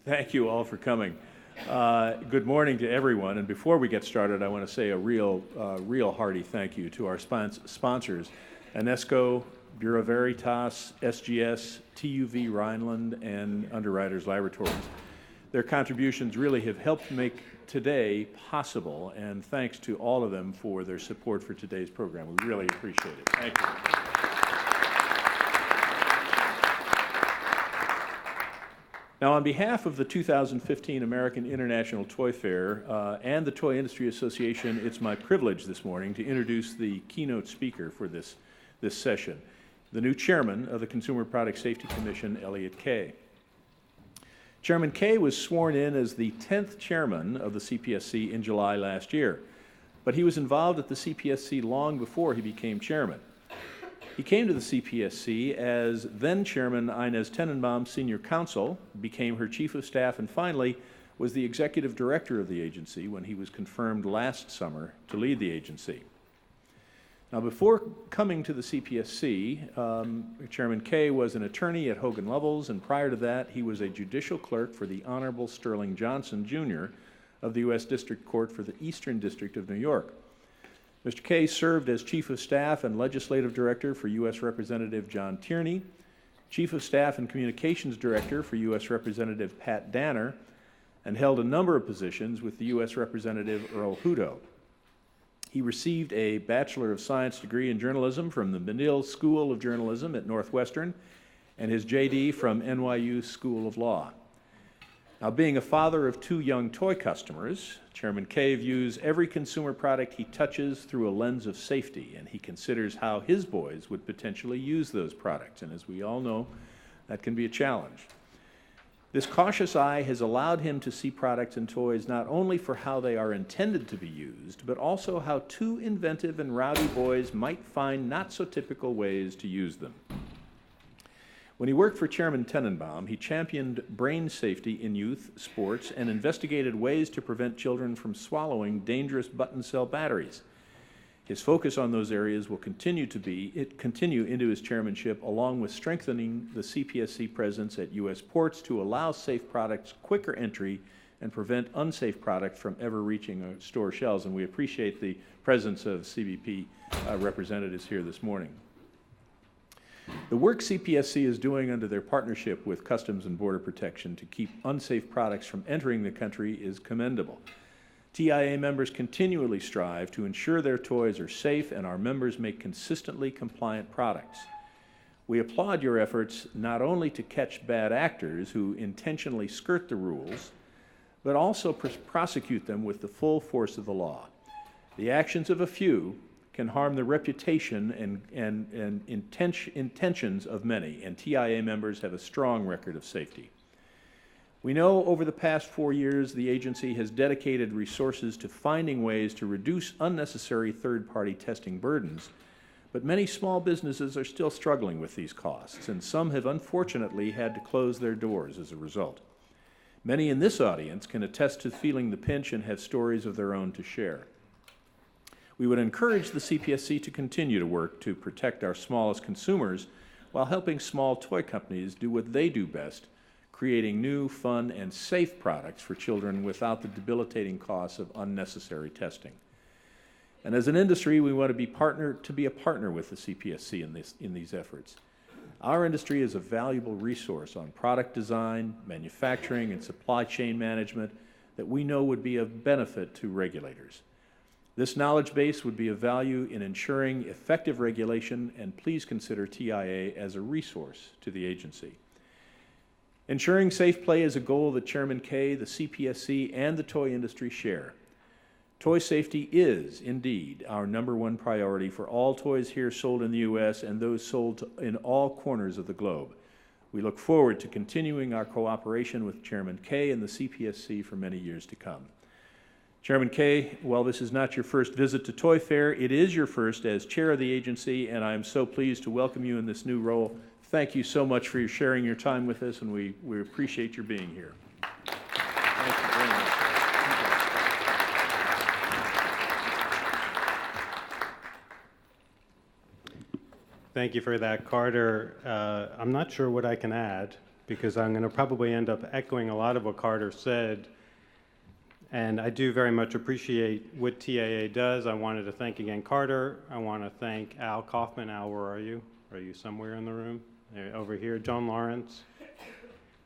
Thank you all for coming. Good morning to everyone. And before we get started, I want to say a real hearty thank you to our sponsors, Enesco, Bureau Veritas, SGS, TUV Rhineland, and Underwriters Laboratories. Their contributions really have helped make today possible, and thanks to all of them for their support for today's program. We really appreciate it. Thank you. Now, on behalf of the 2015 American International Toy Fair and the Toy Industry Association, it's my privilege this morning to introduce the keynote speaker for this session, the new chairman of the Consumer Product Safety Commission, Elliot Kay. Chairman Kay was sworn in as the 10th chairman of the CPSC in July last year, but he was involved at the CPSC long before he became chairman. He came to the CPSC as then-Chairman Inez Tenenbaum Senior Counsel, became her Chief of Staff, and finally was the Executive Director of the agency when he was confirmed last summer to lead the agency. Now, before coming to the CPSC, Chairman Kay was an attorney at Hogan Lovells, and prior to that, he was a judicial clerk for the Honorable Sterling Johnson, Jr. of the U.S. District Court for the Eastern District of New York. Mr. Kay served as Chief of Staff and Legislative Director for U.S. Representative John Tierney, Chief of Staff and Communications Director for U.S. Representative Pat Danner, and held a number of positions with the U.S. Representative Earl Hutto. He received a Bachelor of Science degree in journalism from the Medill School of Journalism at Northwestern and his J.D. from NYU School of Law. Now, being a father of two young toy customers, Chairman Kay views every consumer product he touches through a lens of safety, and he considers how his boys would potentially use those products. And as we all know, that can be a challenge. This cautious eye has allowed him to see products and toys not only for how they are intended to be used, but also how two inventive and rowdy boys might find not-so-typical ways to use them. When he worked for Chairman Tenenbaum, he championed brain safety in youth sports and investigated ways to prevent children from swallowing dangerous button cell batteries. His focus on those areas will continue into his chairmanship, along with strengthening the CPSC presence at U.S. ports to allow safe products quicker entry and prevent unsafe products from ever reaching store shelves. And we appreciate the presence of CBP representatives here this morning. The work CPSC is doing under their partnership with Customs and Border Protection to keep unsafe products from entering the country is commendable. TIA members continually strive to ensure their toys are safe and our members make consistently compliant products. We applaud your efforts not only to catch bad actors who intentionally skirt the rules, but also prosecute them with the full force of the law. The actions of a few can harm the reputation and intentions of many, and TIA members have a strong record of safety. We know over the past 4 years the agency has dedicated resources to finding ways to reduce unnecessary third-party testing burdens, but many small businesses are still struggling with these costs, and some have unfortunately had to close their doors as a result. Many in this audience can attest to feeling the pinch and have stories of their own to share. We would encourage the CPSC to continue to work to protect our smallest consumers while helping small toy companies do what they do best, creating new, fun, and safe products for children without the debilitating costs of unnecessary testing. And as an industry, we want to be a partner with the CPSC in these efforts. Our industry is a valuable resource on product design, manufacturing, and supply chain management that we know would be of benefit to regulators. This knowledge base would be of value in ensuring effective regulation, and please consider TIA as a resource to the agency. Ensuring safe play is a goal that Chairman Kay, the CPSC, and the toy industry share. Toy safety is, indeed, our #1 priority for all toys here sold in the U.S. and those sold in all corners of the globe. We look forward to continuing our cooperation with Chairman Kay and the CPSC for many years to come. Chairman Kay, while this is not your first visit to Toy Fair, it is your first as chair of the agency, and I am so pleased to welcome you in this new role. Thank you so much for sharing your time with us, and we appreciate your being here. Thank you very much. Thank you for that, Carter. I'm not sure what I can add. because I'm going to probably end up echoing a lot of what Carter said. And I do very much appreciate what TAA does. I wanted to thank again Carter. I want to thank Al Kaufman. Al, where are you? Are you somewhere in the room? Over here. Joan Lawrence.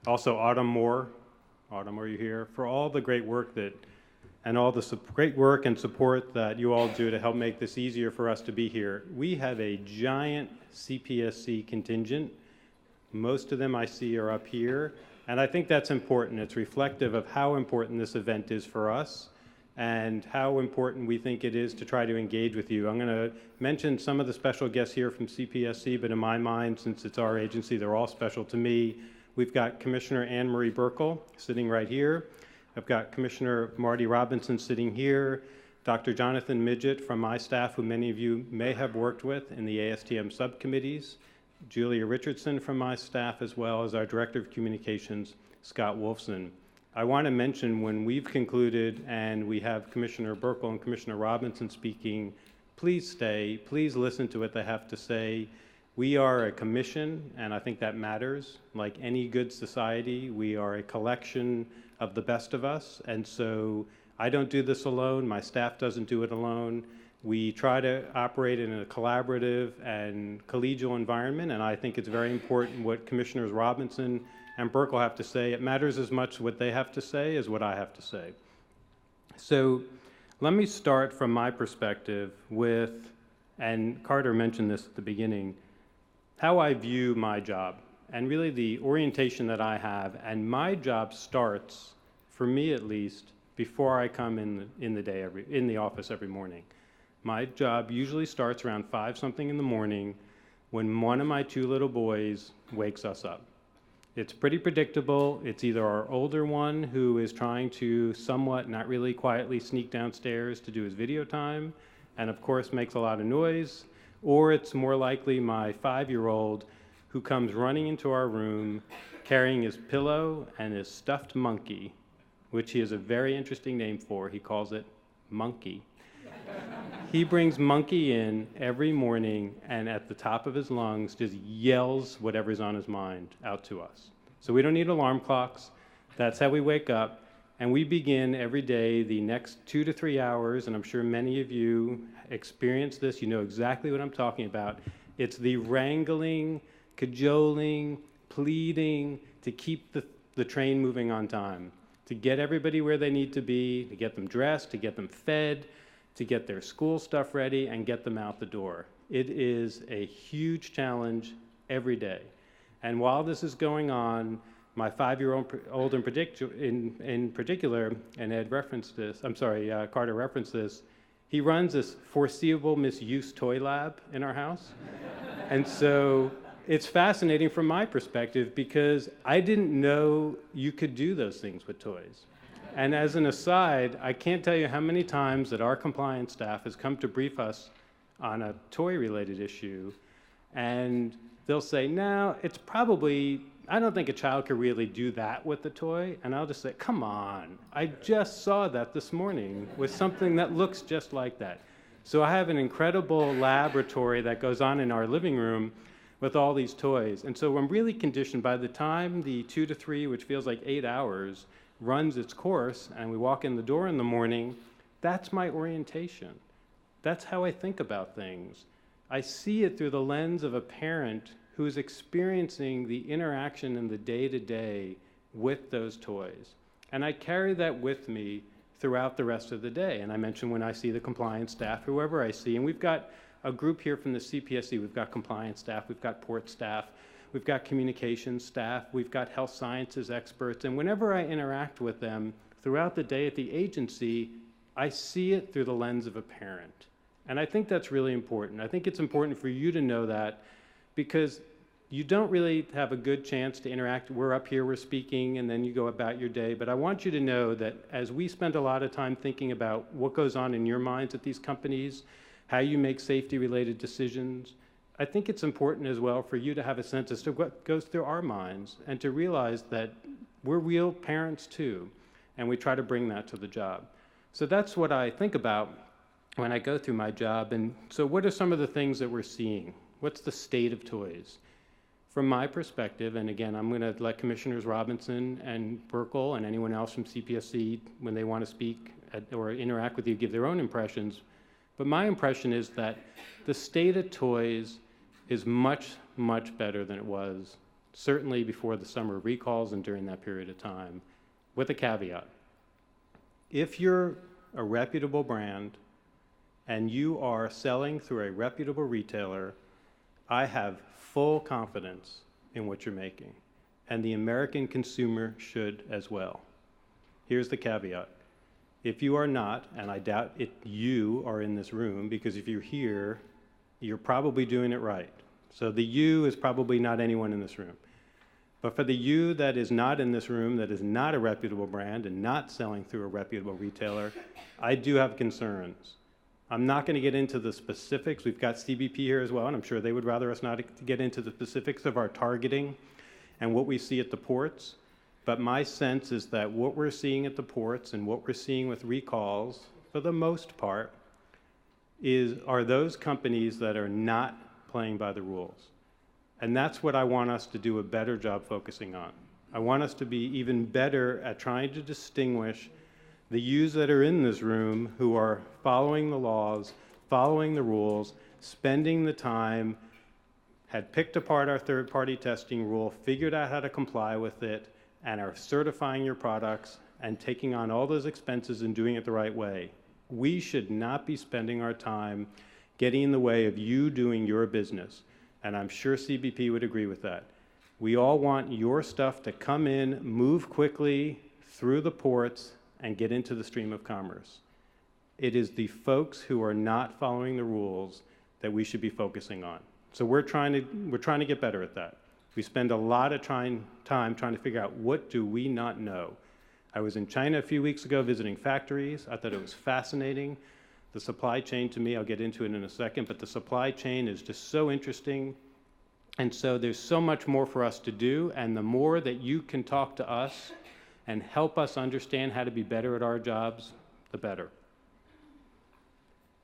Also Autumn Moore. Autumn, are you here? For all the great work and all the great work and support that you all do to help make this easier for us to be here. We have a giant CPSC contingent. Most of them I see are up here, and I think that's important. It's reflective of how important this event is for us and how important we think it is to try to engage with you. I'm going to mention some of the special guests here from CPSC, but in my mind, since it's our agency, they're all special to me. We've got Commissioner Anne Marie Buerkle sitting right here. I've got Commissioner Marty Robinson sitting here, Dr. Jonathan Midgett from my staff, who many of you may have worked with in the ASTM subcommittees, Julia Richardson from my staff, as well as our Director of Communications, Scott Wolfson. I want to mention when we've concluded and we have Commissioner Buerkle and Commissioner Robinson speaking, please stay, please listen to what they have to say. We are a commission, and I think that matters. Like any good society, we are a collection of the best of us, and so I don't do this alone, my staff doesn't do it alone. We try to operate in a collaborative and collegial environment, and I think it's very important what Commissioners Robinson and Buerkle have to say. It matters as much what they have to say as what I have to say. So let me start from my perspective with, and Carter mentioned this at the beginning, how I view my job, and really the orientation that I have. And my job starts, for me at least, before I come in the office every morning. My job usually starts around 5-something in the morning when one of my 2 little boys wakes us up. It's pretty predictable. It's either our older one who is trying to somewhat, not really quietly, sneak downstairs to do his video time, and of course makes a lot of noise, or it's more likely my 5-year-old who comes running into our room carrying his pillow and his stuffed monkey, which he has a very interesting name for. He calls it Monkey. He brings Monkey in every morning and at the top of his lungs just yells whatever's on his mind out to us. So we don't need alarm clocks. That's how we wake up. And we begin every day the next 2 to 3 hours, and I'm sure many of you experience this. You know exactly what I'm talking about. It's the wrangling, cajoling, pleading to keep the train moving on time, to get everybody where they need to be, to get them dressed, to get them fed, to get their school stuff ready, and get them out the door. It is a huge challenge every day. And while this is going on, my 5-year-old in particular, and Ed referenced this, Carter referenced this, he runs this foreseeable misuse toy lab in our house. And so it's fascinating from my perspective because I didn't know you could do those things with toys. And as an aside, I can't tell you how many times that our compliance staff has come to brief us on a toy-related issue, and they'll say, no, it's probably, I don't think a child could really do that with the toy. And I'll just say, come on, I just saw that this morning with something that looks just like that. So I have an incredible laboratory that goes on in our living room with all these toys. And so I'm really conditioned by the time the 2 to 3, which feels like 8 hours, runs its course and we walk in the door in the morning, that's my orientation. That's how I think about things. I see it through the lens of a parent who is experiencing the interaction in the day-to-day with those toys. And I carry that with me throughout the rest of the day. And I mentioned when I see the compliance staff, whoever I see, and we've got a group here from the CPSC, we've got compliance staff, we've got port staff, we've got communications staff, we've got health sciences experts, and whenever I interact with them throughout the day at the agency, I see it through the lens of a parent. And I think that's really important. I think it's important for you to know that because you don't really have a good chance to interact. We're up here, we're speaking, and then you go about your day. But I want you to know that as we spend a lot of time thinking about what goes on in your minds at these companies, how you make safety-related decisions, I think it's important as well for you to have a sense as to what goes through our minds and to realize that we're real parents too, and we try to bring that to the job. So that's what I think about when I go through my job. And so what are some of the things that we're seeing? What's the state of toys? From my perspective, and again, I'm going to let Commissioners Robinson and Burkle and anyone else from CPSC, when they want to speak or interact with you, give their own impressions. But my impression is that the state of toys is much, much better than it was, certainly before the summer recalls and during that period of time, with a caveat. If you're a reputable brand and you are selling through a reputable retailer, I have full confidence in what you're making, and the American consumer should as well. Here's the caveat. If you are not, and I doubt you are in this room, because if you're here, you're probably doing it right. So the you is probably not anyone in this room. But for the you that is not in this room, that is not a reputable brand and not selling through a reputable retailer, I do have concerns. I'm not going to get into the specifics. We've got CBP here as well, and I'm sure they would rather us not get into the specifics of our targeting and what we see at the ports. But my sense is that what we're seeing at the ports and what we're seeing with recalls, for the most part, are those companies that are not playing by the rules. And that's what I want us to do a better job focusing on. I want us to be even better at trying to distinguish the yous that are in this room who are following the laws, following the rules, spending the time, had picked apart our third-party testing rule, figured out how to comply with it, and are certifying your products and taking on all those expenses and doing it the right way. We should not be spending our time getting in the way of you doing your business. And I'm sure CBP would agree with that. We all want your stuff to come in, move quickly through the ports, and get into the stream of commerce. It is the folks who are not following the rules that we should be focusing on. So we're trying to get better at that. We spend a lot of time trying to figure out, what do we not know? I was in China a few weeks ago visiting factories. I thought it was fascinating. The supply chain, to me, I'll get into it in a second, but the supply chain is just so interesting. And so there's so much more for us to do, and the more that you can talk to us and help us understand how to be better at our jobs, the better.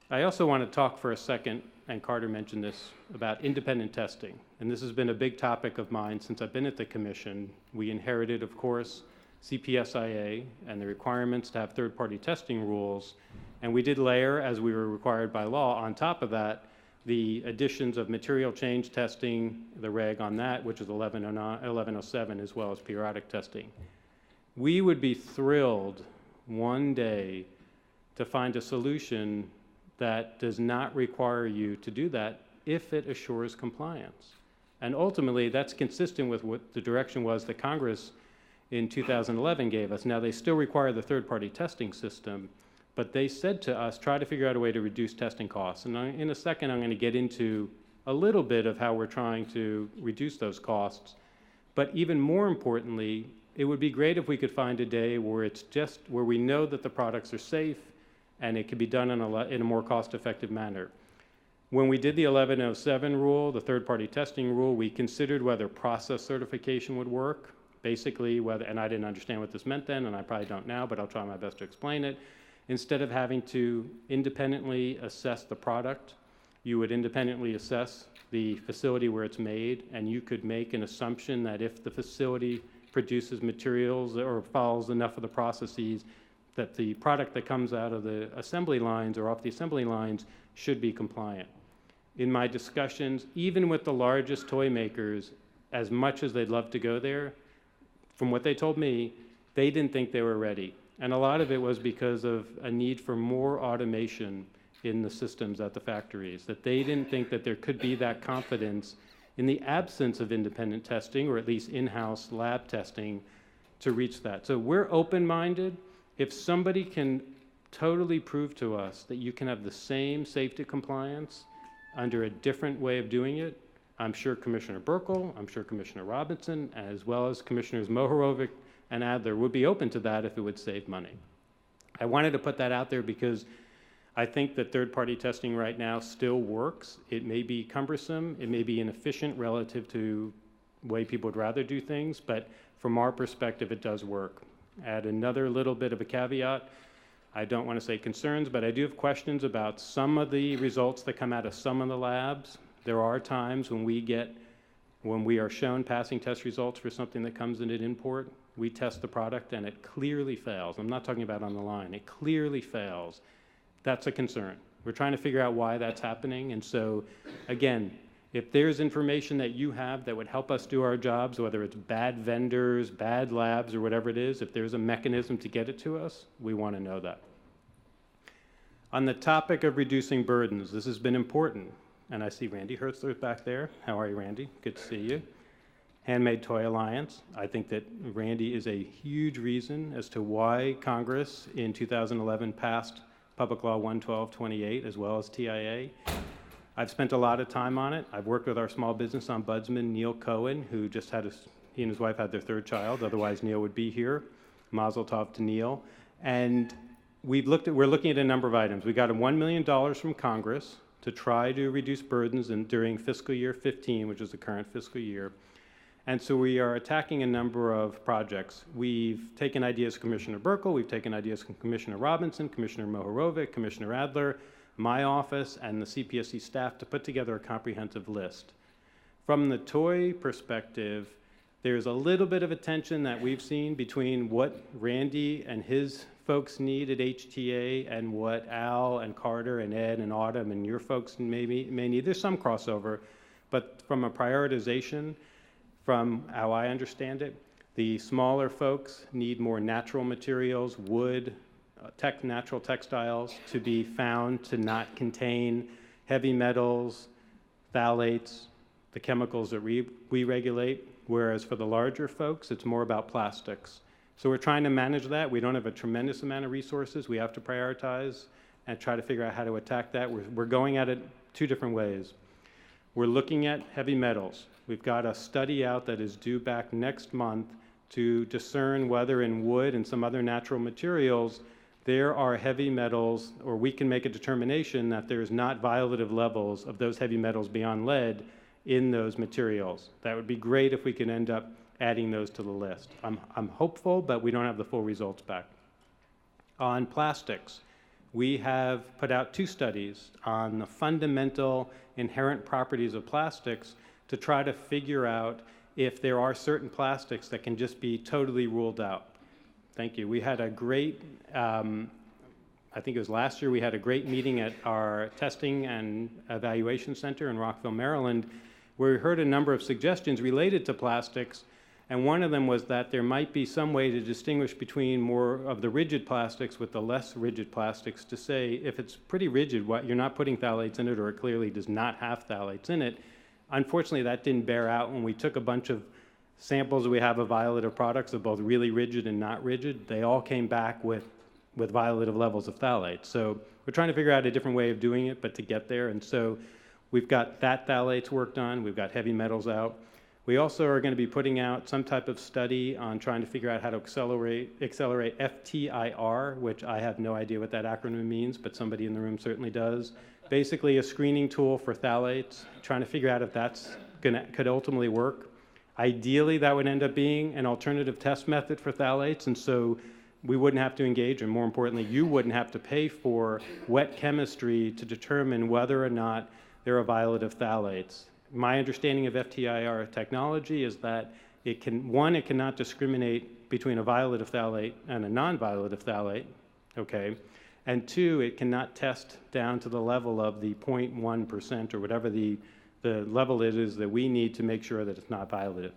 I also want to talk for a second, and Carter mentioned this, about independent testing. And this has been a big topic of mine since I've been at the Commission. We inherited, of course, CPSIA and the requirements to have third-party testing rules. And we did layer, as we were required by law, on top of that, the additions of material change testing, the reg on that, which is 1107, as well as periodic testing. We would be thrilled one day to find a solution that does not require you to do that if it assures compliance. And ultimately, that's consistent with what the direction was that Congress in 2011 gave us. Now, they still require the third-party testing system, but they said to us, try to figure out a way to reduce testing costs. And in a second, I'm going to get into a little bit of how we're trying to reduce those costs. But even more importantly, it would be great if we could find a day where where we know that the products are safe and it can be done in a more cost-effective manner. When we did the 1107 rule, the third-party testing rule, we considered whether process certification would work. Basically, and I didn't understand what this meant then, and I probably don't now, but I'll try my best to explain it. Instead of having to independently assess the product, you would independently assess the facility where it's made, and you could make an assumption that if the facility produces materials or follows enough of the processes, that the product that comes out of the assembly lines or off the assembly lines should be compliant. In my discussions, even with the largest toy makers, as much as they'd love to go there, from what they told me, they didn't think they were ready. And a lot of it was because of a need for more automation in the systems at the factories, that they didn't think that there could be that confidence in the absence of independent testing, or at least in-house lab testing, to reach that. So we're open-minded. If somebody can totally prove to us that you can have the same safety compliance under a different way of doing it, I'm sure Commissioner Burkle, I'm sure Commissioner Robinson, as well as Commissioners Mohorovic and Adler would be open to that if it would save money. I wanted to put that out there because I think that third-party testing right now still works. It may be cumbersome, it may be inefficient relative to the way people would rather do things, but from our perspective, it does work. Add another little bit of a caveat. I don't want to say concerns, but I do have questions about some of the results that come out of some of the labs. There are times when we get When we are shown passing test results for something that comes in at import, we test the product and it clearly fails. I'm not talking about on the line. It clearly fails. That's a concern. We're trying to figure out why that's happening. And so, again, if there's information that you have that would help us do our jobs, whether it's bad vendors, bad labs, or whatever it is, if there's a mechanism to get it to us, we want to know that. On the topic of reducing burdens, this has been important. And I see Randy Hertzler back there. How are you, Randy? Good to see you. Handmade Toy Alliance. I think that Randy is a huge reason as to why Congress in 2011 passed Public Law 11228 as well as TIA. I've spent a lot of time on it. I've worked with our small business ombudsman, Neil Cohen, who just had he and his wife had their third child. Otherwise, Neil would be here. Mazel tov to Neil. And we're looking at a number of items. We got $1 million from Congress to try to reduce burdens during fiscal year 15, which is the current fiscal year. And so we are attacking a number of projects. We've taken ideas from Commissioner Burkle, we've taken ideas from Commissioner Robinson, Commissioner Mohorovic, Commissioner Adler, my office, and the CPSC staff to put together a comprehensive list. From the toy perspective, there's a little bit of a tension that we've seen between what Randy and his folks need at HTA and what Al and Carter and Ed and Autumn and your folks may need. There's some crossover, but from a prioritization, from how I understand it, the smaller folks need more natural materials, wood, natural textiles to be found to not contain heavy metals, phthalates, the chemicals that we regulate, whereas for the larger folks, it's more about plastics. So we're trying to manage that. We don't have a tremendous amount of resources. We have to prioritize and try to figure out how to attack that. We're going at it two different ways. We're looking at heavy metals. We've got a study out that is due back next month to discern whether in wood and some other natural materials there are heavy metals, or we can make a determination that there's not violative levels of those heavy metals beyond lead in those materials. That would be great if we could end up adding those to the list. I'm hopeful, but we don't have the full results back. On plastics, we have put out 2 studies on the fundamental inherent properties of plastics to try to figure out if there are certain plastics that can just be totally ruled out. Thank you. We had a great, I think it was last year, we had a great meeting at our testing and evaluation center in Rockville, Maryland, where we heard a number of suggestions related to plastics. And one of them was that there might be some way to distinguish between more of the rigid plastics with the less rigid plastics to say if it's pretty rigid, you're not putting phthalates in it, or it clearly does not have phthalates in it. Unfortunately, that didn't bear out when we took a bunch of samples we have of violative products of both really rigid and not rigid. They all came back with violative levels of phthalates. So we're trying to figure out a different way of doing it, but to get there. And so we've got that phthalates worked on. We've got heavy metals out. We also are going to be putting out some type of study on trying to figure out how to accelerate FTIR, which I have no idea what that acronym means, but somebody in the room certainly does. Basically a screening tool for phthalates, trying to figure out if that's could ultimately work. Ideally, that would end up being an alternative test method for phthalates, and so we wouldn't have to engage, and more importantly, you wouldn't have to pay for wet chemistry to determine whether or not there are violative phthalates. My understanding of FTIR technology is that it cannot discriminate between a violative phthalate and a non-violative phthalate, okay? And 2, it cannot test down to the level of the 0.1% or whatever the level it is that we need to make sure that it's not violative.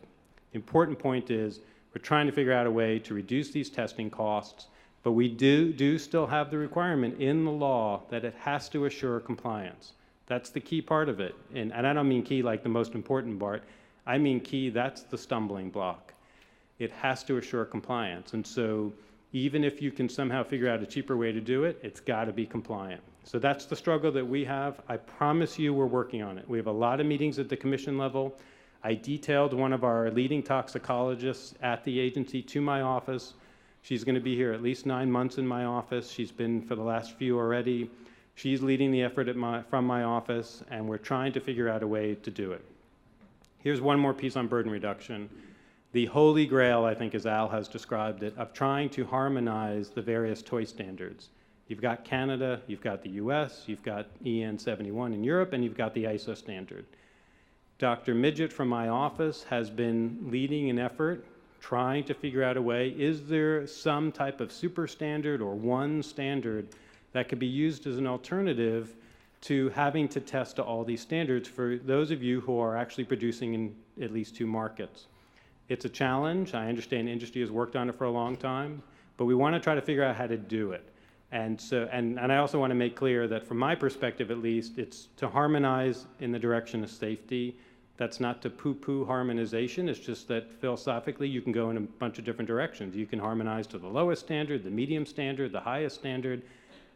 The important point is we're trying to figure out a way to reduce these testing costs, but we do still have the requirement in the law that it has to assure compliance. That's the key part of it. And I don't mean key like the most important part. I mean key, that's the stumbling block. It has to assure compliance. And so even if you can somehow figure out a cheaper way to do it, it's got to be compliant. So that's the struggle that we have. I promise you we're working on it. We have a lot of meetings at the commission level. I detailed one of our leading toxicologists at the agency to my office. She's going to be here at least 9 months in my office. She's been for the last few already. She's leading the effort from my office, and we're trying to figure out a way to do it. Here's one more piece on burden reduction. The holy grail, I think, as Al has described it, of trying to harmonize the various toy standards. You've got Canada, you've got the US, you've got EN 71 in Europe, and you've got the ISO standard. Dr. Midget from my office has been leading an effort trying to figure out a way, is there some type of super standard or one standard that could be used as an alternative to having to test to all these standards for those of you who are actually producing in at least 2 markets. It's a challenge. I understand industry has worked on it for a long time, but we want to try to figure out how to do it. And I also want to make clear that from my perspective at least, it's to harmonize in the direction of safety. That's not to poo-poo harmonization. It's just that philosophically you can go in a bunch of different directions. You can harmonize to the lowest standard, the medium standard, the highest standard.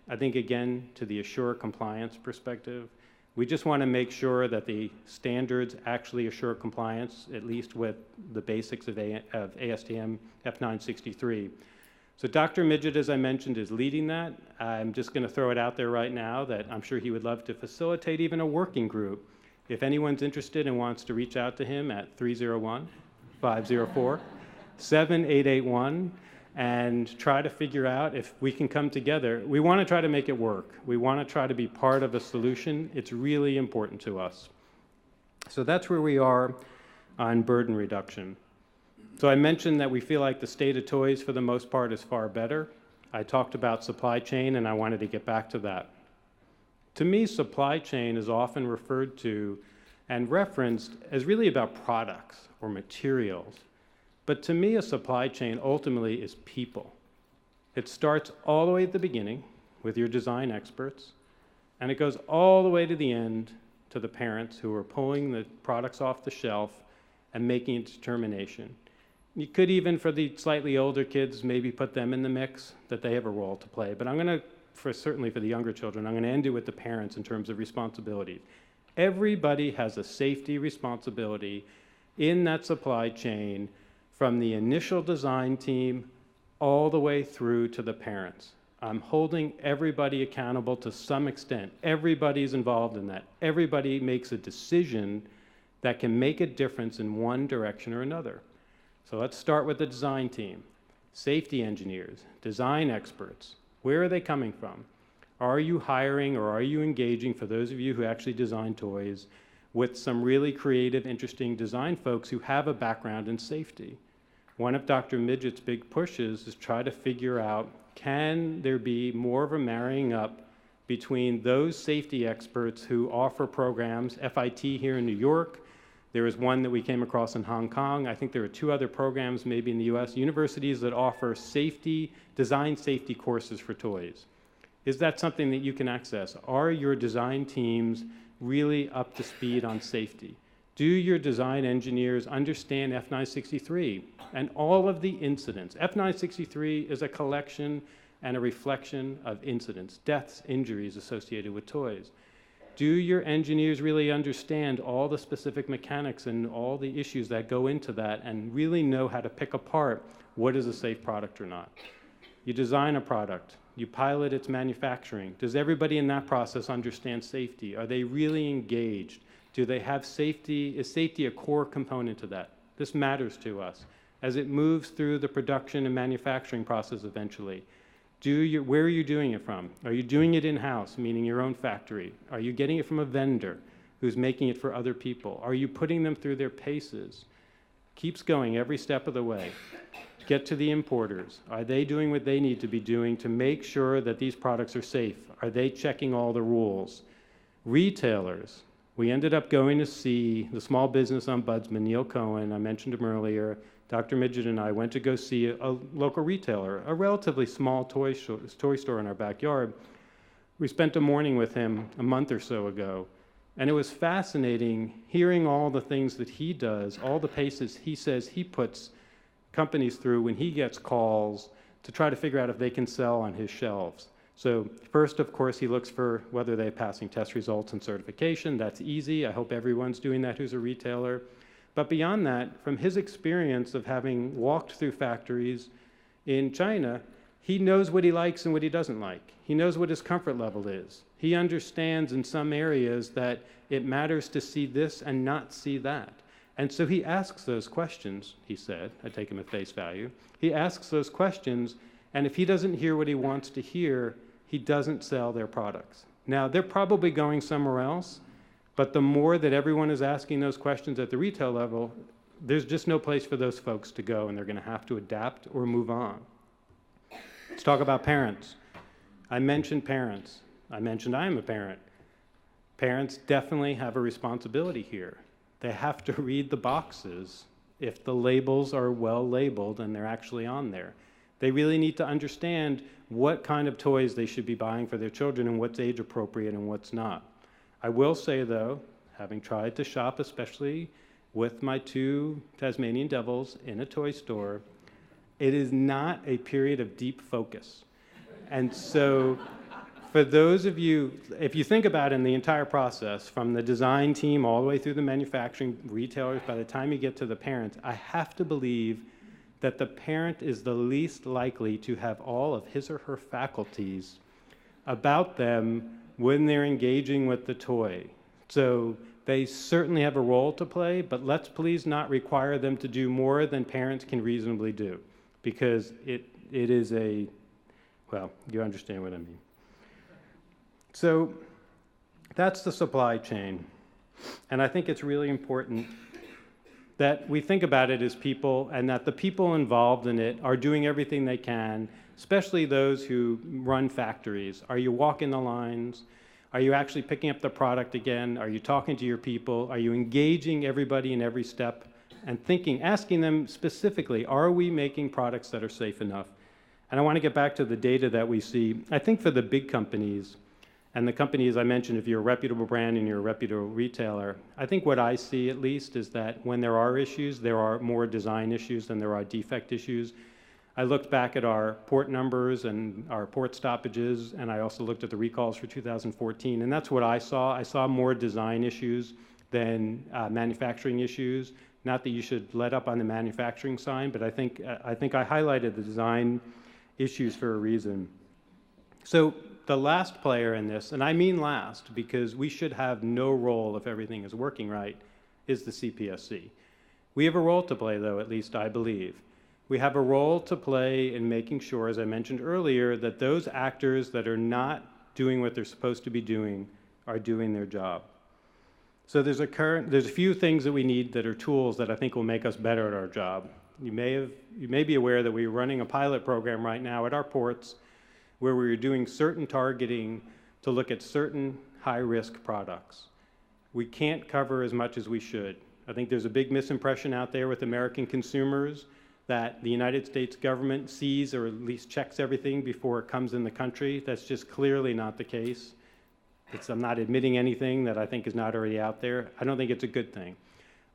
I think, again, to the assure compliance perspective, we just want to make sure that the standards actually assure compliance, at least with the basics of ASTM F963. So Dr. Midget, as I mentioned, is leading that. I'm just going to throw it out there right now that I'm sure he would love to facilitate even a working group. If anyone's interested and wants to reach out to him at 301-504-7881 and try to figure out if we can come together. We want to try to make it work. We want to try to be part of a solution. It's really important to us. So that's where we are on burden reduction. So I mentioned that we feel like the state of toys for the most part is far better. I talked about supply chain and I wanted to get back to that. To me, supply chain is often referred to and referenced as really about products or materials. But to me, a supply chain ultimately is people. It starts all the way at the beginning with your design experts, and it goes all the way to the end to the parents who are pulling the products off the shelf and making a determination. You could even, for the slightly older kids, maybe put them in the mix, that they have a role to play. But I'm going to, certainly for the younger children, I'm going to end it with the parents in terms of responsibility. Everybody has a safety responsibility in that supply chain from the initial design team all the way through to the parents. I'm holding everybody accountable to some extent. Everybody's involved in that. Everybody makes a decision that can make a difference in one direction or another. So let's start with the design team. Safety engineers, design experts, where are they coming from? Are you hiring or are you engaging, for those of you who actually design toys, with some really creative, interesting design folks who have a background in safety? One of Dr. Midget's big pushes is try to figure out, can there be more of a marrying up between those safety experts who offer programs, FIT here in New York, there is one that we came across in Hong Kong. I think there are 2 other programs, maybe in the US, universities that offer safety, design safety courses for toys. Is that something that you can access? Are your design teams really up to speed on safety? Do your design engineers understand F963 and all of the incidents? F963 is a collection and a reflection of incidents, deaths, injuries associated with toys. Do your engineers really understand all the specific mechanics and all the issues that go into that and really know how to pick apart what is a safe product or not? You design a product, you pilot its manufacturing. Does everybody in that process understand safety? Are they really engaged? Do they have safety? Is safety a core component to that? This matters to us as it moves through the production and manufacturing process eventually. Where are you doing it from? Are you doing it in-house, meaning your own factory? Are you getting it from a vendor who's making it for other people? Are you putting them through their paces? Keeps going every step of the way. Get to the importers. Are they doing what they need to be doing to make sure that these products are safe? Are they checking all the rules? Retailers. We ended up going to see the small business ombudsman, Neil Cohen. I mentioned him earlier. Dr. Midget and I went to go see a local retailer, a relatively small toy store in our backyard. We spent a morning with him a month or so ago, and it was fascinating hearing all the things that he does, all the paces he says he puts companies through when he gets calls to try to figure out if they can sell on his shelves. So first, of course, he looks for whether they're passing test results and certification. That's easy. I hope everyone's doing that who's a retailer. But beyond that, from his experience of having walked through factories in China, he knows what he likes and what he doesn't like. He knows what his comfort level is. He understands in some areas that it matters to see this and not see that. And so he asks those questions, he said. I take him at face value. He asks those questions, and if he doesn't hear what he wants to hear, he doesn't sell their products. Now, they're probably going somewhere else, But the more that everyone is asking those questions at the retail level, there's just no place for those folks to go, and they're going to have to adapt or move on. Let's talk about parents. I mentioned parents. I mentioned I am a parent. Parents definitely have a responsibility here. They have to read the boxes if the labels are well labeled and they're actually on there. They really need to understand what kind of toys they should be buying for their children and what's age appropriate and what's not. I will say, though, having tried to shop, especially with my 2 Tasmanian devils in a toy store, it is not a period of deep focus. And so for those of you, if you think about it in the entire process, from the design team all the way through the manufacturing retailers, by the time you get to the parents, I have to believe that the parent is the least likely to have all of his or her faculties about them when they're engaging with the toy. So they certainly have a role to play, but let's please not require them to do more than parents can reasonably do, because it is a, well, you understand what I mean. So that's the supply chain. And I think it's really important that we think about it as people, and that the people involved in it are doing everything they can, especially those who run factories. Are you walking the lines? Are you actually picking up the product again? Are you talking to your people? Are you engaging everybody in every step and thinking, asking them specifically, are we making products that are safe enough? And I want to get back to the data that we see. I think for the big companies, and the companies I mentioned, if you're a reputable brand and you're a reputable retailer, I think what I see at least is that when there are issues, there are more design issues than there are defect issues. I looked back at our port numbers and our port stoppages, and I also looked at the recalls for 2014, and that's what I saw. I saw more design issues than manufacturing issues. Not that you should let up on the manufacturing side, but I think I highlighted the design issues for a reason. So the last player in this, and I mean last because we should have no role if everything is working right, is the CPSC. We have a role to play, though, at least I believe. We have a role to play in making sure, as I mentioned earlier, that those actors that are not doing what they're supposed to be doing are doing their job. So there's a few things that we need that are tools that I think will make us better at our job. You may be aware that we're running a pilot program right now at our ports where we're doing certain targeting to look at certain high-risk products. We can't cover as much as we should. I think there's a big misimpression out there with American consumers that the United States government sees or at least checks everything before it comes in the country. That's just clearly not the case. I'm not admitting anything that I think is not already out there. I don't think it's a good thing.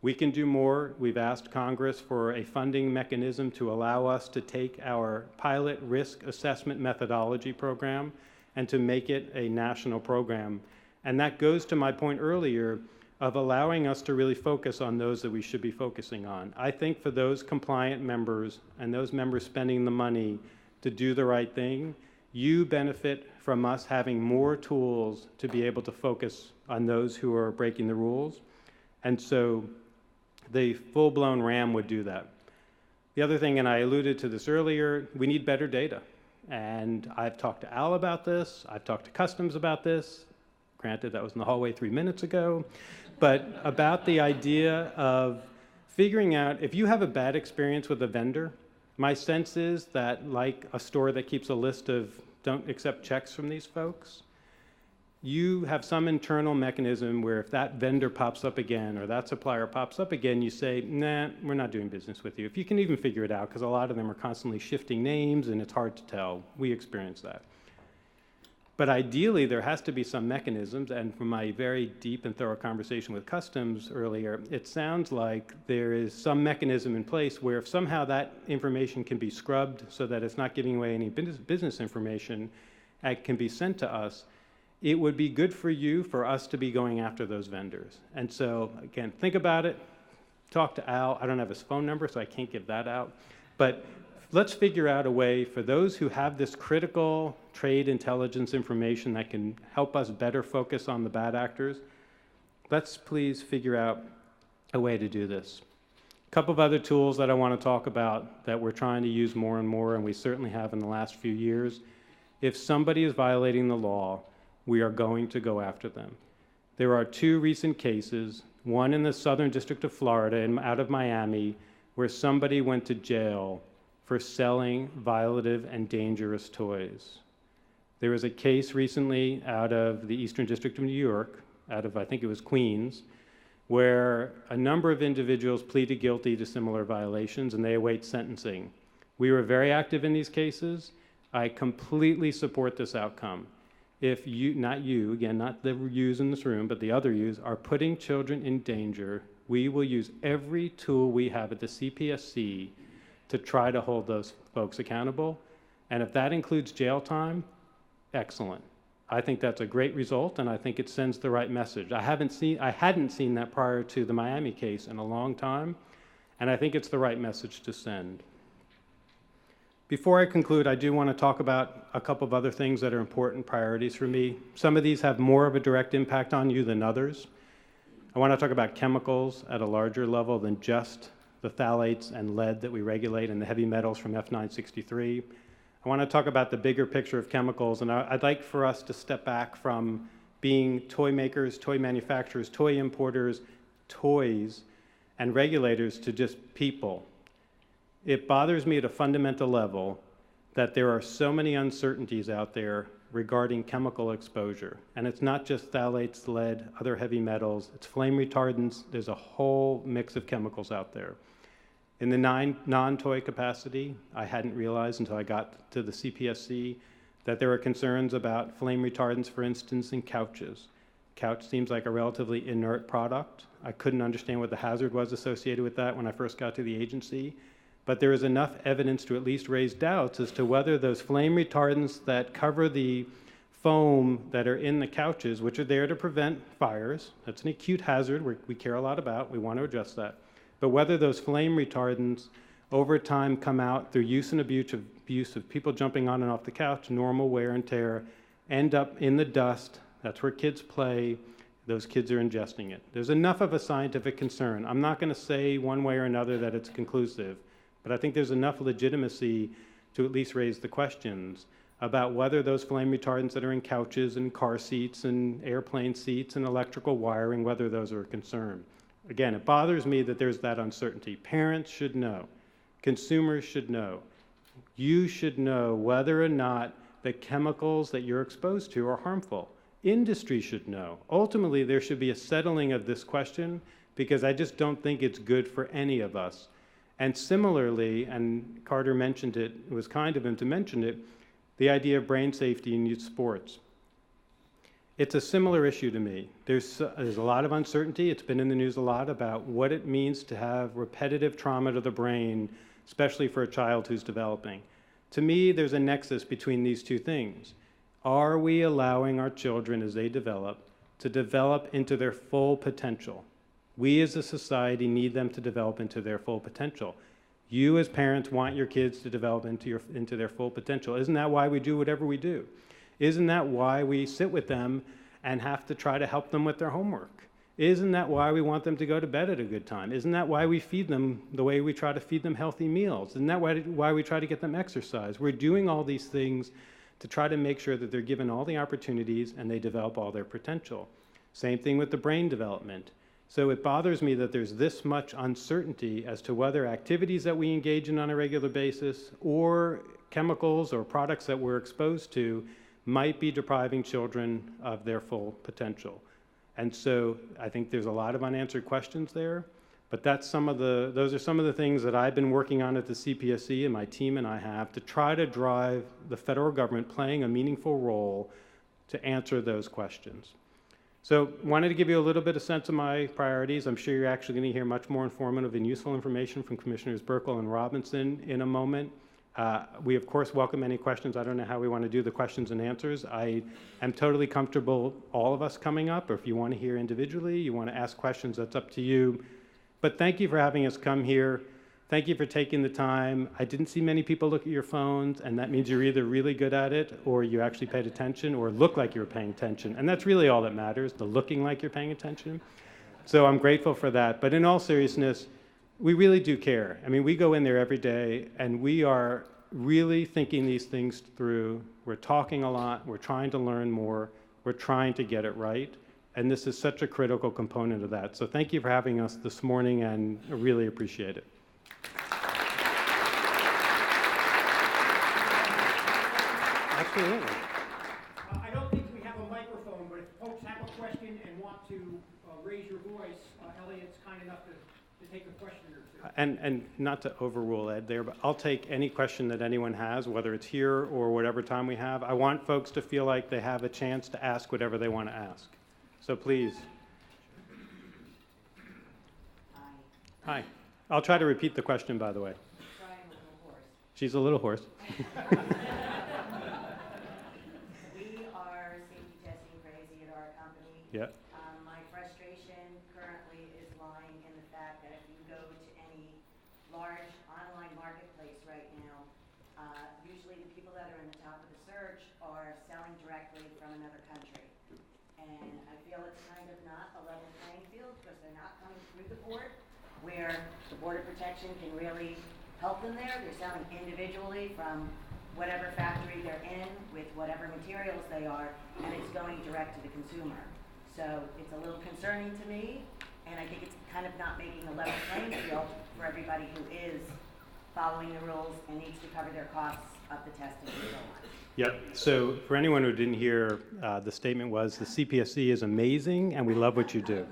We can do more. We've asked Congress for a funding mechanism to allow us to take our pilot risk assessment methodology program and to make it a national program. And that goes to my point earlier of allowing us to really focus on those that we should be focusing on. I think for those compliant members and those members spending the money to do the right thing, you benefit from us having more tools to be able to focus on those who are breaking the rules. And so the full-blown RAM would do that. The other thing, and I alluded to this earlier, we need better data. And I've talked to Al about this. I've talked to Customs about this. Granted, that was in the hallway 3 minutes ago. But about the idea of figuring out, if you have a bad experience with a vendor, my sense is that, like a store that keeps a list of don't accept checks from these folks, you have some internal mechanism where if that vendor pops up again or that supplier pops up again, you say, nah, we're not doing business with you. If you can even figure it out, because a lot of them are constantly shifting names and it's hard to tell. We experience that. But ideally, there has to be some mechanisms, and from my very deep and thorough conversation with Customs earlier, it sounds like there is some mechanism in place where if somehow that information can be scrubbed so that it's not giving away any business information, it can be sent to us, it would be good for you, for us to be going after those vendors. And so, again, think about it. Talk to Al. I don't have his phone number, so I can't give that out. But let's figure out a way for those who have this critical trade intelligence information that can help us better focus on the bad actors. Let's please figure out a way to do this. A couple of other tools that I want to talk about that we're trying to use more and more, and we certainly have in the last few years. If somebody is violating the law, we are going to go after them. There are 2 recent cases, one in the Southern District of Florida and out of Miami, where somebody went to jail for selling violative and dangerous toys. There was a case recently out of the Eastern District of New York, out of, I think it was Queens, where a number of individuals pleaded guilty to similar violations and they await sentencing. We were very active in these cases. I completely support this outcome. If you, not you, again, not the yous in this room, but the other yous, are putting children in danger, we will use every tool we have at the CPSC to try to hold those folks accountable. And if that includes jail time, excellent. I think that's a great result, and I think it sends the right message. I hadn't seen that prior to the Miami case in a long time, and I think it's the right message to send. Before I conclude, I do want to talk about a couple of other things that are important priorities for me. Some of these have more of a direct impact on you than others. I want to talk about chemicals at a larger level than just the phthalates and lead that we regulate and the heavy metals from F963. I want to talk about the bigger picture of chemicals, and I'd like for us to step back from being toy makers, toy manufacturers, toy importers, toys, and regulators to just people. It bothers me at a fundamental level that there are so many uncertainties out there regarding chemical exposure. And it's not just phthalates, lead, other heavy metals, it's flame retardants, there's a whole mix of chemicals out there. In the non-toy capacity, I hadn't realized until I got to the CPSC that there were concerns about flame retardants, for instance, in couches. Couch seems like a relatively inert product. I couldn't understand what the hazard was associated with that when I first got to the agency. But there is enough evidence to at least raise doubts as to whether those flame retardants that cover the foam that are in the couches, which are there to prevent fires, that's an acute hazard we care a lot about, we want to address that, but whether those flame retardants over time come out through use and abuse of people jumping on and off the couch, normal wear and tear, end up in the dust, that's where kids play, those kids are ingesting it. There's enough of a scientific concern. I'm not going to say one way or another that it's conclusive, but I think there's enough legitimacy to at least raise the questions about whether those flame retardants that are in couches and car seats and airplane seats and electrical wiring, whether those are a concern. Again, it bothers me that there's that uncertainty. Parents should know. Consumers should know. You should know whether or not the chemicals that you're exposed to are harmful. Industry should know. Ultimately, there should be a settling of this question because I just don't think it's good for any of us. And similarly, and Carter mentioned it, it was kind of him to mention it, the idea of brain safety in youth sports. It's a similar issue to me. There's a lot of uncertainty. It's been in the news a lot about what it means to have repetitive trauma to the brain, especially for a child who's developing. To me, there's a nexus between these two things. Are we allowing our children, as they develop, to develop into their full potential? We as a society need them to develop into their full potential. You as parents want your kids to develop into their full potential. Isn't that why we do whatever we do? Isn't that why we sit with them and have to try to help them with their homework? Isn't that why we want them to go to bed at a good time? Isn't that why we feed them the way we try to feed them healthy meals? Isn't that why we try to get them exercise? We're doing all these things to try to make sure that they're given all the opportunities and they develop all their potential. Same thing with the brain development. So it bothers me that there's this much uncertainty as to whether activities that we engage in on a regular basis or chemicals or products that we're exposed to might be depriving children of their full potential. And so I think there's a lot of unanswered questions there, but those are some of the things that I've been working on at the CPSC and my team and I have to try to drive the federal government playing a meaningful role to answer those questions. So wanted to give you a little bit of sense of my priorities. I'm sure you're actually going to hear much more informative and useful information from Commissioners Buerkle and Robinson in a moment. We, of course, welcome any questions. I don't know how we want to do the questions and answers. I am totally comfortable all of us coming up, or if you want to hear individually, you want to ask questions, that's up to you. But thank you for having us come here. Thank you for taking the time. I didn't see many people look at your phones, and that means you're either really good at it, or you actually paid attention, or look like you were paying attention. And that's really all that matters, the looking like you're paying attention. So I'm grateful for that. But in all seriousness, we really do care. I mean, we go in there every day, and we are really thinking these things through. We're talking a lot. We're trying to learn more. We're trying to get it right. And this is such a critical component of that. So thank you for having us this morning, and I really appreciate it. Absolutely. I don't think we have a microphone, but if folks have a question and want to raise your voice, Elliot's kind enough to take a question or two. And not to overrule Ed there, but I'll take any question that anyone has, whether it's here or whatever time we have. I want folks to feel like they have a chance to ask whatever they want to ask. So please. Hi. I'll try to repeat the question, by the way. She's a little hoarse. We are safety testing crazy at our company. Yeah. My frustration currently is lying in the fact that if you go to any large online marketplace right now, usually the people that are in the top of the search are selling directly from another country. And I feel it's kind of not a level playing field because they're not coming through the port where the Border Protection can really help them there. They're selling individually from whatever factory they're in with whatever materials they are, and it's going direct to the consumer. So it's a little concerning to me, and I think it's kind of not making a level playing field for everybody who is following the rules and needs to cover their costs of the testing and so on. Yep. So for anyone who didn't hear, the statement was the CPSC is amazing and we love what you do.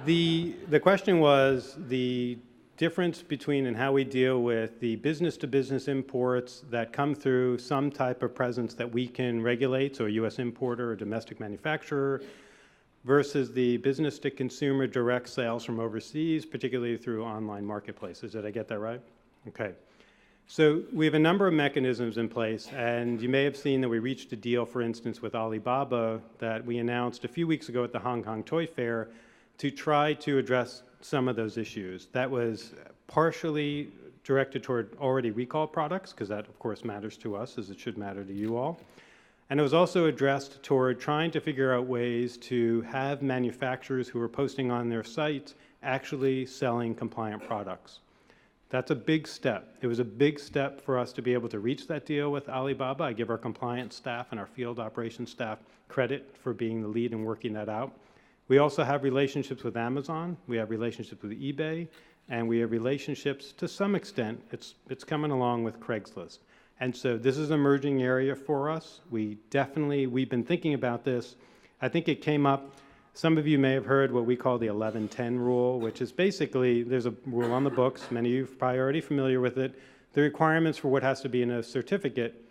The question was the difference between and how we deal with the business-to-business imports that come through some type of presence that we can regulate, so a U.S. importer or domestic manufacturer, versus the business-to-consumer direct sales from overseas, particularly through online marketplaces. Did I get that right? Okay. So we have a number of mechanisms in place, and you may have seen that we reached a deal, for instance, with Alibaba that we announced a few weeks ago at the Hong Kong Toy Fair to try to address some of those issues. That was partially directed toward already recalled products, because that, of course, matters to us, as it should matter to you all. And it was also addressed toward trying to figure out ways to have manufacturers who are posting on their sites actually selling compliant products. That's a big step. It was a big step for us to be able to reach that deal with Alibaba. I give our compliance staff and our field operations staff credit for being the lead in working that out. We also have relationships with Amazon, we have relationships with eBay, and we have relationships, to some extent, it's coming along with Craigslist. And so this is an emerging area for us. We've been thinking about this. I think it came up, some of you may have heard what we call the 1110 rule, which is basically, there's a rule on the books, many of you are probably already familiar with it, the requirements for what has to be in a certificate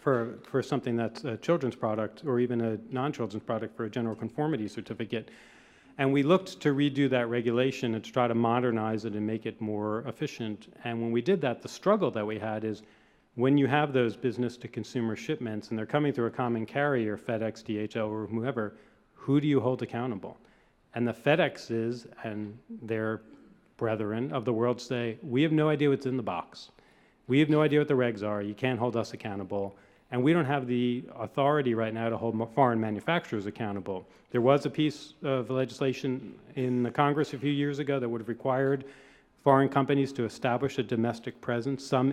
for something that's a children's product or even a non-children's product for a general conformity certificate. And we looked to redo that regulation and to try to modernize it and make it more efficient. And when we did that, the struggle that we had is when you have those business-to-consumer shipments and they're coming through a common carrier, FedEx, DHL, or whoever, who do you hold accountable? And the FedExes and their brethren of the world say, we have no idea what's in the box. We have no idea what the regs are. You can't hold us accountable. And we don't have the authority right now to hold foreign manufacturers accountable. There was a piece of legislation in the Congress a few years ago that would have required foreign companies to establish a domestic presence, some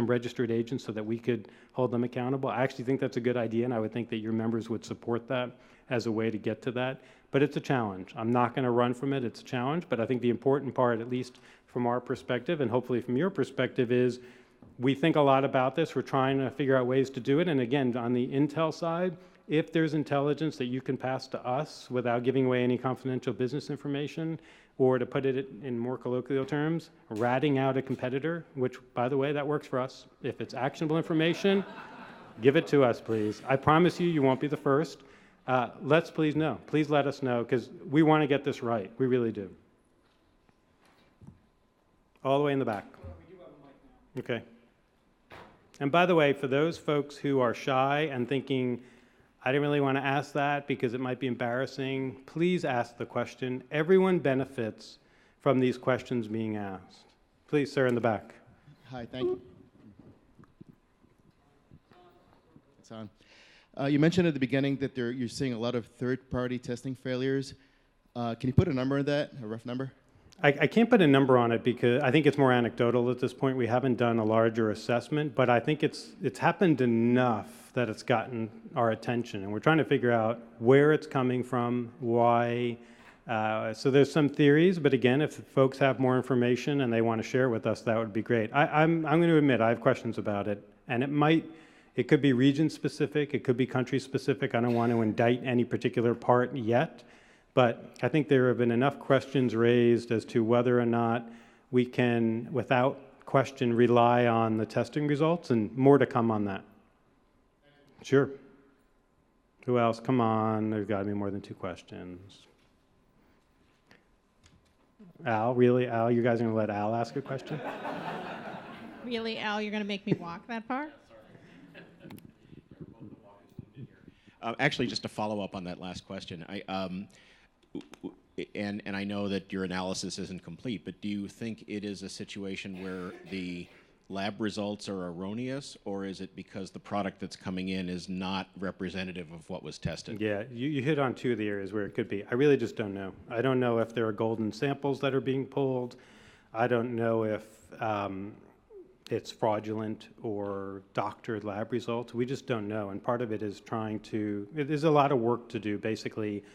registered agents, so that we could hold them accountable. I actually think that's a good idea, and I would think that your members would support that as a way to get to that. But it's a challenge. I'm not going to run from it. It's a challenge. But I think the important part, at least from our perspective, and hopefully from your perspective, is we think a lot about this. We're trying to figure out ways to do it. And again, on the intel side, if there's intelligence that you can pass to us without giving away any confidential business information, or to put it in more colloquial terms, ratting out a competitor, which, by the way, that works for us. If it's actionable information, give it to us, please. I promise you, you won't be the first. Let's please know. Please let us know, because we want to get this right. We really do. All the way in the back. Okay. And by the way, for those folks who are shy and thinking, I didn't really want to ask that because it might be embarrassing, please ask the question. Everyone benefits from these questions being asked. Please, sir, in the back. Hi, thank you. It's on. You mentioned at the beginning that you're seeing a lot of third-party testing failures. Can you put a number on that, a rough number? I can't put a number on it because I think it's more anecdotal at this point. We haven't done a larger assessment, but I think it's happened enough that it's gotten our attention, and we're trying to figure out where it's coming from, why. So there's some theories, but again, if folks have more information and they want to share with us, that would be great. I'm going to admit I have questions about it, and it could be region specific, it could be country specific. I don't want to indict any particular part yet, but I think there have been enough questions raised as to whether or not we can, without question, rely on the testing results, and more to come on that. Sure. Who else? Come on, there's got to be more than 2 questions. Al, really? Al, you guys are going to let Al ask a question? Really, Al, you're going to make me walk that far? Actually, just to follow up on that last question, and I know that your analysis isn't complete, but do you think it is a situation where the lab results are erroneous, or is it because the product that's coming in is not representative of what was tested? Yeah, you hit on 2 of the areas where it could be. I really just don't know. I don't know if there are golden samples that are being pulled. I don't know if it's fraudulent or doctored lab results. We just don't know, and part of it is there's a lot of work to do, basically,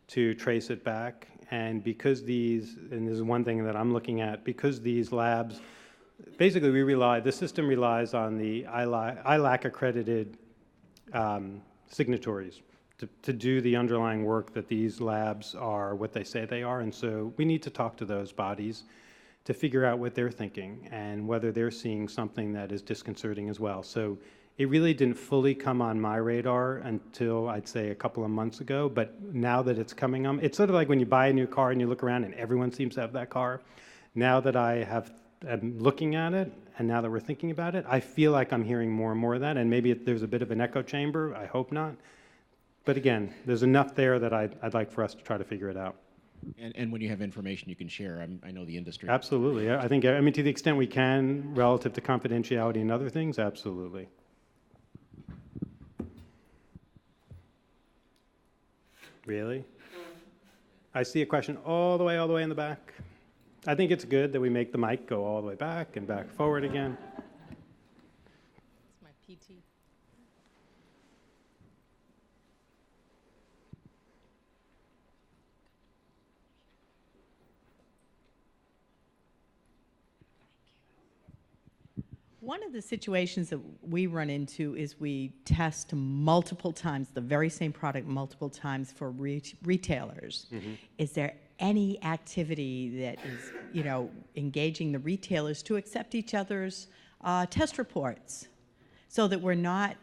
to trace it back. And because and this is one thing that I'm looking at, because these labs, basically the system relies on the ILAC accredited signatories to do the underlying work that these labs are what they say they are. And so we need to talk to those bodies to figure out what they're thinking and whether they're seeing something that is disconcerting as well. So it really didn't fully come on my radar until, I'd say, a couple of months ago, but now that it's coming on, it's sort of like when you buy a new car and you look around and everyone seems to have that car. Now that I'm looking at it, and now that we're thinking about it, I feel like I'm hearing more and more of that, and maybe there's a bit of an echo chamber. I hope not. But again, there's enough there that I'd like for us to try to figure it out. And when you have information you can share, I know the industry. Absolutely. I mean, to the extent we can, relative to confidentiality and other things, absolutely. Really? I see a question all the way in the back. I think it's good that we make the mic go all the way back and back forward again. It's my PT. One of the situations that we run into is we test multiple times, the very same product multiple times for retailers. Mm-hmm. Is there any activity that is, engaging the retailers to accept each other's test reports so that we're not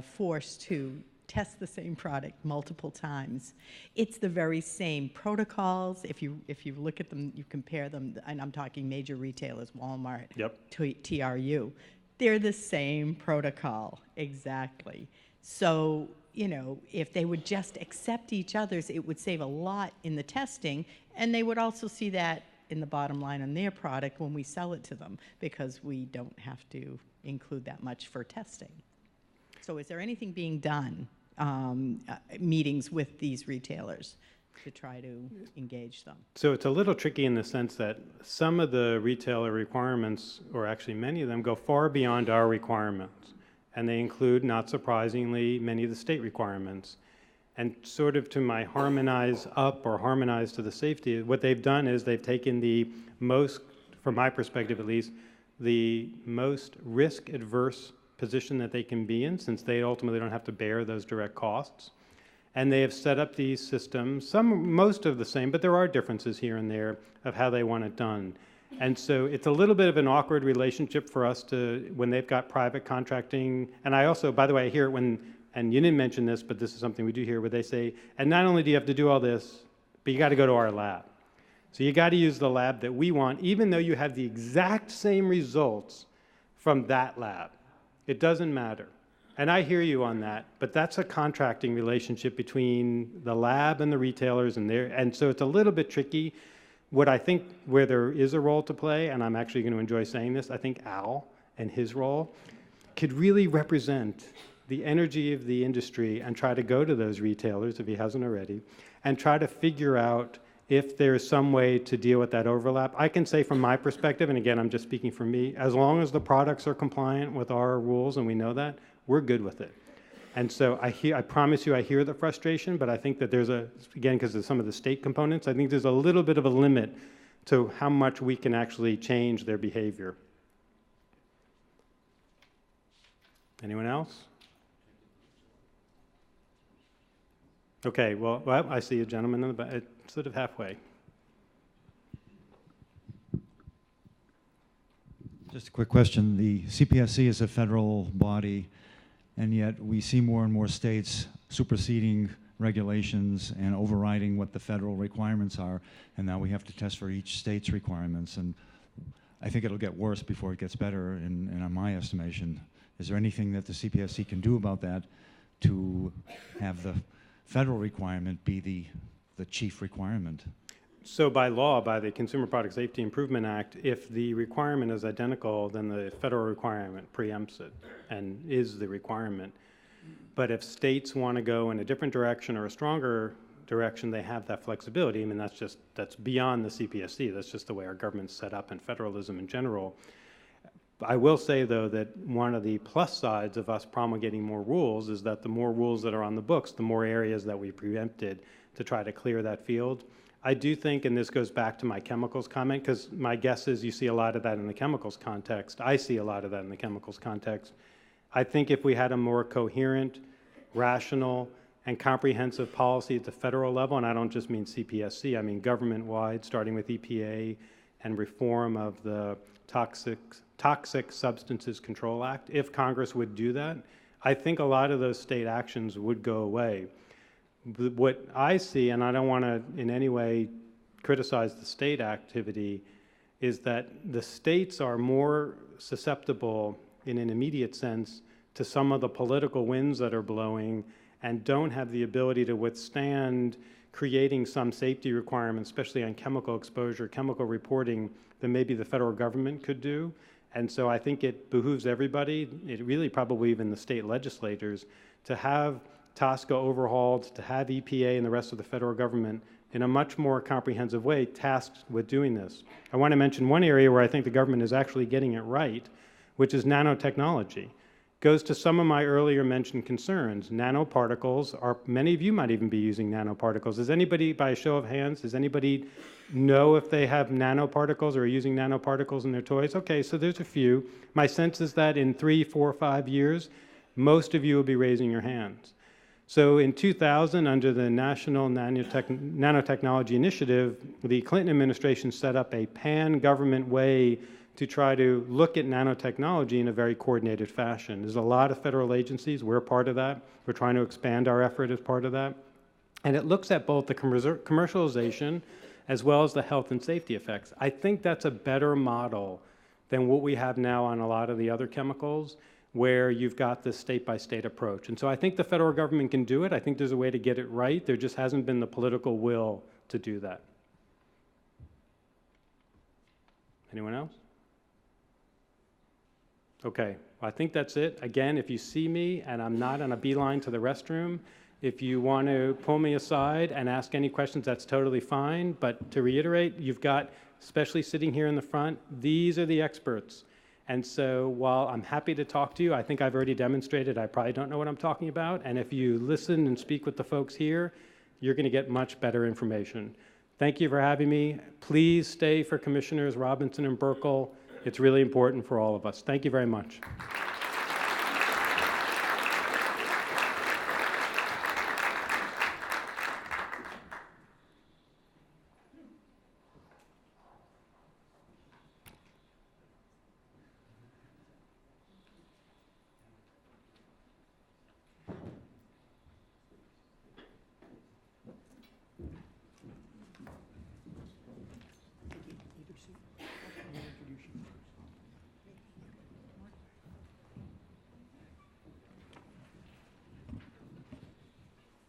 forced to test the same product multiple times? It's the very same protocols. If you look at them, you compare them, and I'm talking major retailers, Walmart, Yep. TRU, they're the same protocol, exactly. So, if they would just accept each other's, it would save a lot in the testing, and they would also see that in the bottom line on their product when we sell it to them, because we don't have to include that much for testing. So is there anything being done, meetings with these retailers to try to engage them? So it's a little tricky in the sense that some of the retailer requirements, or actually many of them, go far beyond our requirements. And they include, not surprisingly, many of the state requirements. And sort of to my harmonize up or harmonize to the safety, what they've done is they've taken the most, from my perspective at least, the most risk-adverse position that they can be in, since they ultimately don't have to bear those direct costs. And they have set up these systems, most of the same, but there are differences here and there of how they want it done. And so it's a little bit of an awkward relationship for us when they've got private contracting. And I also, by the way, I hear it and you didn't mention this, but this is something we do here, where they say, and not only do you have to do all this, but you got to go to our lab. So you got to use the lab that we want, even though you have the exact same results from that lab. It doesn't matter. And I hear you on that, but that's a contracting relationship between the lab and the retailers, and so it's a little bit tricky. What I think where there is a role to play, and I'm actually going to enjoy saying this, I think Al and his role could really represent the energy of the industry and try to go to those retailers, if he hasn't already, and try to figure out if there's some way to deal with that overlap. I can say from my perspective, and again, I'm just speaking for me, as long as the products are compliant with our rules and we know that, we're good with it. And so I promise you I hear the frustration, but I think that there's again, because of some of the state components, I think there's a little bit of a limit to how much we can actually change their behavior. Anyone else? Okay, well, I see a gentleman in the back, sort of halfway. Just a quick question. The CPSC is a federal body, and yet we see more and more states superseding regulations and overriding what the federal requirements are, and now we have to test for each state's requirements, and I think it'll get worse before it gets better in my estimation. Is there anything that the CPSC can do about that to have the federal requirement be the chief requirement? So by law, by the Consumer Product Safety Improvement Act, if the requirement is identical, then the federal requirement preempts it and is the requirement. But if states want to go in a different direction or a stronger direction, they have that flexibility. I mean, that's beyond the CPSC. That's just the way our government's set up and federalism in general. I will say, though, that one of the plus sides of us promulgating more rules is that the more rules that are on the books, the more areas that we preempted to try to clear that field. I do think, and this goes back to my chemicals comment, because my guess is you see a lot of that in the chemicals context. I see a lot of that in the chemicals context. I think if we had a more coherent, rational, and comprehensive policy at the federal level, and I don't just mean CPSC, I mean government-wide, starting with EPA and reform of the Toxic Substances Control Act, if Congress would do that, I think a lot of those state actions would go away. What I see, and I don't want to in any way criticize the state activity, is that the states are more susceptible in an immediate sense to some of the political winds that are blowing and don't have the ability to withstand creating some safety requirements, especially on chemical exposure, chemical reporting, that maybe the federal government could do. And so I think it behooves everybody, it really probably even the state legislators, to have TSCA overhauled, to have EPA and the rest of the federal government in a much more comprehensive way tasked with doing this. I want to mention one area where I think the government is actually getting it right, which is nanotechnology. Goes to some of my earlier mentioned concerns. Nanoparticles are, many of you might even be using nanoparticles. Does anybody, by a show of hands, does anybody know if they have nanoparticles or are using nanoparticles in their toys? Okay, so there's a few. My sense is that in 3, 4, 5 years, most of you will be raising your hands. So in 2000, under the National Nanotechnology Initiative, the Clinton administration set up a pan-government way to try to look at nanotechnology in a very coordinated fashion. There's a lot of federal agencies. We're part of that. We're trying to expand our effort as part of that. And it looks at both the commercialization as well as the health and safety effects. I think that's a better model than what we have now on a lot of the other chemicals, where you've got this state-by-state approach. And so I think the federal government can do it. I think there's a way to get it right. There just hasn't been the political will to do that. Anyone else? Okay, well, I think that's it. Again, if you see me and I'm not on a beeline to the restroom, if you want to pull me aside and ask any questions, that's totally fine. But to reiterate, you've got, especially sitting here in the front, these are the experts. And so while I'm happy to talk to you, I think I've already demonstrated I probably don't know what I'm talking about. And if you listen and speak with the folks here, you're going to get much better information. Thank you for having me. Please stay for Commissioners Robinson and Burkle. It's really important for all of us. Thank you very much.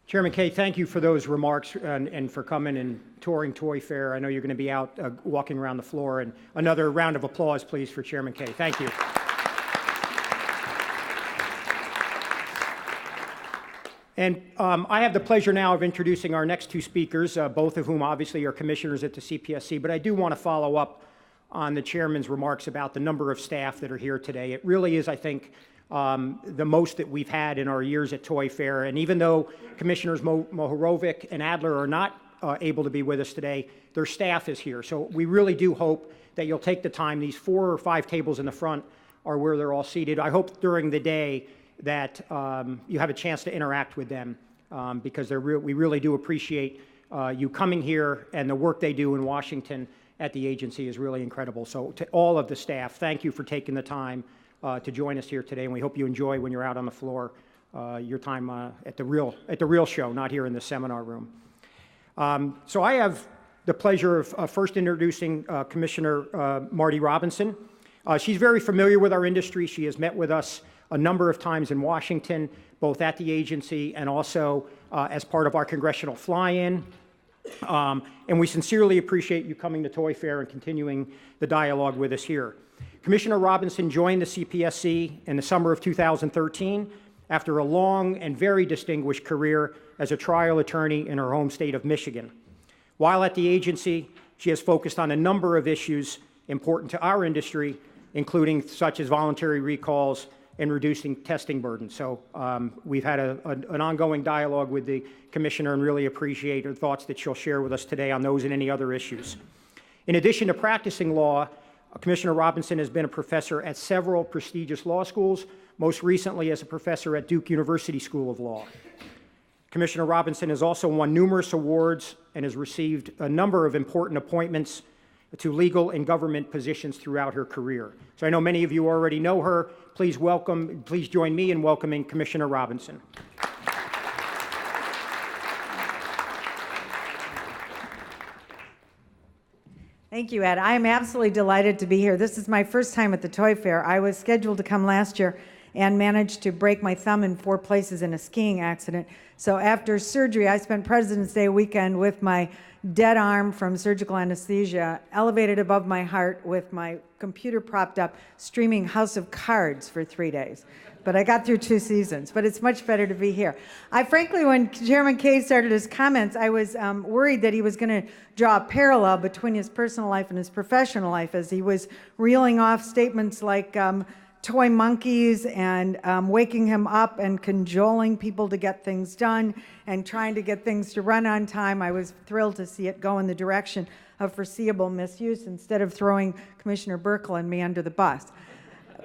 Chairman Kaye, thank you for those remarks and for coming and touring Toy Fair. I know you're going to be out walking around the floor. And another round of applause, please, for Chairman Kaye. Thank you. And I have the pleasure now of introducing our next two speakers, both of whom obviously are commissioners at the CPSC. But I do want to follow up on the chairman's remarks about the number of staff that are here today. It really is, I think, the most that we've had in our years at Toy Fair. And even though Commissioners Mohorovic and Adler are not able to be with us today, their staff is here. So we really do hope that you'll take the time. These 4 or 5 tables in the front are where they're all seated. I hope during the day that you have a chance to interact with them because we really do appreciate you coming here, and the work they do in Washington at the agency is really incredible. So to all of the staff, thank you for taking the time to join us here today, and we hope you enjoy when you're out on the floor your time at the real show, not here in the seminar room. So I have the pleasure of first introducing Commissioner Marty Robinson. She's very familiar with our industry. She has met with us a number of times in Washington, both at the agency and also as part of our congressional fly-in. And we sincerely appreciate you coming to Toy Fair and continuing the dialogue with us here. Commissioner Robinson joined the CPSC in the summer of 2013 after a long and very distinguished career as a trial attorney in her home state of Michigan. While at the agency, she has focused on a number of issues important to our industry, including such as voluntary recalls and reducing testing burdens. So we've had an ongoing dialogue with the Commissioner and really appreciate her thoughts that she'll share with us today on those and any other issues. In addition to practicing law, Commissioner Robinson has been a professor at several prestigious law schools, most recently as a professor at Duke University School of Law. Commissioner Robinson has also won numerous awards and has received a number of important appointments to legal and government positions throughout her career. So I know many of you already know her. Please join me in welcoming Commissioner Robinson. Thank you, Ed. I am absolutely delighted to be here. This is my first time at the Toy Fair. I was scheduled to come last year and managed to break my thumb in 4 places in a skiing accident. So after surgery, I spent President's Day weekend with my dead arm from surgical anesthesia elevated above my heart with my computer propped up, streaming House of Cards for 3 days. But I got through 2 seasons, but it's much better to be here. I frankly, when Chairman Kaye started his comments, I was worried that he was going to draw a parallel between his personal life and his professional life as he was reeling off statements like toy monkeys and waking him up and cajoling people to get things done and trying to get things to run on time. I was thrilled to see it go in the direction of foreseeable misuse instead of throwing Commissioner Burkle and me under the bus.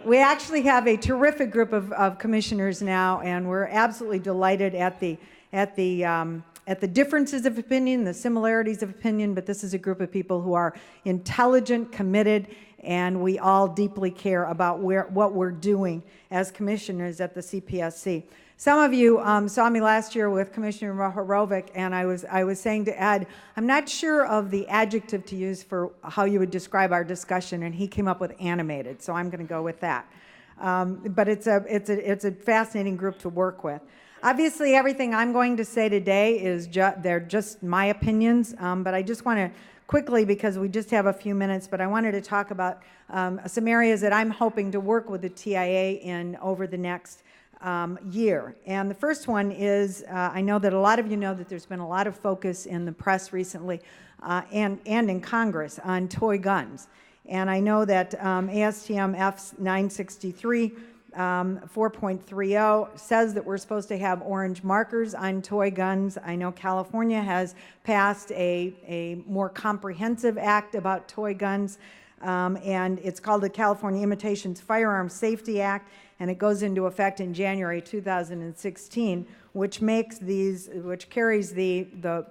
We actually have a terrific group of commissioners now, and we're absolutely delighted at the differences of opinion, the similarities of opinion, but this is a group of people who are intelligent, committed, and we all deeply care about what we're doing as commissioners at the CPSC. Some of you saw me last year with Commissioner Mohorovic, and I was saying to Ed, I'm not sure of the adjective to use for how you would describe our discussion, and he came up with animated, so I'm going to go with that. But it's a fascinating group to work with. Obviously, everything I'm going to say today is they're just my opinions, but I just want to quickly, because we just have a few minutes, but I wanted to talk about some areas that I'm hoping to work with the TIA in over the next year. And the first one is, I know that a lot of you know that there's been a lot of focus in the press recently and in Congress on toy guns. And I know that ASTM F963 4.30 says that we're supposed to have orange markers on toy guns. I know California has passed a more comprehensive act about toy guns, and it's called the California Imitations Firearms Safety Act, and it goes into effect in January 2016, which carries the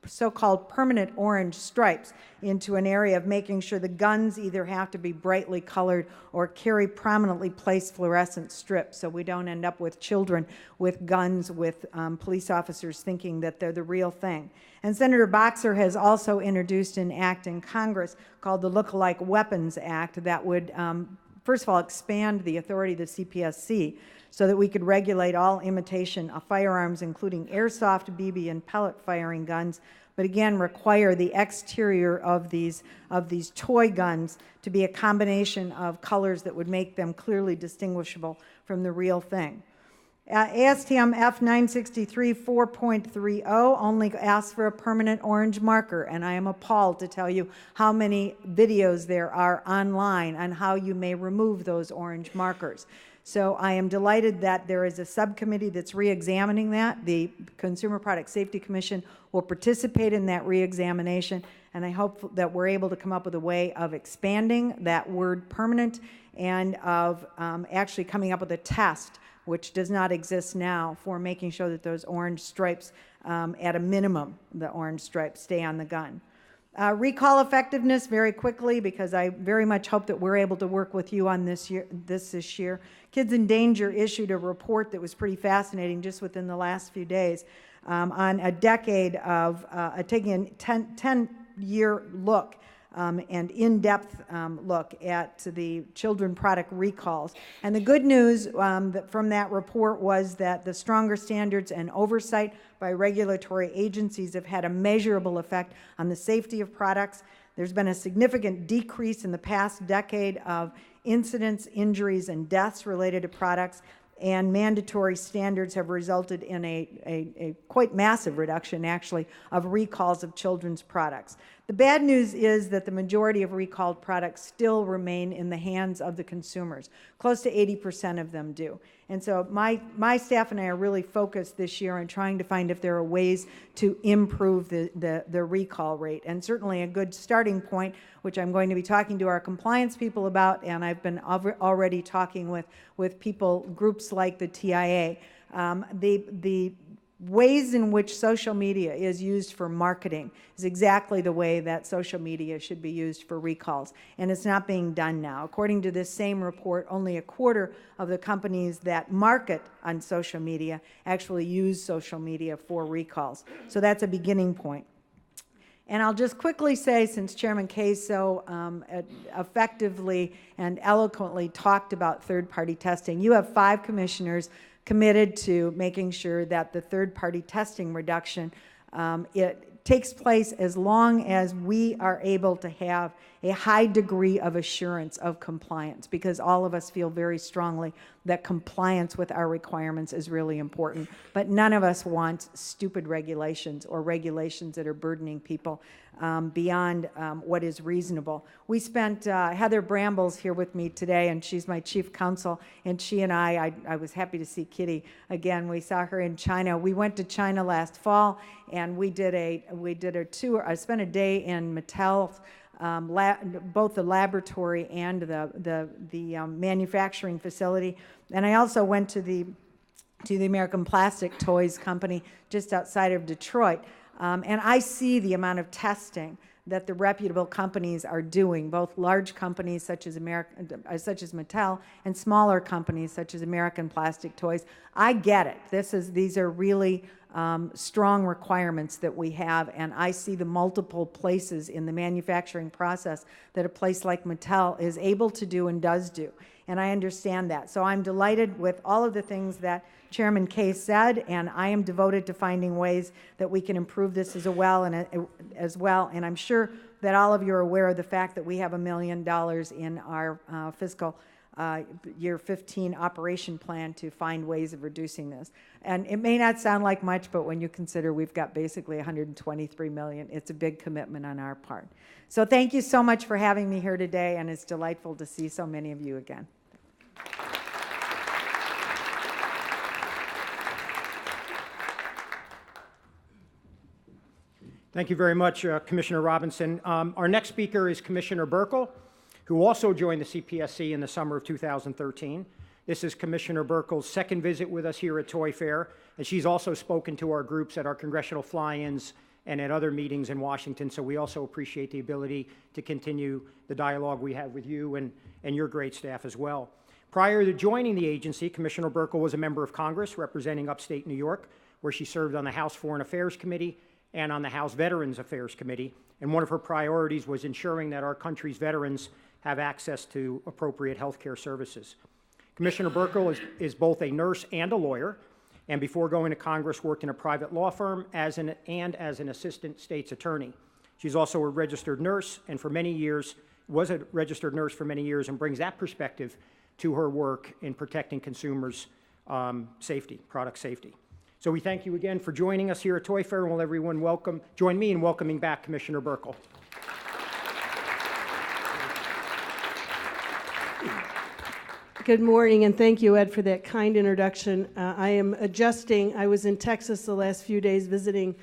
so-called permanent orange stripes into an area of making sure the guns either have to be brightly colored or carry prominently placed fluorescent strips, so we don't end up with children with guns with police officers thinking that they're the real thing. And Senator Boxer has also introduced an act in Congress called the Look-alike Weapons Act that would first of all expand the authority of the CPSC so that we could regulate all imitation of firearms, including airsoft, BB, and pellet firing guns, but again require the exterior of these toy guns to be a combination of colors that would make them clearly distinguishable from the real thing. ASTM F963 4.30 only asks for a permanent orange marker, and I am appalled to tell you how many videos there are online on how you may remove those orange markers. So I am delighted that there is a subcommittee that's re-examining that. The Consumer Product Safety Commission will participate in that re-examination, and I hope that we're able to come up with a way of expanding that word permanent and of actually coming up with a test, which does not exist now, for making sure that those orange stripes, at a minimum, the orange stripes stay on the gun. Recall effectiveness, very quickly, because I very much hope that we're able to work with you on this year. Kids in Danger issued a report that was pretty fascinating just within the last few days on a decade of taking a 10-year look and in-depth look at the children product recalls. And the good news from that report was that the stronger standards and oversight by regulatory agencies have had a measurable effect on the safety of products. There's been a significant decrease in the past decade of incidents, injuries, and deaths related to products, and mandatory standards have resulted in a quite massive reduction, actually, of recalls of children's products. The bad news is that the majority of recalled products still remain in the hands of the consumers. Close to 80% of them do. And so my staff and I are really focused this year on trying to find if there are ways to improve the recall rate. And certainly a good starting point, which I'm going to be talking to our compliance people about, and I've been already talking with people, groups like the TIA, the ways in which social media is used for marketing is exactly the way that social media should be used for recalls, and it's not being done now. According to this same report, only a quarter of the companies that market on social media actually use social media for recalls. So that's a beginning point. And I'll just quickly say, since Chairman Kaye so effectively and eloquently talked about third-party testing, you have 5 commissioners committed to making sure that the third-party testing reduction, it takes place as long as we are able to have a high degree of assurance of compliance, because all of us feel very strongly that compliance with our requirements is really important. But none of us want stupid regulations or regulations that are burdening people beyond what is reasonable. We spent, Heather Bramble's here with me today, and she's my chief counsel, and she and I was happy to see Kitty again. We saw her in China. We went to China last fall, and we did a tour. I spent a day in Mattel, both the laboratory and the manufacturing facility. And I also went to the American Plastic Toys Company just outside of Detroit. And I see the amount of testing that the reputable companies are doing, both large companies such as Mattel and smaller companies such as American Plastic Toys. I get it. These are really strong requirements that we have, and I see the multiple places in the manufacturing process that a place like Mattel is able to do and does do, and I understand that. So I'm delighted with all of the things that Chairman Kaye said, and I am devoted to finding ways that we can improve this as well. And I'm sure that all of you are aware of the fact that we have $1 million in our fiscal year 15 operation plan to find ways of reducing this. And it may not sound like much, but when you consider we've got basically $123 million, it's a big commitment on our part. So thank you so much for having me here today, and it's delightful to see so many of you again. Thank you very much, Commissioner Robinson. Our next speaker is Commissioner Buerkle, who also joined the CPSC in the summer of 2013. This is Commissioner Buerkle's second visit with us here at Toy Fair, and she's also spoken to our groups at our congressional fly-ins and at other meetings in Washington, so we also appreciate the ability to continue the dialogue we have with you and your great staff as well. Prior to joining the agency, Commissioner Buerkle was a member of Congress representing upstate New York, where she served on the House Foreign Affairs Committee and on the House Veterans Affairs Committee, and one of her priorities was ensuring that our country's veterans have access to appropriate health care services. Commissioner Buerkle is both a nurse and a lawyer, and before going to Congress worked in a private law firm as an assistant state's attorney. She's also a registered nurse, and was a registered nurse for many years, and brings that perspective to her work in protecting consumers' safety, product safety. So we thank you again for joining us here at Toy Fair, and will everyone join me in welcoming back Commissioner Buerkle. Good morning, and thank you, Ed, for that kind introduction. I am adjusting. I was in Texas the last few days visiting.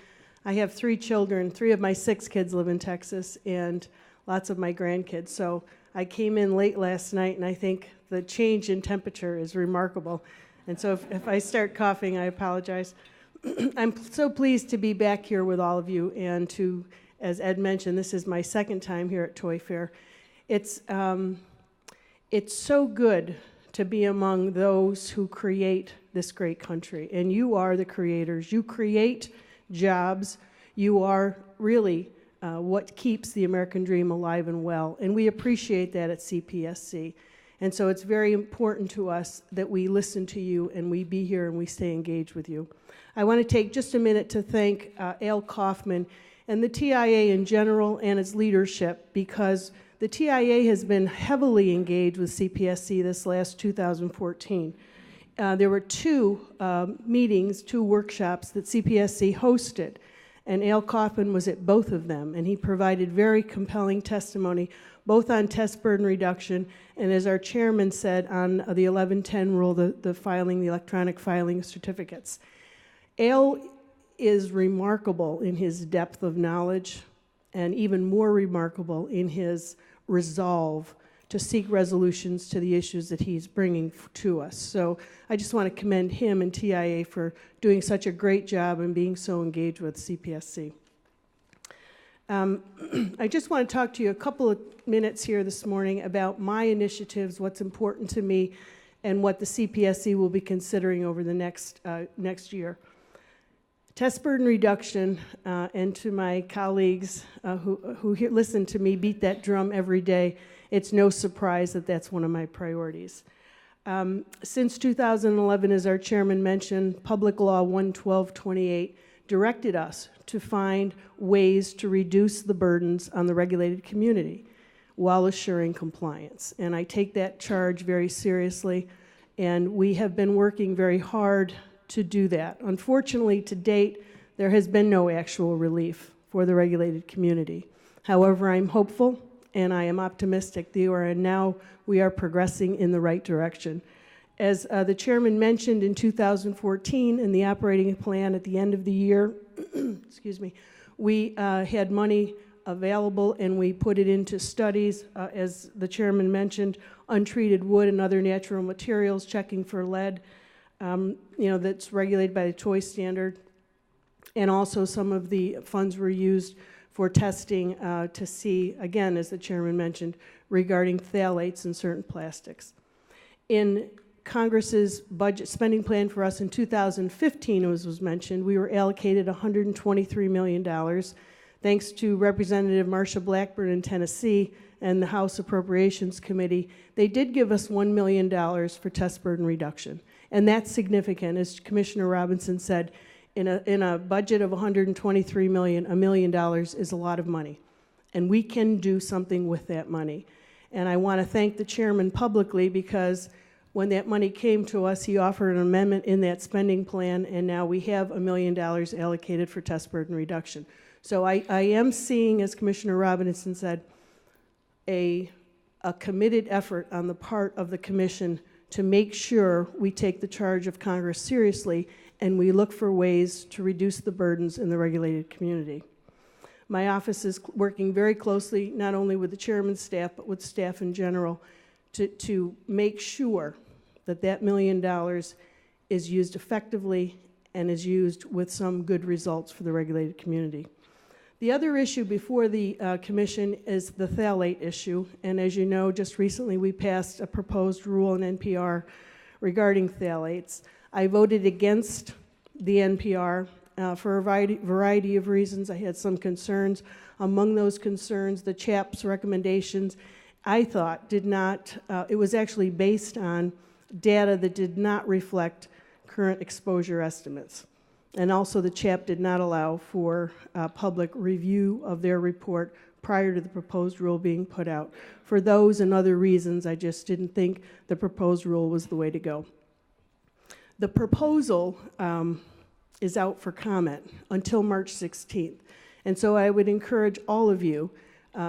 I have 3 children. 3 of my 6 kids live in Texas, and lots of my grandkids. So I came in late last night, and I think the change in temperature is remarkable. And so if I start coughing, I apologize. I'm so pleased to be back here with all of you, and to, as Ed mentioned, this is my 2nd time here at Toy Fair. It's so good to be among those who create this great country, and you are the creators. You create jobs. You are really what keeps the American dream alive and well, and we appreciate that at CPSC. And so it's very important to us that we listen to you and we be here and we stay engaged with you. I want to take just a minute to thank Al Kaufman and the TIA in general and its leadership, because the TIA has been heavily engaged with CPSC this last 2014. There were 2 meetings, 2 workshops that CPSC hosted, and Al Kaufman was at both of them, and he provided very compelling testimony, both on test burden reduction and, as our chairman said, on the 1110 rule, the filing, the electronic filing of certificates. Al is remarkable in his depth of knowledge, and even more remarkable in his resolve to seek resolutions to the issues that he's bringing to us. So I just want to commend him and TIA for doing such a great job and being so engaged with CPSC. I just want to talk to you a couple of minutes here this morning about my initiatives, what's important to me, and what the CPSC will be considering over the next year. Test burden reduction, and to my colleagues who listen to me beat that drum every day, it's no surprise that that's one of my priorities. Since 2011, as our chairman mentioned, Public Law 11228 directed us to find ways to reduce the burdens on the regulated community while assuring compliance. And I take that charge very seriously, and we have been working very hard to do that. Unfortunately, to date, there has been no actual relief for the regulated community. However, I'm hopeful and I am optimistic that we are progressing in the right direction. As the chairman mentioned, in 2014, in the operating plan at the end of the year, excuse me, we had money available and we put it into studies, as the chairman mentioned, untreated wood and other natural materials, checking for lead, that's regulated by the toy standard. And also some of the funds were used for testing to see, again, as the chairman mentioned, regarding phthalates in certain plastics. In Congress's budget spending plan for us in 2015, as was mentioned, we were allocated $123 million. Thanks to Representative Marsha Blackburn in Tennessee and the House Appropriations Committee, they did give us $1 million for test burden reduction. And that's significant. As Commissioner Robinson said, in a budget of $123 million, $1 million is a lot of money. And we can do something with that money. And I want to thank the chairman publicly, because when that money came to us, he offered an amendment in that spending plan, and now we have $1 million allocated for test burden reduction. So I am seeing, as Commissioner Robinson said, a committed effort on the part of the commission to make sure we take the charge of Congress seriously and we look for ways to reduce the burdens in the regulated community. My office is working very closely, not only with the chairman's staff, but with staff in general, to make sure that that $1 million is used effectively and is used with some good results for the regulated community. The other issue before the commission is the phthalate issue, and as you know, just recently we passed a proposed rule in NPR regarding phthalates. I voted against the NPR for a variety of reasons. I had some concerns. Among those concerns, the CHAP's recommendations, I thought, did not, it was actually based on data that did not reflect current exposure estimates. And also the CHAP did not allow for public review of their report prior to the proposed rule being put out. For those and other reasons, I just didn't think the proposed rule was the way to go. The proposal is out for comment until March 16th. And so I would encourage all of you,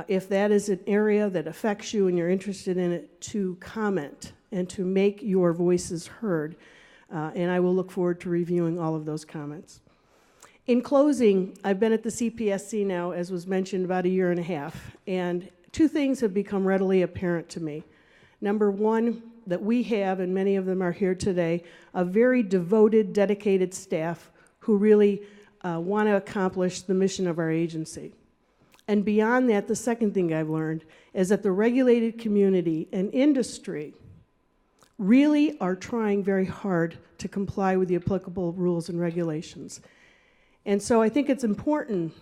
if that is an area that affects you and you're interested in it, to comment and to make your voices heard. And I will look forward to reviewing all of those comments. In closing, I've been at the CPSC now, as was mentioned, about a year and a half, and two things have become readily apparent to me. Number one, that we have, and many of them are here today, a very devoted, dedicated staff who really want to accomplish the mission of our agency. And beyond that, the second thing I've learned is that the regulated community and industry really are trying very hard to comply with the applicable rules and regulations. And so I think it's important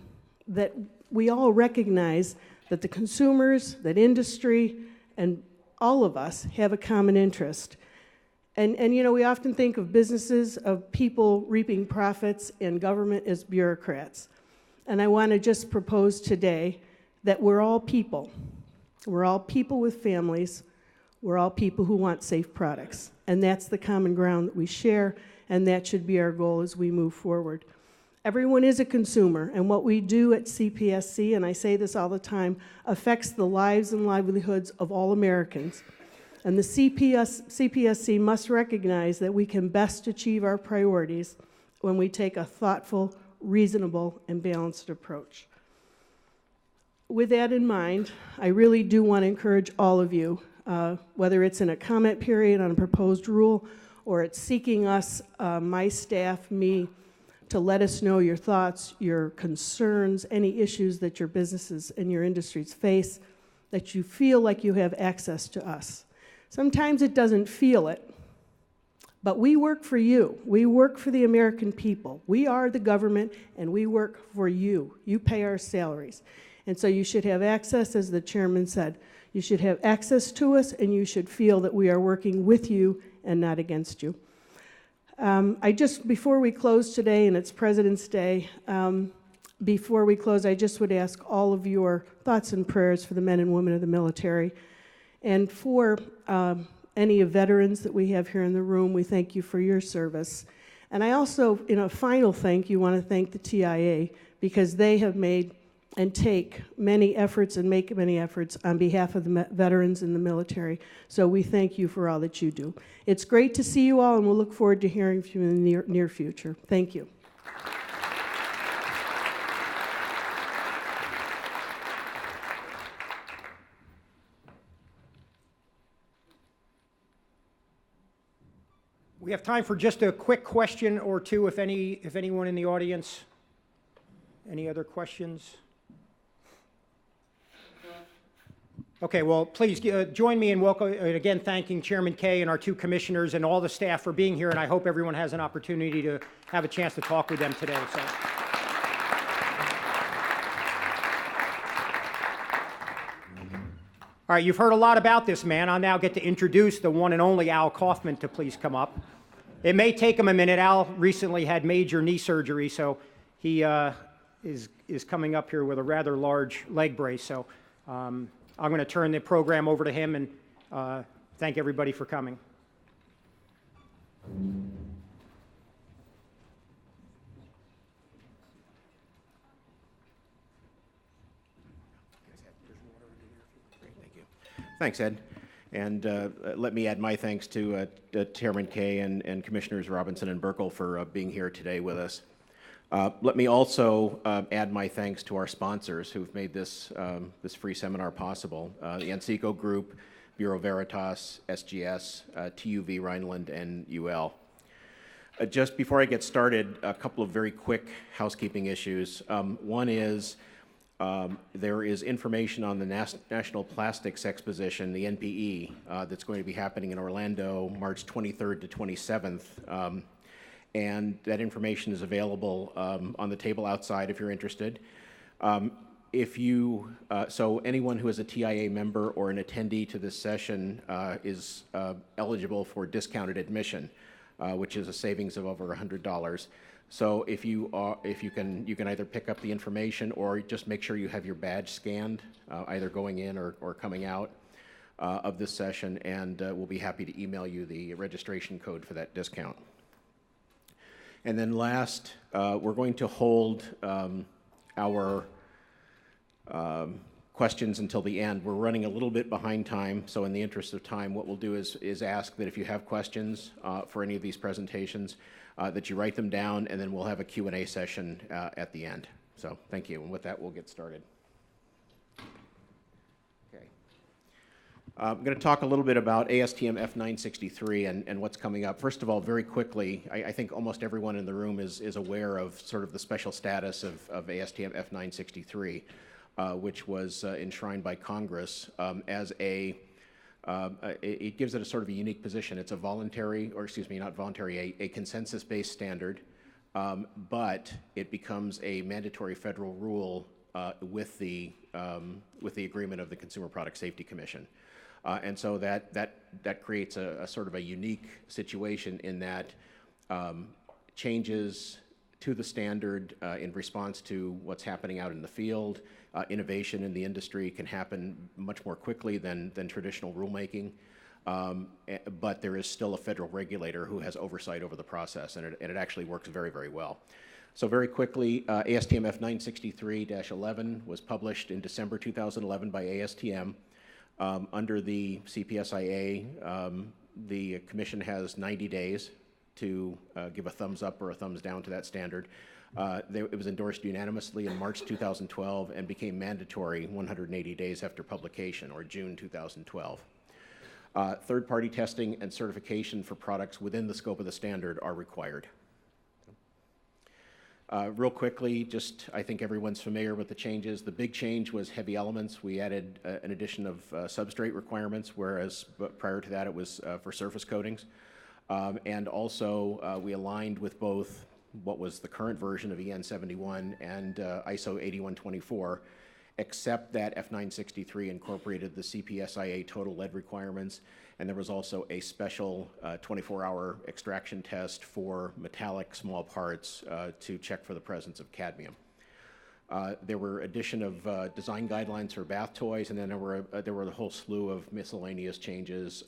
that we all recognize that the consumers, that industry, and all of us have a common interest. And you know, we often think of businesses, of people reaping profits, and government as bureaucrats. And I want to just propose today that we're all people. We're all people with families. We're all people who want safe products. And that's the common ground that we share, and that should be our goal as we move forward. Everyone is a consumer, and what we do at CPSC, and I say this all the time, affects the lives and livelihoods of all Americans. And the CPSC must recognize that we can best achieve our priorities when we take a thoughtful, reasonable, and balanced approach. With that in mind, I really do want to encourage all of you, whether it's in a comment period on a proposed rule, or it's seeking us, my staff, me, to let us know your thoughts, your concerns, any issues that your businesses and your industries face, that you feel like you have access to us. Sometimes it doesn't feel it, but we work for you. We work for the American people. We are the government, and we work for you. You pay our salaries. And so you should have access, as the chairman said. You should have access to us, and you should feel that we are working with you and not against you. Before we close today, and it's President's Day, before we close, I just would ask all of your thoughts and prayers for the men and women of the military. And for any veterans that we have here in the room, we thank you for your service. And I also, in a final thank you, want to thank the TIA, because they have made and take many efforts and make many efforts on behalf of the veterans in the military. So we thank you for all that you do. It's great to see you all, and we'll look forward to hearing from you in the near future. Thank you. We have time for just a quick question or two, if anyone in the audience. Any other questions? Okay, well, please join me in welcome, and again, thanking Chairman Kaye and our two commissioners and all the staff for being here, and I hope everyone has an opportunity to have a chance to talk with them today. So. All right, you've heard a lot about this man. I'll now get to introduce the one and only Al Kaufman to please come up. It may take him a minute. Al recently had major knee surgery, so he is coming up here with a rather large leg brace. So I'm going to turn the program over to him and thank everybody for coming. Thanks, Ed. And let me add my thanks to Chairman Kaye and Commissioners Robinson and Burkle for being here today with us. Let me also add my thanks to our sponsors who've made this free seminar possible. The Enseco Group, Bureau Veritas, SGS, TUV Rhineland, and UL. Just before I get started, a couple of very quick housekeeping issues. One is there is information on the National Plastics Exposition, the NPE, that's going to be happening in Orlando, March 23rd to 27th. And that information is available on the table outside if you're interested. So anyone who is a TIA member or an attendee to this session is eligible for discounted admission, which is a savings of over $100. So if you can either pick up the information or just make sure you have your badge scanned, either going in or coming out of this session, and we'll be happy to email you the registration code for that discount. And then last, we're going to hold our questions until the end. We're running a little bit behind time, so in the interest of time, what we'll do is ask that if you have questions for any of these presentations, that you write them down, and then we'll have a Q&A session at the end. So thank you, and with that, we'll get started. Okay. I'm going to talk a little bit about ASTM F963 and what's coming up. First of all, very quickly, I think almost everyone in the room is aware of sort of the special status of ASTM F963, which was enshrined by Congress as it gives it a sort of a unique position. It's a voluntary, or excuse me, not voluntary, a consensus-based standard, but it becomes a mandatory federal rule with the agreement of the Consumer Product Safety Commission. And so that creates a sort of a unique situation in that changes to the standard in response to what's happening out in the field. Innovation in the industry can happen much more quickly than traditional rulemaking, but there is still a federal regulator who has oversight over the process, and it actually works very, very well. So very quickly, ASTM F963-11 was published in December 2011 by ASTM. Under the CPSIA, the Commission has 90 days to give a thumbs up or a thumbs down to that standard. It was endorsed unanimously in March 2012 and became mandatory 180 days after publication, or June 2012. Third-party testing and certification for products within the scope of the standard are required. Real quickly, I think everyone's familiar with the changes. The big change was heavy elements. We added an addition of substrate requirements, whereas prior to that it was for surface coatings. And also we aligned with both what was the current version of EN 71 and ISO 8124, except that F963 incorporated the CPSIA total lead requirements, and there was also a special 24-hour extraction test for metallic small parts to check for the presence of cadmium. There were addition of design guidelines for bath toys, and then there were a whole slew of miscellaneous changes.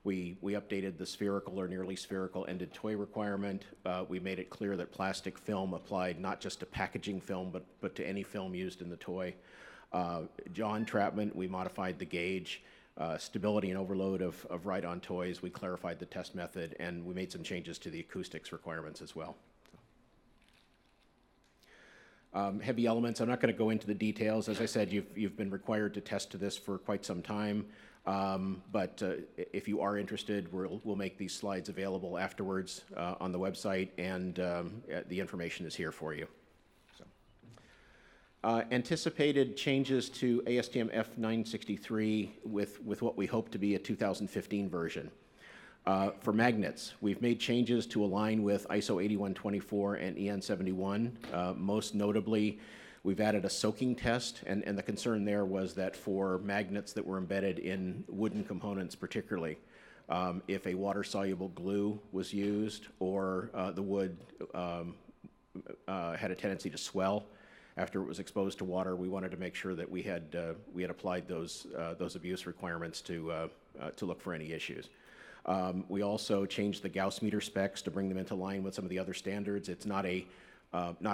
We updated the spherical or nearly spherical ended toy requirement. We made it clear that plastic film applied not just to packaging film, but to any film used in the toy. Jaw entrapment, we modified the gauge. Stability and overload of ride-on toys, we clarified the test method, and we made some changes to the acoustics requirements as well. Heavy elements, I'm not going to go into the details. As I said, you've been required to test to this for quite some time. But if you are interested, we'll make these slides available afterwards on the website, and the information is here for you. So, anticipated changes to ASTM F963 with what we hope to be a 2015 version. For magnets, we've made changes to align with ISO 8124 and EN 71. Most notably, we've added a soaking test, and the concern there was that for magnets that were embedded in wooden components particularly, if a water-soluble glue was used or the wood had a tendency to swell after it was exposed to water, we wanted to make sure that we had applied those abuse requirements to look for any issues. We also changed the Gauss meter specs to bring them into line with some of the other standards. It's not a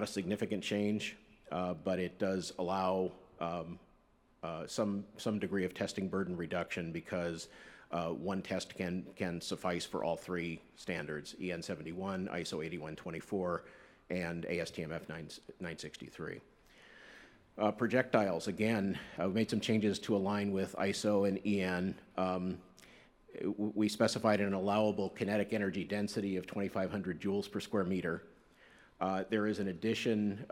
significant change, but it does allow some degree of testing burden reduction because one test can suffice for all three standards: EN 71, ISO 8124, and ASTM F963. Projectiles, again, we made some changes to align with ISO and EN. We specified an allowable kinetic energy density of 2,500 joules per square meter. There is an addition,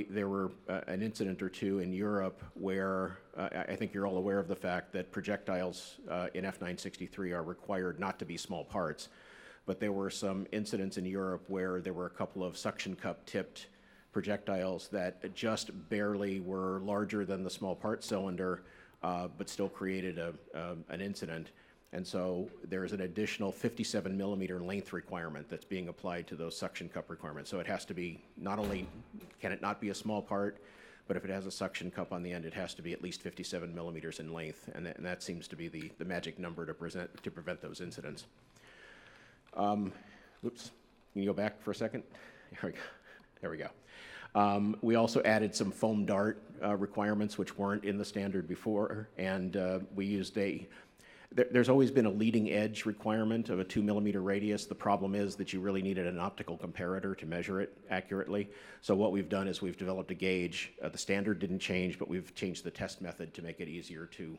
there were an incident or two in Europe where I think you're all aware of the fact that projectiles in F963 are required not to be small parts, but there were some incidents in Europe where there were a couple of suction cup tipped projectiles that just barely were larger than the small part cylinder, but still created an incident. And so there's an additional 57 millimeter length requirement that's being applied to those suction cup requirements. So it has to be, not only can it not be a small part, but if it has a suction cup on the end, it has to be at least 57 millimeters in length. And that seems to be the magic number to prevent those incidents. Oops, can you go back for a second? There we go. We also added some foam dart requirements, which weren't in the standard before, and we used there's always been a leading edge requirement of a 2 millimeter radius. The problem is that you really needed an optical comparator to measure it accurately. So what we've done is we've developed a gauge. The standard didn't change, but we've changed the test method to make it easier to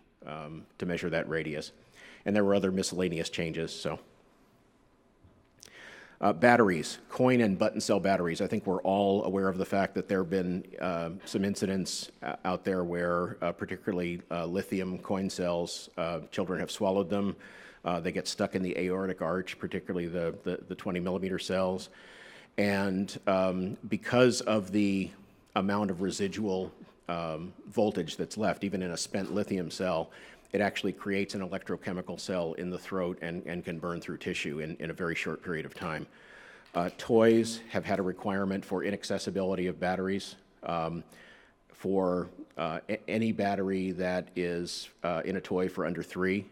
measure that radius. And there were other miscellaneous changes, so. Batteries, coin and button cell batteries. I think we're all aware of the fact that there have been some incidents out there where particularly lithium coin cells, children have swallowed them. They get stuck in the aortic arch, particularly the 20 millimeter cells. And because of the amount of residual voltage that's left, even in a spent lithium cell, it actually creates an electrochemical cell in the throat and can burn through tissue in a very short period of time. Toys have had a requirement for inaccessibility of batteries. For any battery that is in a toy for under 3,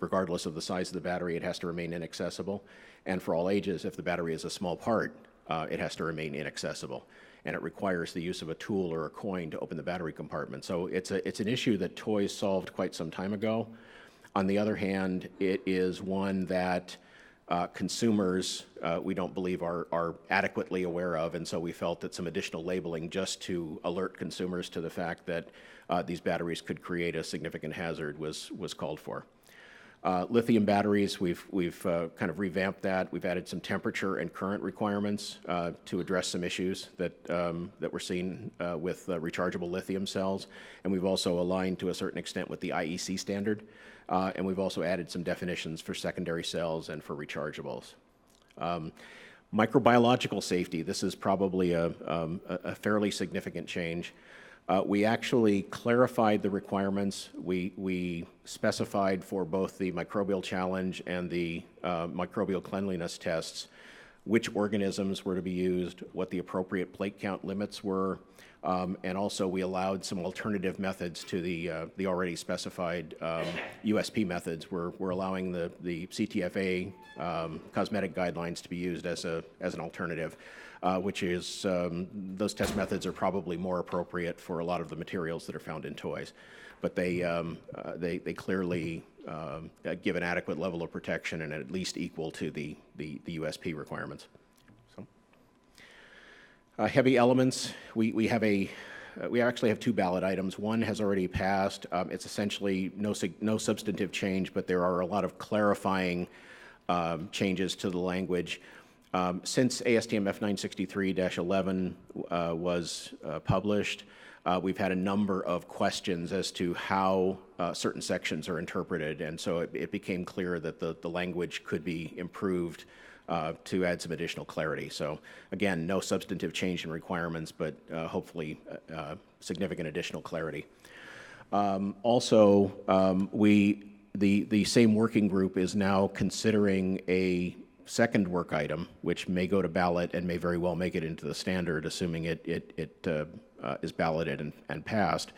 regardless of the size of the battery, it has to remain inaccessible. And for all ages, if the battery is a small part, it has to remain inaccessible. And it requires the use of a tool or a coin to open the battery compartment. So it's an issue that toys solved quite some time ago. On the other hand, it is one that consumers, we don't believe are adequately aware of, and so we felt that some additional labeling just to alert consumers to the fact that these batteries could create a significant hazard was called for. Lithium batteries, we've kind of revamped that. We've added some temperature and current requirements to address some issues that we're seeing with rechargeable lithium cells. And we've also aligned to a certain extent with the IEC standard. And we've also added some definitions for secondary cells and for rechargeables. Microbiological safety, this is probably a fairly significant change. We actually clarified the requirements. We specified for both the microbial challenge and the microbial cleanliness tests which organisms were to be used, what the appropriate plate count limits were, and also we allowed some alternative methods to the already specified USP methods. We're allowing the CTFA cosmetic guidelines to be used as an alternative. Which is, those test methods are probably more appropriate for a lot of the materials that are found in toys. But they clearly give an adequate level of protection and at least equal to the USP requirements. So, heavy elements, we actually have 2 ballot items. One has already passed. It's essentially no substantive change, but there are a lot of clarifying changes to the language. Since ASTM F963-11 was published, we've had a number of questions as to how certain sections are interpreted, and so it became clear that the language could be improved to add some additional clarity. So again, no substantive change in requirements, but hopefully significant additional clarity. Also, the same working group is now considering a second work item, which may go to ballot and may very well make it into the standard, assuming it is balloted and passed,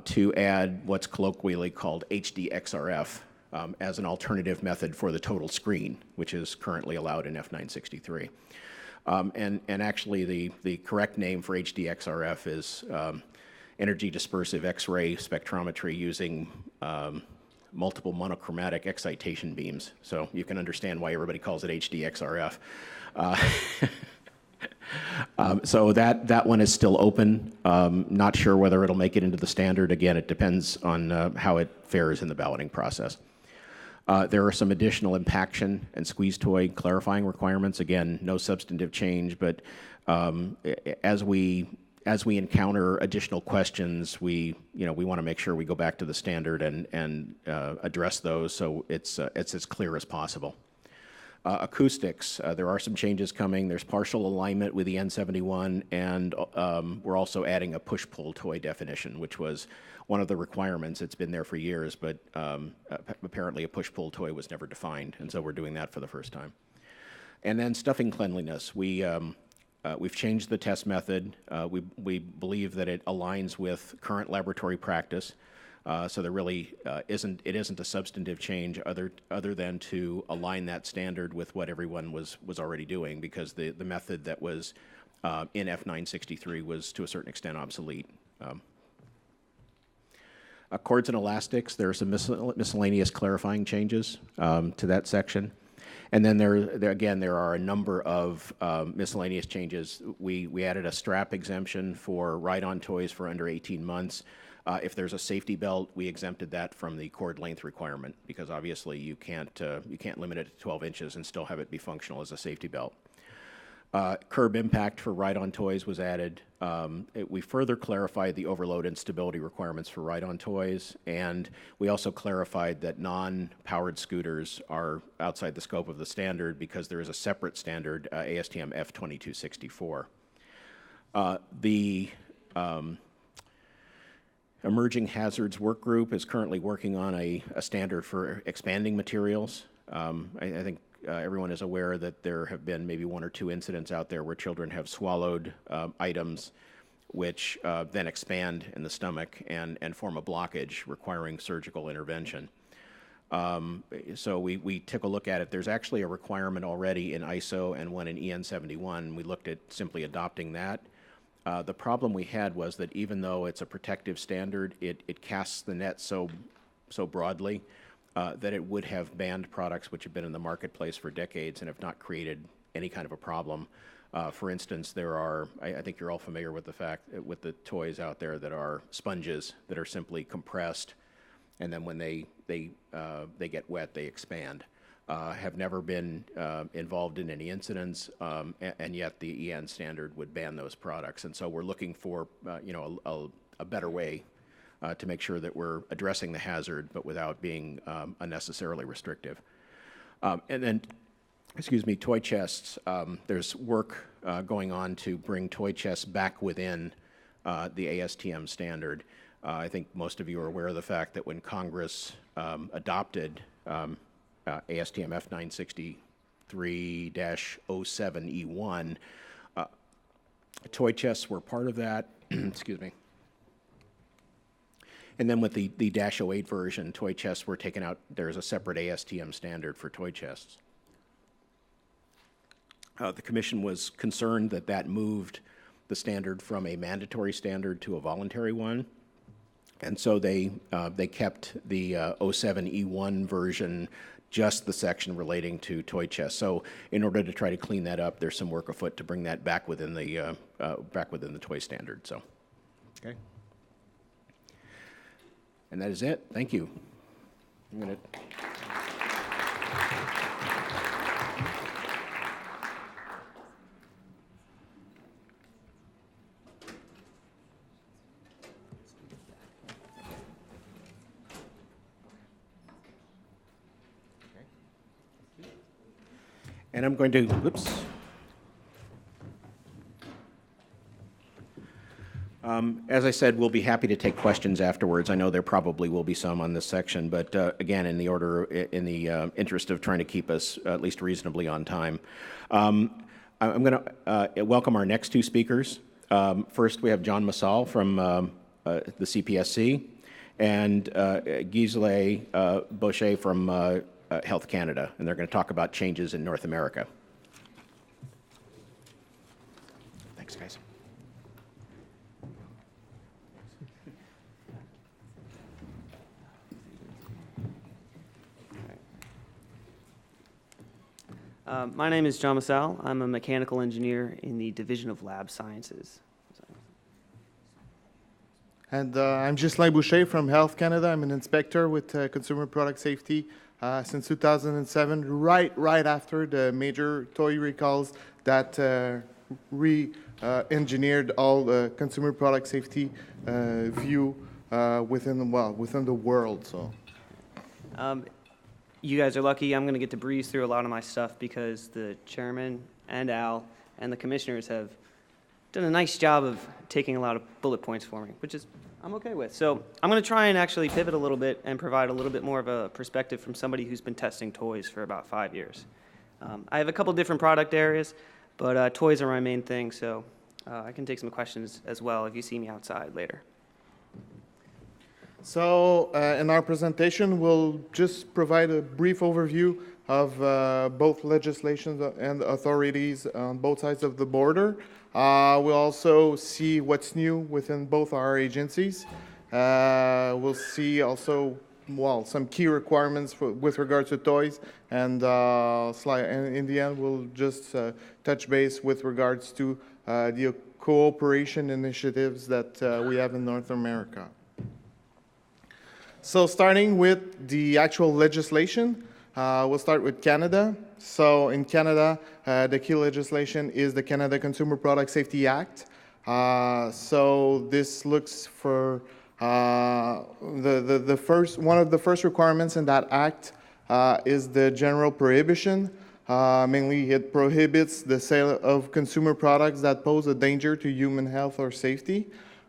to add what's colloquially called HDXRF as an alternative method for the total screen, which is currently allowed in F963. And actually, the correct name for HDXRF is energy dispersive X-ray spectrometry using multiple monochromatic excitation beams. So you can understand why everybody calls it HDXRF. So that one is still open. Not sure whether it'll make it into the standard. Again, it depends on how it fares in the balloting process. There are some additional impaction and squeeze toy clarifying requirements. Again, no substantive change, but as we encounter additional questions, we want to make sure we go back to the standard and address those so it's as clear as possible. Acoustics, there are some changes coming. There's partial alignment with the N71, and we're also adding a push-pull toy definition, which was one of the requirements. It's been there for years, but apparently a push-pull toy was never defined, and so we're doing that for the first time. And then stuffing cleanliness. We've changed the test method. We believe that it aligns with current laboratory practice. So there really isn't a substantive change other than to align that standard with what everyone was already doing, because the method that was in F963 was to a certain extent obsolete. Cords and elastics, there are some miscellaneous clarifying changes to that section. And then there are a number of miscellaneous changes. We added a strap exemption for ride-on toys for under 18 months. If there's a safety belt, we exempted that from the cord length requirement because obviously you can't limit it to 12 inches and still have it be functional as a safety belt. Curb impact for ride-on toys was added. We further clarified the overload and stability requirements for ride-on toys, and we also clarified that non-powered scooters are outside the scope of the standard because there is a separate standard, ASTM F2264. The Emerging Hazards Work Group is currently working on a standard for expanding materials. I think everyone is aware that there have been maybe 1 or 2 incidents out there where children have swallowed items which then expand in the stomach and form a blockage requiring surgical intervention. So we took a look at it. There's actually a requirement already in ISO and one in EN 71. We looked at simply adopting that. The problem we had was that even though it's a protective standard, it casts the net so broadly that it would have banned products which have been in the marketplace for decades and have not created any kind of a problem. For instance, there are, I think you're all familiar with the fact, with the toys out there that are sponges that are simply compressed, and then when they get wet, they expand. Have never been involved in any incidents, and yet the EN standard would ban those products. And so we're looking for, a better way to make sure that we're addressing the hazard, but without being unnecessarily restrictive. And then, toy chests. There's work going on to bring toy chests back within the ASTM standard. I think most of you are aware of the fact that when Congress adopted ASTM F963-07E1, toy chests were part of that. Excuse me. And then with the -08 version, toy chests were taken out. There's a separate ASTM standard for toy chests. The Commission was concerned that that moved the standard from a mandatory standard to a voluntary one. And so they kept the 07E1 version, just the section relating to toy chests. So in order to try to clean that up, there's some work afoot to bring that back within the toy standard. So, okay. And that is it. Thank you. I'm going to. And I'm going to, whoops. As I said, we'll be happy to take questions afterwards. I know there probably will be some on this section, but again, in the interest of trying to keep us at least reasonably on time, I'm going to welcome our next 2 speakers. First, we have John Massal from the CPSC and Gisèle Boucher from Health Canada, and they're going to talk about changes in North America. Thanks, guys. My name is John Massal. I'm a mechanical engineer in the Division of Lab Sciences. And I'm Gisèle Boucher from Health Canada. I'm an inspector with Consumer Product Safety since 2007, right after the major toy recalls that re-engineered all the consumer product safety view within the world. So. You guys are lucky. I'm going to get to breeze through a lot of my stuff because the chairman and Al and the commissioners have done a nice job of taking a lot of bullet points for me, which is I'm okay with. So I'm going to try and actually pivot a little bit and provide a little bit more of a perspective from somebody who's been testing toys for about 5 years. I have a couple different product areas, but toys are my main thing, so I can take some questions as well if you see me outside later. So in our presentation, we'll just provide a brief overview of both legislations and authorities on both sides of the border. We'll also see what's new within both our agencies. We'll see also, well, some key requirements with regards to toys, and in the end, we'll just touch base with regards to the cooperation initiatives that we have in North America. So starting with the actual legislation, we'll start with Canada. So in Canada, the key legislation is the Canada Consumer Product Safety Act. So this looks for one of the first requirements in that act is the general prohibition. Mainly, it prohibits the sale of consumer products that pose a danger to human health or safety.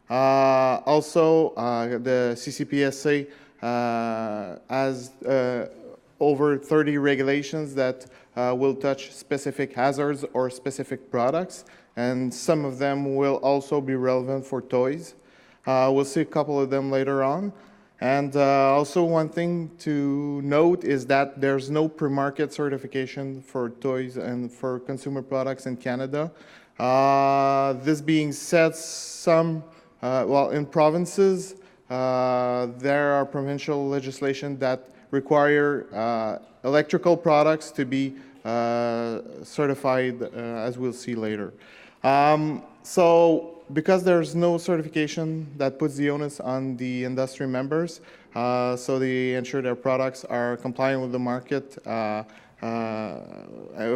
Also, the CCPSA has over 30 regulations that will touch specific hazards or specific products, and some of them will also be relevant for toys. We'll see a couple of them later on. And also one thing to note is that there's no pre-market certification for toys and for consumer products in Canada. This being said, in provinces, there are provincial legislation that require electrical products to be certified, as we'll see later. So because there's no certification, that puts the onus on the industry members, so they ensure their products are compliant with the market,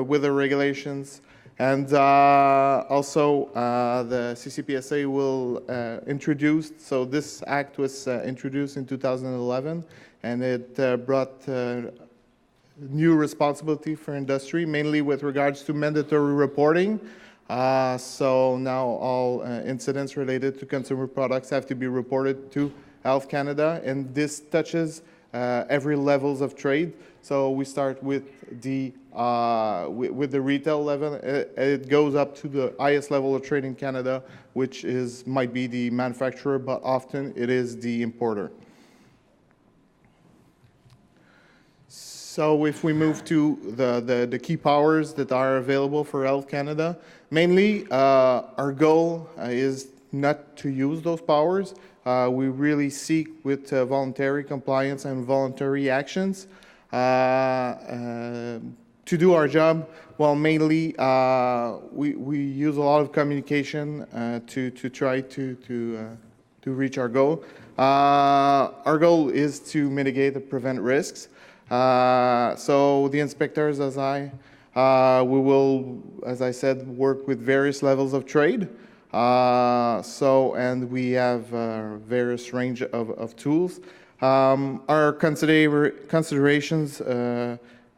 with the regulations. And also the CCPSA will introduce, so this act was introduced in 2011, and it brought new responsibility for industry, mainly with regards to mandatory reporting. So now all incidents related to consumer products have to be reported to Health Canada, and this touches every levels of trade. So we start with the retail level. It goes up to the highest level of trade in Canada, which might be the manufacturer, but often it is the importer. So if we move to the key powers that are available for Health Canada, mainly our goal is not to use those powers. We really seek with voluntary compliance and voluntary actions to do our job. Well, mainly we use a lot of communication to try to reach our goal. Our goal is to mitigate and prevent risks. So the inspectors, we will, as I said, work with various levels of trade. And we have various range of tools. Our considerations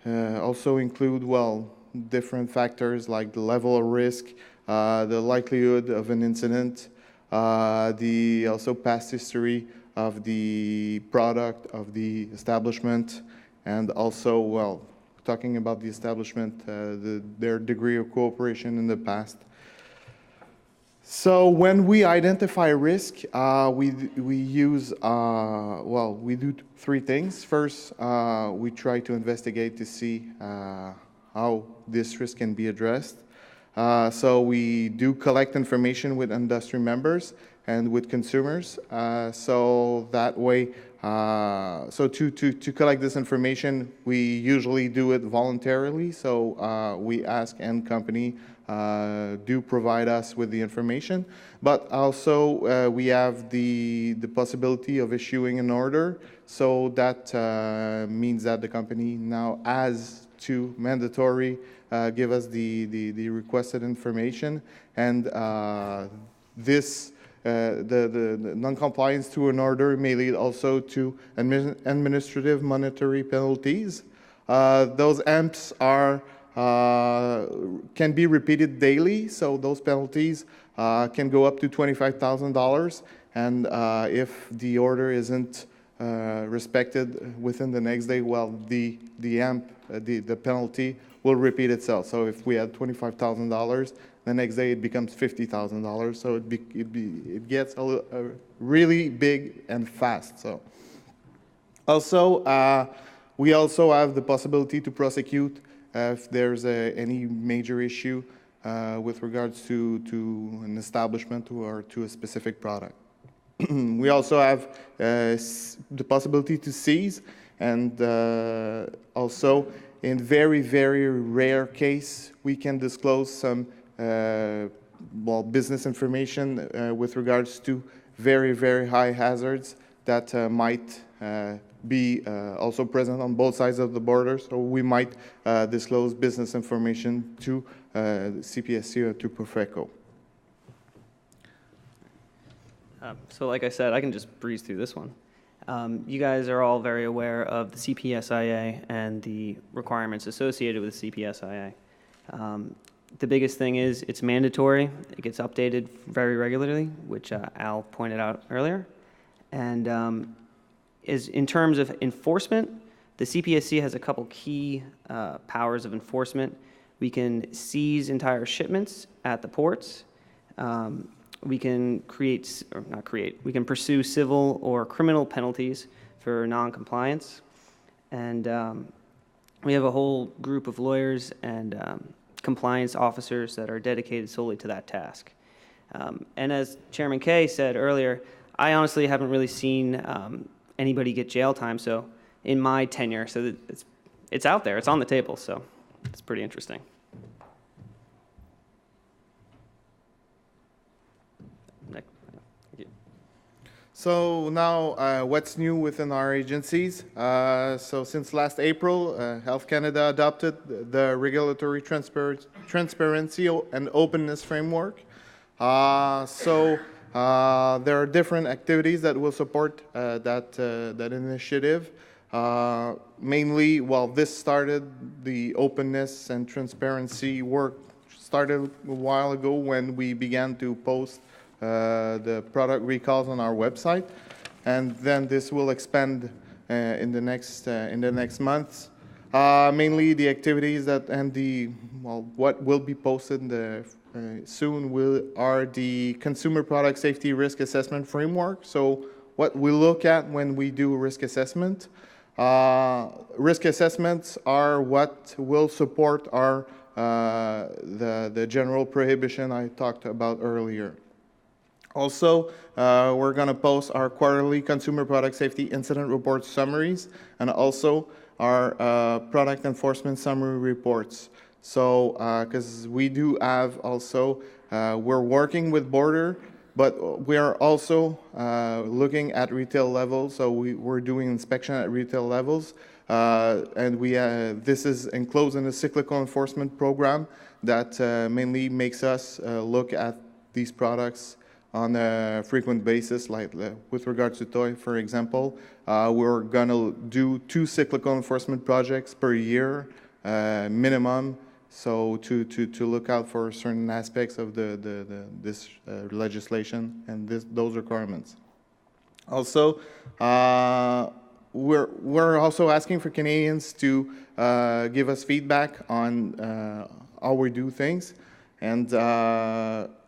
also include, well, different factors like the level of risk, the likelihood of an incident, the also past history of the product, of the establishment, and also, well, talking about the establishment, their degree of cooperation in the past. So when we identify risk, we do three things. First, we try to investigate to see how this risk can be addressed. So we do collect information with industry members and with consumers. So that way, to collect this information, we usually do it voluntarily. So we ask end company do provide us with the information, but also we have the possibility of issuing an order. So that means that the company now has to mandatory give us the requested information, and this the non-compliance to an order may lead also to administrative monetary penalties. Those AMPs can be repeated daily, so those penalties can go up to $25,000, and if the order isn't respected within the next day, well, the AMP, the penalty will repeat itself. So if we had $25,000, the next day it becomes $50,000. So it gets really big and fast. So also We also have the possibility to prosecute if there's any major issue with regards to an establishment or to a specific product. We also have the possibility to seize, and also in very, very rare case, we can disclose some business information with regards to very, very high hazards that might be also present on both sides of the border. So we might disclose business information to CPSC or to Profeco. So like I said, I can just breeze through this one. You guys are all very aware of the CPSIA and the requirements associated with the CPSIA. The biggest thing is it's mandatory. It gets updated very regularly, which Al pointed out earlier. And is in terms of enforcement, the CPSC has a couple key powers of enforcement. We can seize entire shipments at the ports. We can we can pursue civil or criminal penalties for non-compliance. And we have a whole group of lawyers and compliance officers that are dedicated solely to that task. And as Chairman Kaye said earlier, I honestly haven't really seen anybody get jail time, so in my tenure, so it's out there, it's on the table, so it's pretty interesting. So now, what's new within our agencies? So since last April, Health Canada adopted the regulatory transparency and openness framework. So there are different activities that will support that initiative. Mainly, this started, the openness and transparency work started a while ago when we began to post the product recalls on our website, and then this will expand in the next months. Mainly the activities that and what will be posted soon are the consumer product safety risk assessment framework. So what we look at when we do risk assessment, risk assessments are what will support our the general prohibition I talked about earlier. Also, we're going to post our quarterly consumer product safety incident report summaries and also our product enforcement summary reports. So, because we do have also, we're working with border, but we are also looking at retail levels. So we're doing inspection at retail levels. And this is enclosed in a cyclical enforcement program that mainly makes us look at these products on a frequent basis, like with regards to toy, for example. We're gonna do 2 cyclical enforcement projects per year, minimum, so to look out for certain aspects of this legislation and those requirements. Also, we're also asking for Canadians to give us feedback on how we do things, and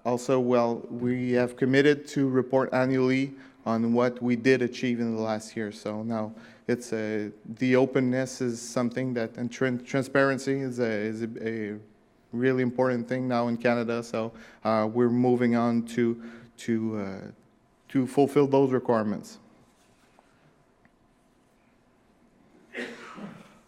also, we have committed to report annually on what we did achieve in the last year. So now it's the openness is something that, and transparency is a really important thing now in Canada. So we're moving on to fulfill those requirements.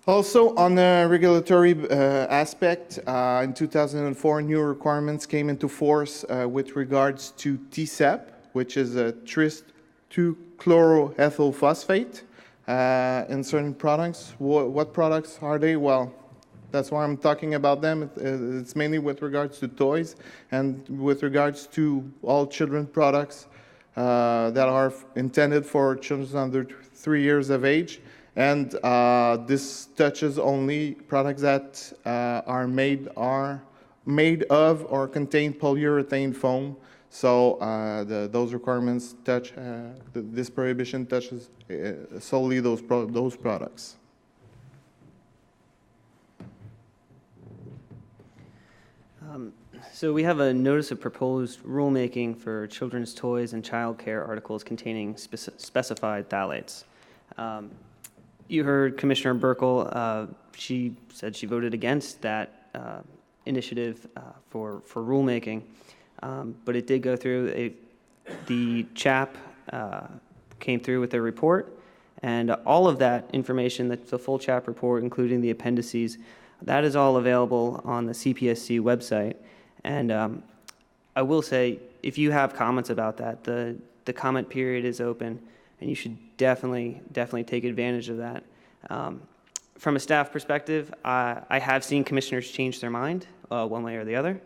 Also, on the regulatory aspect, in 2004, new requirements came into force with regards to TSEP, which is a tris-2-chloroethyl phosphate in certain products. What products are they? Well, that's why I'm talking about them. It's mainly with regards to toys and with regards to all children products that are intended for children under 3 years of age. And this touches only products that are made of or contain polyurethane foam. So those requirements touch, this prohibition touches solely those products. So we have a notice of proposed rulemaking for children's toys and child care articles containing specified phthalates. you heard Commissioner Burkle. She said she voted against that initiative for rulemaking, but it did go through. The CHAP came through with their report, and all of that information, the full CHAP report, including the appendices, that is all available on the CPSC website. And I will say, if you have comments about that, the comment period is open, and you should definitely take advantage of that. From a staff perspective, I have seen commissioners change their mind one way or the other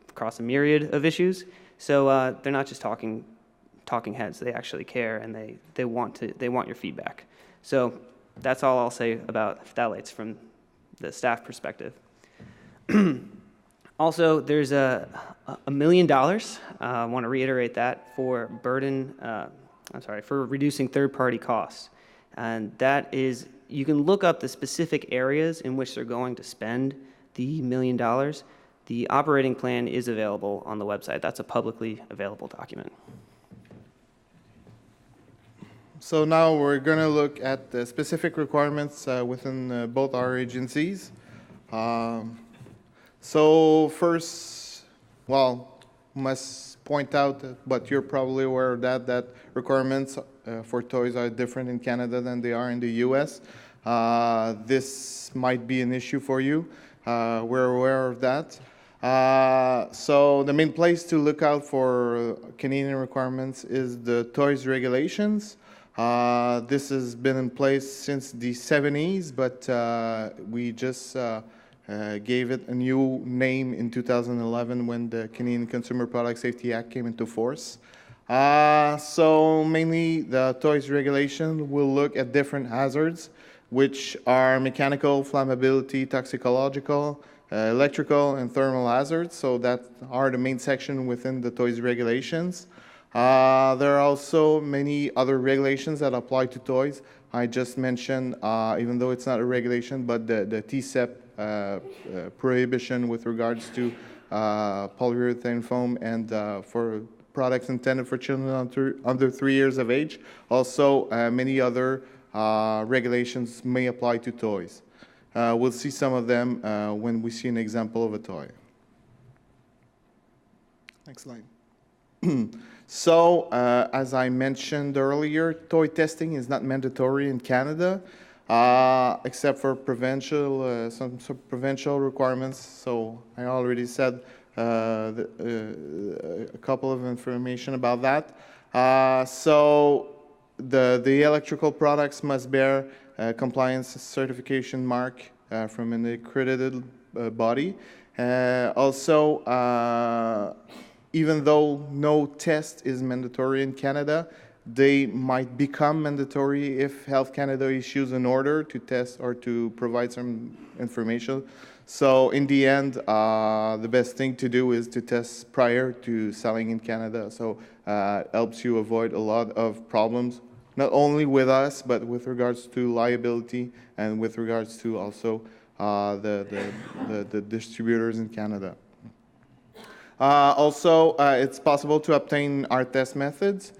across a myriad of issues. So they're not just talking heads; they actually care, and they want your feedback. So that's all I'll say about phthalates from the staff perspective. Also, there's $1 million. I want to reiterate that for for reducing third-party costs, and that is, you can look up the specific areas in which they're going to spend the $1 million. The operating plan is available on the website. That's a publicly available document. So now we're going to look at the specific requirements within both our agencies. So first, must point out, but you're probably aware of that requirements for toys are different in Canada than they are in the US. This might be an issue for you. We're aware of that. So the main place to look out for Canadian requirements is the toys regulations. This has been in place since the 70s, but we just gave it a new name in 2011 when the Canadian Consumer Product Safety Act came into force. So mainly the toys regulation will look at different hazards, which are mechanical, flammability, toxicological, electrical, and thermal hazards. So that are the main section within the toys regulations. There are also many other regulations that apply to toys. I just mentioned, even though it's not a regulation, but the TCEP prohibition with regards to polyurethane foam and for products intended for children under 3 years of age. Also, many other regulations may apply to toys. We'll see some of them when we see an example of a toy. Next slide. So, as I mentioned earlier, toy testing is not mandatory in Canada, except for some provincial requirements. So I already said a couple of information about that. So the electrical products must bear compliance certification mark from an accredited body. Also, even though no test is mandatory in Canada, they might become mandatory if Health Canada issues an order to test or to provide some information. So in the end, the best thing to do is to test prior to selling in Canada. So it helps you avoid a lot of problems, not only with us, but with regards to liability and with regards to also the distributors in Canada. Also, it's possible to obtain our test methods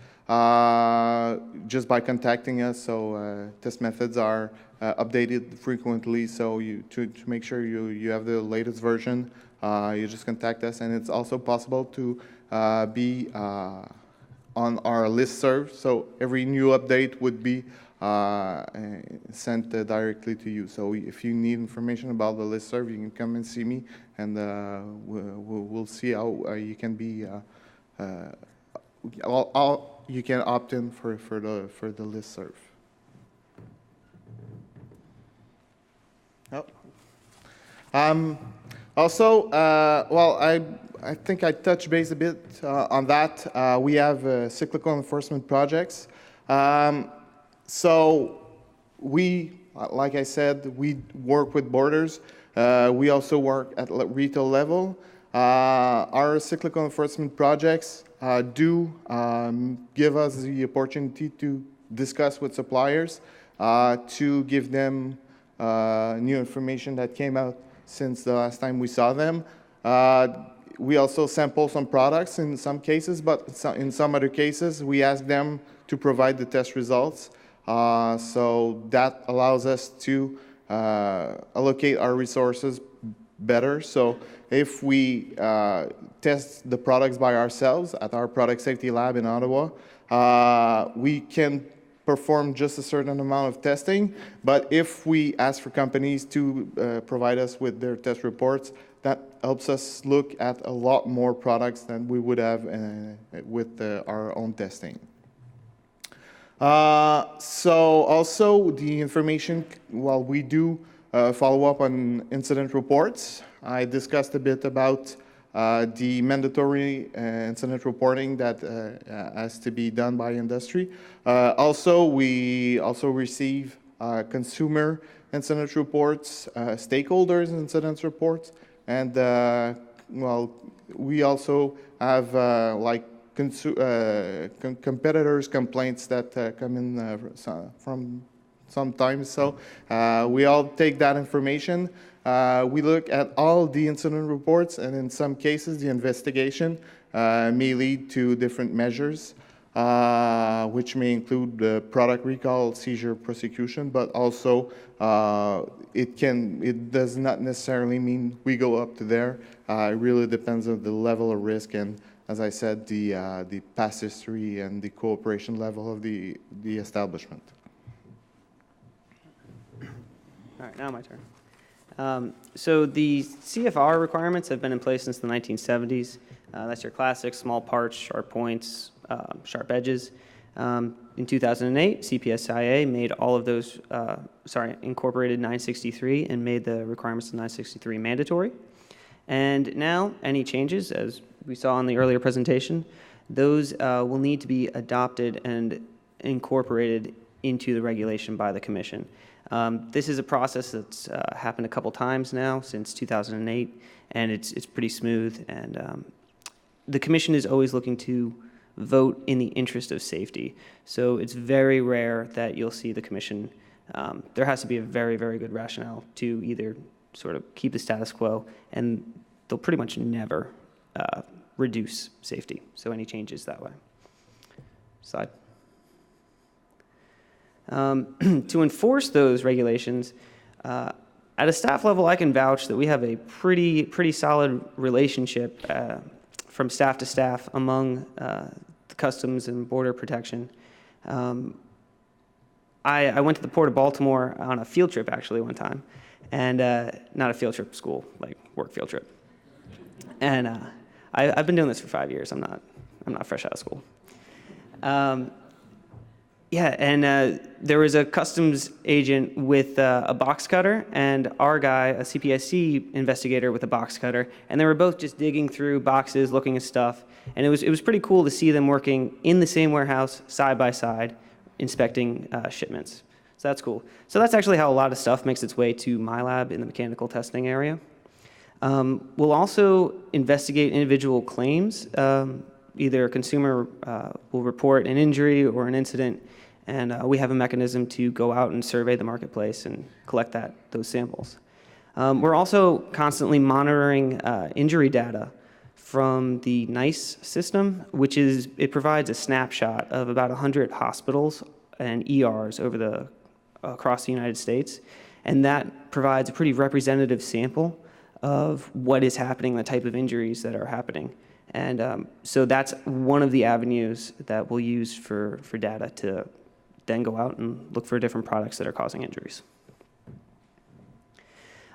just by contacting us. So test methods are updated frequently. So to make sure you have the latest version, you just contact us. And it's also possible to be on our listserv. So every new update would be sent directly to you. So if you need information about the listserv, you can come and see me, and we'll see how you can be. You can opt in for the listserv. Oh. Also, I think I touched base a bit on that. We have cyclical enforcement projects. So we, like I said, we work with borders. We also work at retail level. Our cyclical enforcement projects do give us the opportunity to discuss with suppliers, to give them new information that came out since the last time we saw them. We also sample some products in some cases, but in some other cases, we ask them to provide the test results. So that allows us to allocate our resources better. So if we test the products by ourselves at our product safety lab in Ottawa, we can perform just a certain amount of testing. But if we ask for companies to provide us with their test reports, that helps us look at a lot more products than we would have with our own testing. So also the information, while we do follow up on incident reports, I discussed a bit about the mandatory incident reporting that has to be done by industry. We also receive consumer incident reports, stakeholders incident reports, and we also have competitors' complaints that come in from sometimes. So we all take that information. We look at all the incident reports, and in some cases, the investigation may lead to different measures, which may include product recall, seizure, prosecution, but also it does not necessarily mean we go up to there. It really depends on the level of risk and, as I said, the past history and the cooperation level of the establishment. All right, now my turn. So the CFR requirements have been in place since the 1970s. That's your classic small parts, sharp points, sharp edges. In 2008, CPSIA made all of those, incorporated 963 and made the requirements of 963 mandatory. And now any changes, as we saw in the earlier presentation, those will need to be adopted and incorporated into the regulation by the Commission. This is a process that's happened a couple times now since 2008, and it's pretty smooth. And the Commission is always looking to vote in the interest of safety. So it's very rare that you'll see the Commission. There has to be a very, very good rationale to either sort of keep the status quo, and they'll pretty much never reduce safety. So any changes that way. Slide. To enforce those regulations, at a staff level, I can vouch that we have a pretty solid relationship from staff to staff among the Customs and Border Protection. I went to the Port of Baltimore on a field trip actually one time, and not a field trip school, like work field trip. And I've been doing this for 5 years. I'm not fresh out of school. There was a customs agent with a box cutter and our guy, a CPSC investigator with a box cutter, and they were both just digging through boxes, looking at stuff, and it was pretty cool to see them working in the same warehouse, side by side, inspecting shipments. So that's cool. So that's actually how a lot of stuff makes its way to my lab in the mechanical testing area. We'll also investigate individual claims. Either a consumer will report an injury or an incident, and we have a mechanism to go out and survey the marketplace and collect those samples. We're also constantly monitoring injury data from the NICE system, it provides a snapshot of about 100 hospitals and ERs across the United States, and that provides a pretty representative sample of what is happening, the type of injuries that are happening. And so that's one of the avenues that we'll use for data to then go out and look for different products that are causing injuries.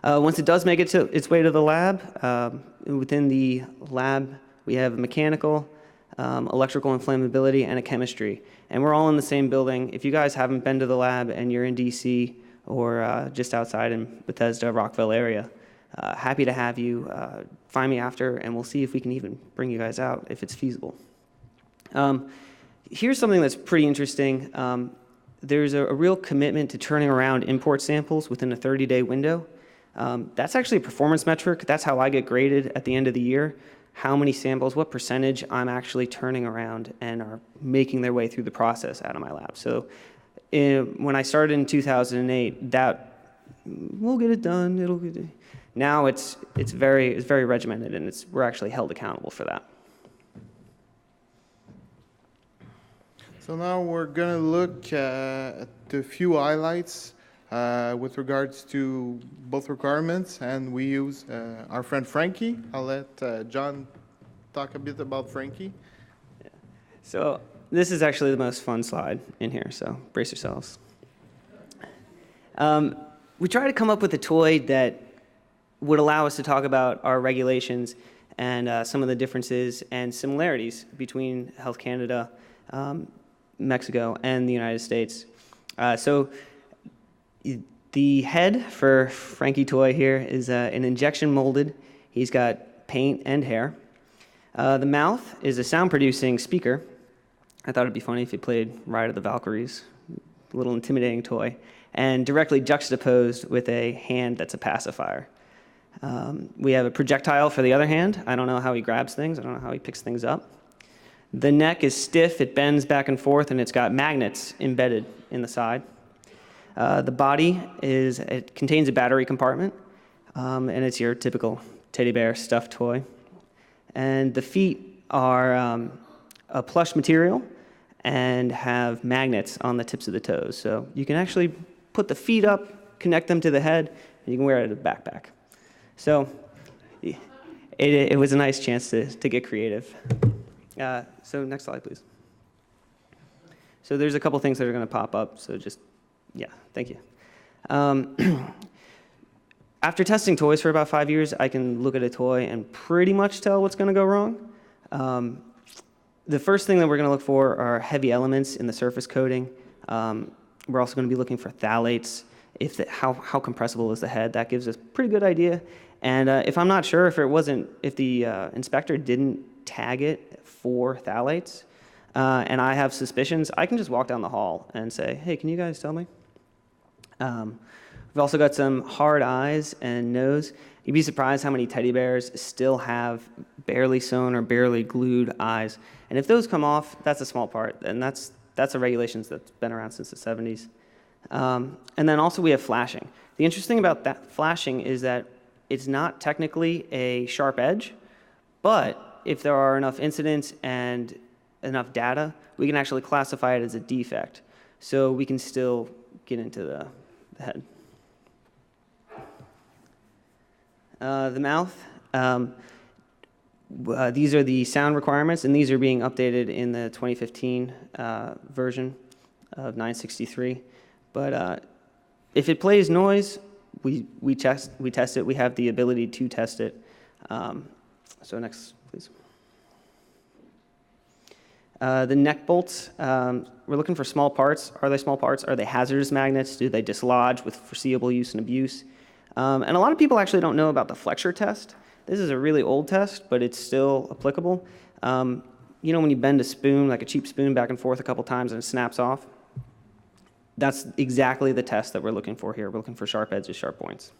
Once it does make its way to the lab, within the lab we have mechanical, electrical inflammability, and a chemistry. And we're all in the same building. If you guys haven't been to the lab and you're in DC or just outside in Bethesda, Rockville area, happy to have you. Find me after, and we'll see if we can even bring you guys out if it's feasible. Here's something that's pretty interesting. There's a real commitment to turning around import samples within a 30-day window. That's actually a performance metric. That's how I get graded at the end of the year. How many samples, what percentage I'm actually turning around and are making their way through the process out of my lab. So when I started in 2008, we'll get it done. Now it's very regimented, and we're actually held accountable for that. So now we're going to look at a few highlights with regards to both requirements, and we use our friend Frankie. I'll let John talk a bit about Frankie. So this is actually the most fun slide in here, so brace yourselves. We try to come up with a toy that would allow us to talk about our regulations and some of the differences and similarities between Health Canada, Mexico, and the United States. So the head for Frankie toy here is an injection molded. He's got paint and hair. The mouth is a sound-producing speaker. I thought it'd be funny if he played Ride of the Valkyries, a little intimidating toy, and directly juxtaposed with a hand that's a pacifier. We have a projectile for the other hand. I don't know how he grabs things. I don't know how he picks things up. The neck is stiff. It bends back and forth, and it's got magnets embedded in the side. The body it contains a battery compartment, and it's your typical teddy bear stuffed toy. And the feet are a plush material and have magnets on the tips of the toes. So you can actually put the feet up, connect them to the head, and you can wear it as a backpack. So it was a nice chance to get creative. So next slide, please. So there's a couple things that are going to pop up. So just, yeah, thank you. After testing toys for about 5 years, I can look at a toy and pretty much tell what's going to go wrong. The first thing that we're going to look for are heavy elements in the surface coating. We're also going to be looking for phthalates. How compressible is the head? That gives us a pretty good idea. And if I'm not sure if the inspector didn't tag it for phthalates, and I have suspicions, I can just walk down the hall and say, hey, can you guys tell me? We've also got some hard eyes and nose. You'd be surprised how many teddy bears still have barely sewn or barely glued eyes. And if those come off, that's a small part, and that's a regulation that's been around since the 70s. And then also we have flashing. The interesting about that flashing is that it's not technically a sharp edge, but if there are enough incidents and enough data, we can actually classify it as a defect. So we can still get into the head. The mouth. These are the sound requirements, and these are being updated in the 2015 version of 963. But if it plays noise, we test it. We have the ability to test it. So next, please. The neck bolts, we're looking for small parts. Are they small parts? Are they hazardous magnets? Do they dislodge with foreseeable use and abuse? And a lot of people actually don't know about the flexure test. This is a really old test, but it's still applicable. You know when you bend a spoon, like a cheap spoon, back and forth a couple times and it snaps off? That's exactly the test that we're looking for here. We're looking for sharp edges, sharp points.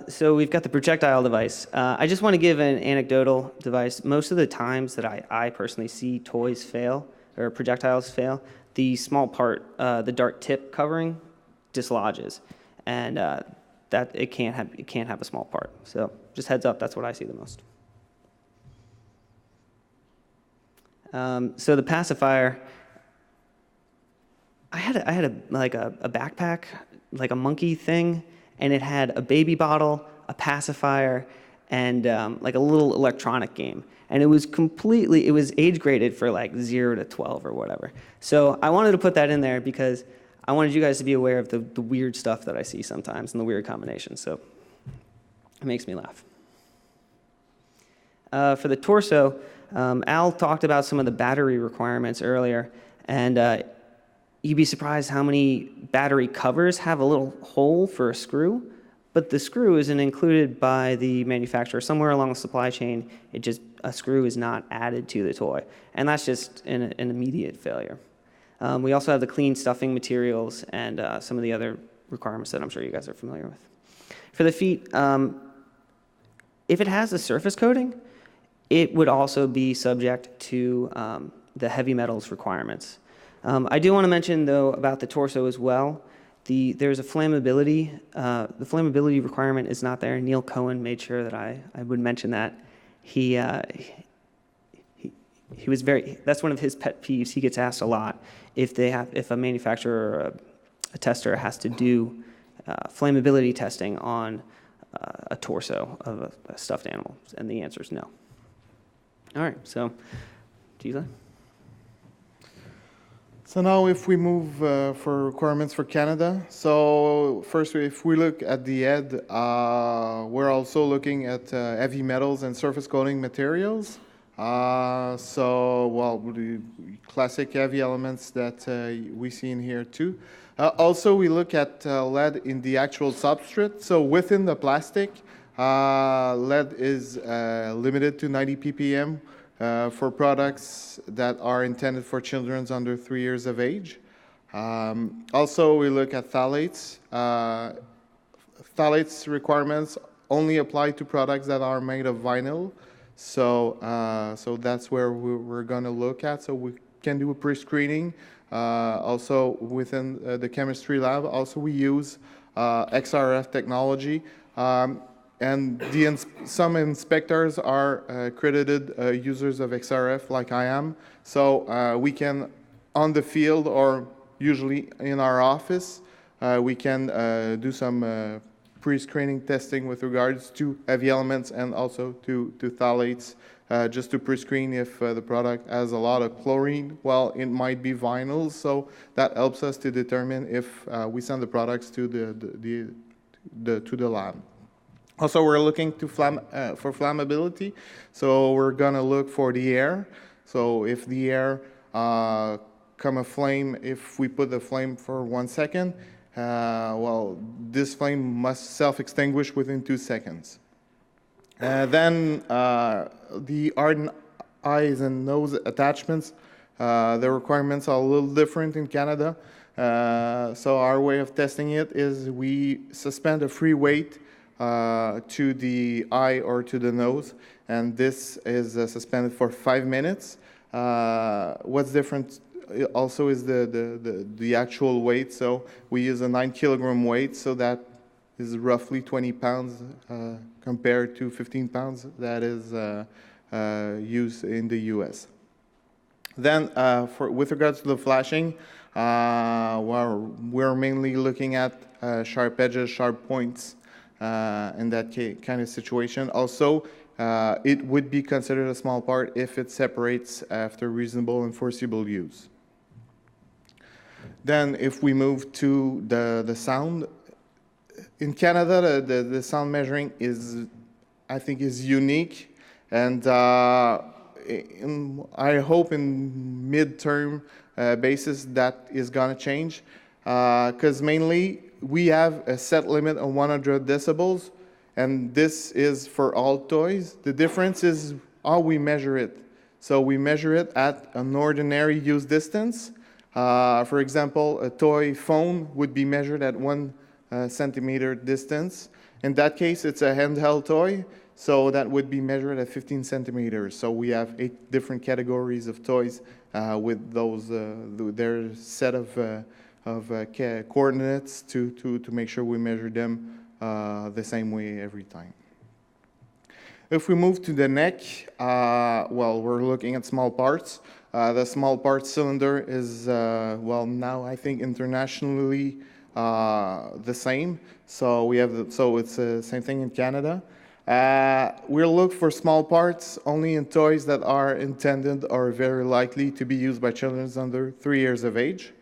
So we've got the projectile device. I just want to give an anecdotal device. Most of the times that I personally see toys fail, or projectiles fail, the small part, the dart tip covering, dislodges. And that it can't have a small part. So just heads up, that's what I see the most. So the pacifier, I had a backpack, like a monkey thing, and it had a baby bottle, a pacifier, and like a little electronic game. And it was age graded for like 0 to 12 or whatever. So I wanted to put that in there because I wanted you guys to be aware of the weird stuff that I see sometimes and the weird combinations. So it makes me laugh. For the torso, Al talked about some of the battery requirements earlier, and you'd be surprised how many battery covers have a little hole for a screw, but the screw isn't included by the manufacturer. Somewhere along the supply chain, a screw is not added to the toy, and that's just an immediate failure. We also have the clean stuffing materials and some of the other requirements that I'm sure you guys are familiar with. For the feet, if it has a surface coating, it would also be subject to the heavy metals requirements. I do want to mention, though, about the torso as well. There's a flammability. The flammability requirement is not there. Neil Cohen made sure that I would mention that. He that's one of his pet peeves. He gets asked a lot if a manufacturer or a tester has to do flammability testing on a torso of a stuffed animal, and the answer is no. All right, so, Gisela? So now if we move for requirements for Canada, so first if we look at the head, we're also looking at heavy metals and surface coating materials. The classic heavy elements that we see in here too. Also we look at lead in the actual substrate. So within the plastic, lead is limited to 90 ppm. For products that are intended for children under 3 years of age. Also, we look at phthalates. Phthalates requirements only apply to products that are made of vinyl. So that's where we're going to look at. So we can do a pre-screening. Also, within the chemistry lab, also we use XRF technology. And some inspectors are accredited users of XRF, like I am. So we can, on the field or usually in our office, we can do some pre-screening testing with regards to heavy elements and also to phthalates, just to pre-screen if the product has a lot of chlorine. Well, it might be vinyl, so that helps us to determine if we send the products to the lab. Also, we're looking to for flammability, so we're gonna look for the air. So if the air come a flame, if we put the flame for 1 second, this flame must self-extinguish within 2 seconds. Then the ardent eyes and nose attachments, the requirements are a little different in Canada. So our way of testing it is we suspend a free weight to the eye or to the nose, and this is suspended for 5 minutes. What's different also is the actual weight. So we use a 9 kilogram weight, so that is roughly 20 pounds compared to 15 pounds that is used in the US. Then with regards to the flashing, we're mainly looking at sharp edges, sharp points, in that kind of situation. Also, it would be considered a small part if it separates after reasonable and foreseeable use. Then if we move to the sound, in Canada, the sound measuring I think is unique, and I hope in mid-term basis that is gonna change, because mainly we have a set limit of 100 decibels, and this is for all toys. The difference is how we measure it. So we measure it at an ordinary use distance. For example, a toy phone would be measured at 1 centimeter distance. In that case, it's a handheld toy, so that would be measured at 15 centimeters. So we have 8 different categories of toys with those their set of coordinates to make sure we measure them the same way every time. If we move to the neck, we're looking at small parts. The small parts cylinder is, now I think internationally the same. So it's the same thing in Canada. We'll look for small parts only in toys that are intended or very likely to be used by children under 3 years of age.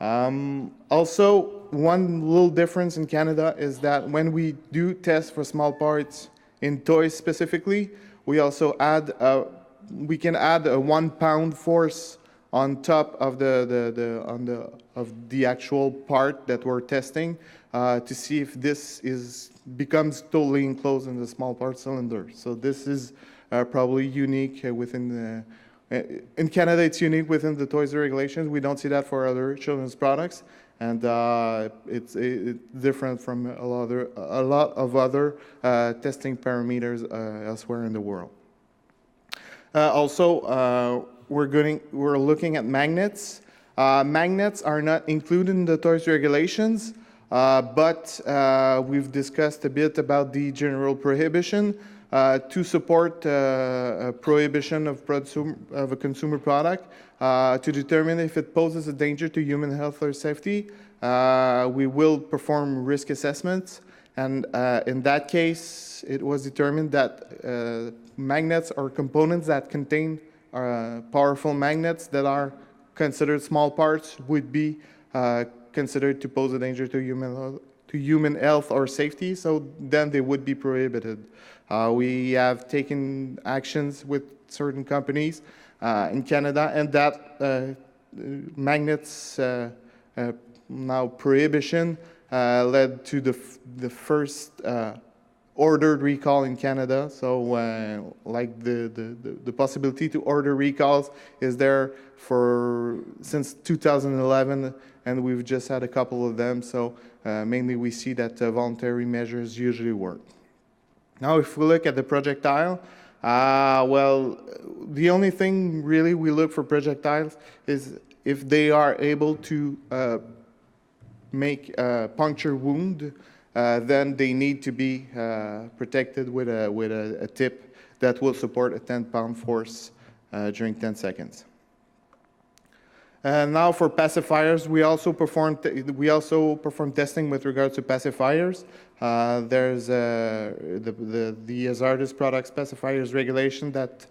Also, one little difference in Canada is that when we do test for small parts in toys specifically, we also we can add a 1 pound force on top of the actual part that we're testing to see if this becomes totally enclosed in the small part cylinder. So this is probably unique within the. In Canada, it's unique within the toys regulations. We don't see that for other children's products, and it's different from a lot of other testing parameters elsewhere in the world. Also, we're looking at magnets. Magnets are not included in the toys regulations, but we've discussed a bit about the general prohibition. to support a prohibition of a consumer product, to determine if it poses a danger to human health or safety. We will perform risk assessments, and in that case, it was determined that magnets or components that contain powerful magnets that are considered small parts would be considered to pose a danger to human health or safety, so then they would be prohibited. We have taken actions with certain companies in Canada, and that magnets now prohibition led to the first ordered recall in Canada. So like the possibility to order recalls is there since 2011, and we've just had a couple of them. So mainly we see that voluntary measures usually work. Now if we look at the projectile, well, the only thing really we look for projectiles is if they are able to make a puncture wound, then they need to be protected with a tip that will support a 10-pound force during 10 seconds. And now for pacifiers, we also perform testing with regards to pacifiers. There's the hazardous products pacifiers regulation that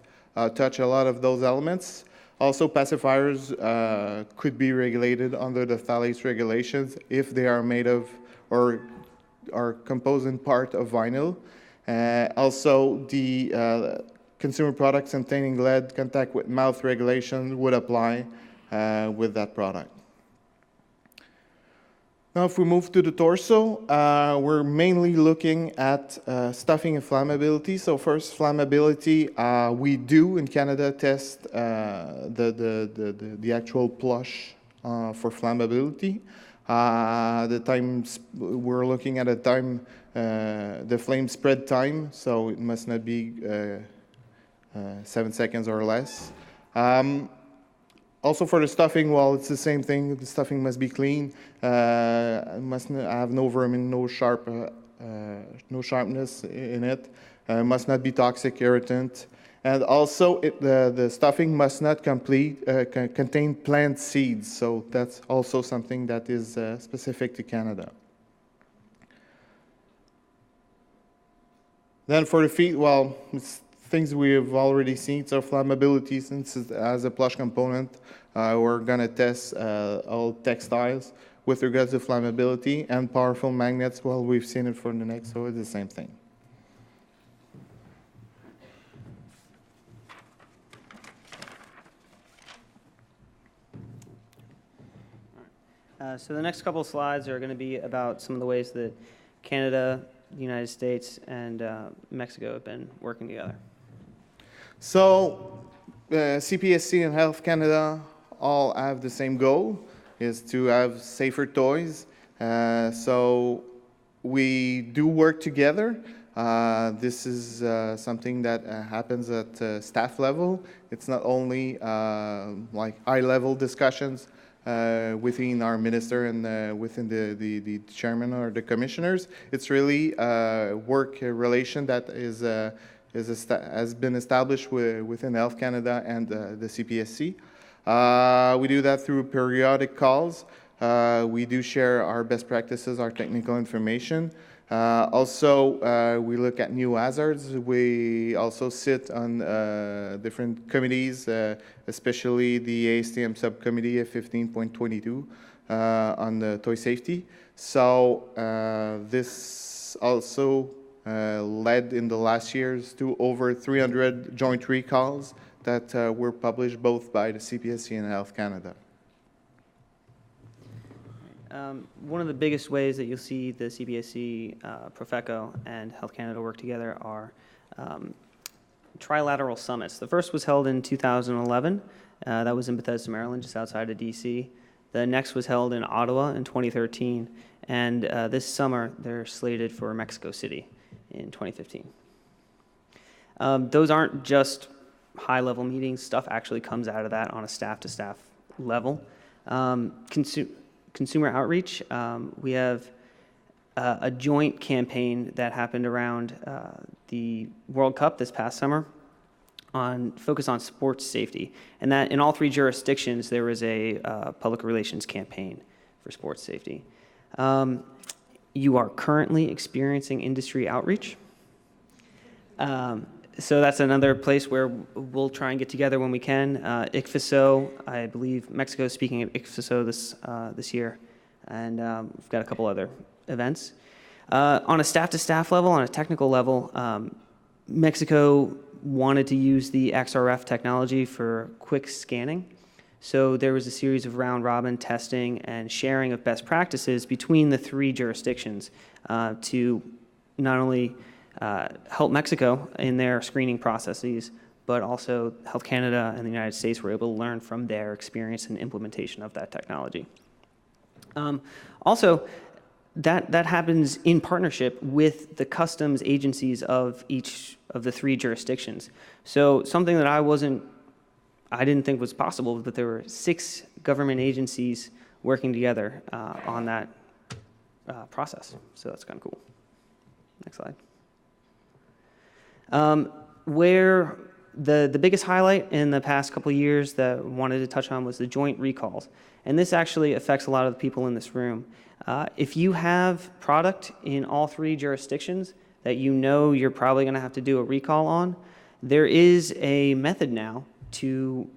touch a lot of those elements. Also, pacifiers could be regulated under the phthalates regulations if they are made of or are composed in part of vinyl. Also, the consumer products containing lead contact with mouth regulation would apply with that product. Now, if we move to the torso, we're mainly looking at stuffing and flammability. So first, flammability, we do in Canada test the actual plush for flammability. The times we're looking at the flame spread time, so it must not be 7 seconds or less. Also for the stuffing, well, it's the same thing. The stuffing must be clean. It must have no vermin, no sharpness in it. Must not be toxic, irritant. And also, the stuffing must not contain plant seeds. So that's also something that is specific to Canada. Then for the feet, well, it's things we have already seen. So flammability, since it has a plush component, we're going to test all textiles with regards to flammability, and powerful magnets. Well, we've seen it for the neck, so it's the same thing. So the next couple of slides are going to be about some of the ways that Canada, the United States, and Mexico have been working together. So CPSC and Health Canada all have the same goal, is to have safer toys. So we do work together. This is something that happens at staff level. It's not only like high-level discussions within our minister and within the chairman or the commissioners. It's really a work relation that has been established within Health Canada and the CPSC. We do that through periodic calls. We do share our best practices, our technical information. Also, we look at new hazards. We also sit on different committees, especially the ASTM subcommittee of 15.22 on the toy safety. So this also led in the last years to over 300 joint recalls that were published both by the CPSC and Health Canada. One of the biggest ways that you'll see the CPSC, Profeco, and Health Canada work together are trilateral summits. The first was held in 2011. That was in Bethesda, Maryland, just outside of D.C. The next was held in Ottawa in 2013. And this summer, they're slated for Mexico City in 2015. Those aren't just high-level meetings. Stuff actually comes out of that on a staff-to-staff level. Consumer outreach, we have a joint campaign that happened around the World Cup this past summer on focus on sports safety, and that in all 3 jurisdictions there was a public relations campaign for sports safety. You are currently experiencing industry outreach. So that's another place where we'll try and get together when we can. ICFSO, I believe Mexico is speaking at ICFSO this year, and we've got a couple other events. On a staff-to-staff level, on a technical level, Mexico wanted to use the XRF technology for quick scanning. So there was a series of round-robin testing and sharing of best practices between the 3 jurisdictions to not only help Mexico in their screening processes, but also Health Canada and the United States were able to learn from their experience and implementation of that technology. Also, that happens in partnership with the customs agencies of each of the 3 jurisdictions. So something that I didn't think was possible, but there were 6 government agencies working together on that process. So that's kind of cool. Next slide. Where the biggest highlight in the past couple of years that I wanted to touch on was the joint recalls. And this actually affects a lot of the people in this room. If you have product in all 3 jurisdictions that you know you're probably going to have to do a recall on, there is a method now to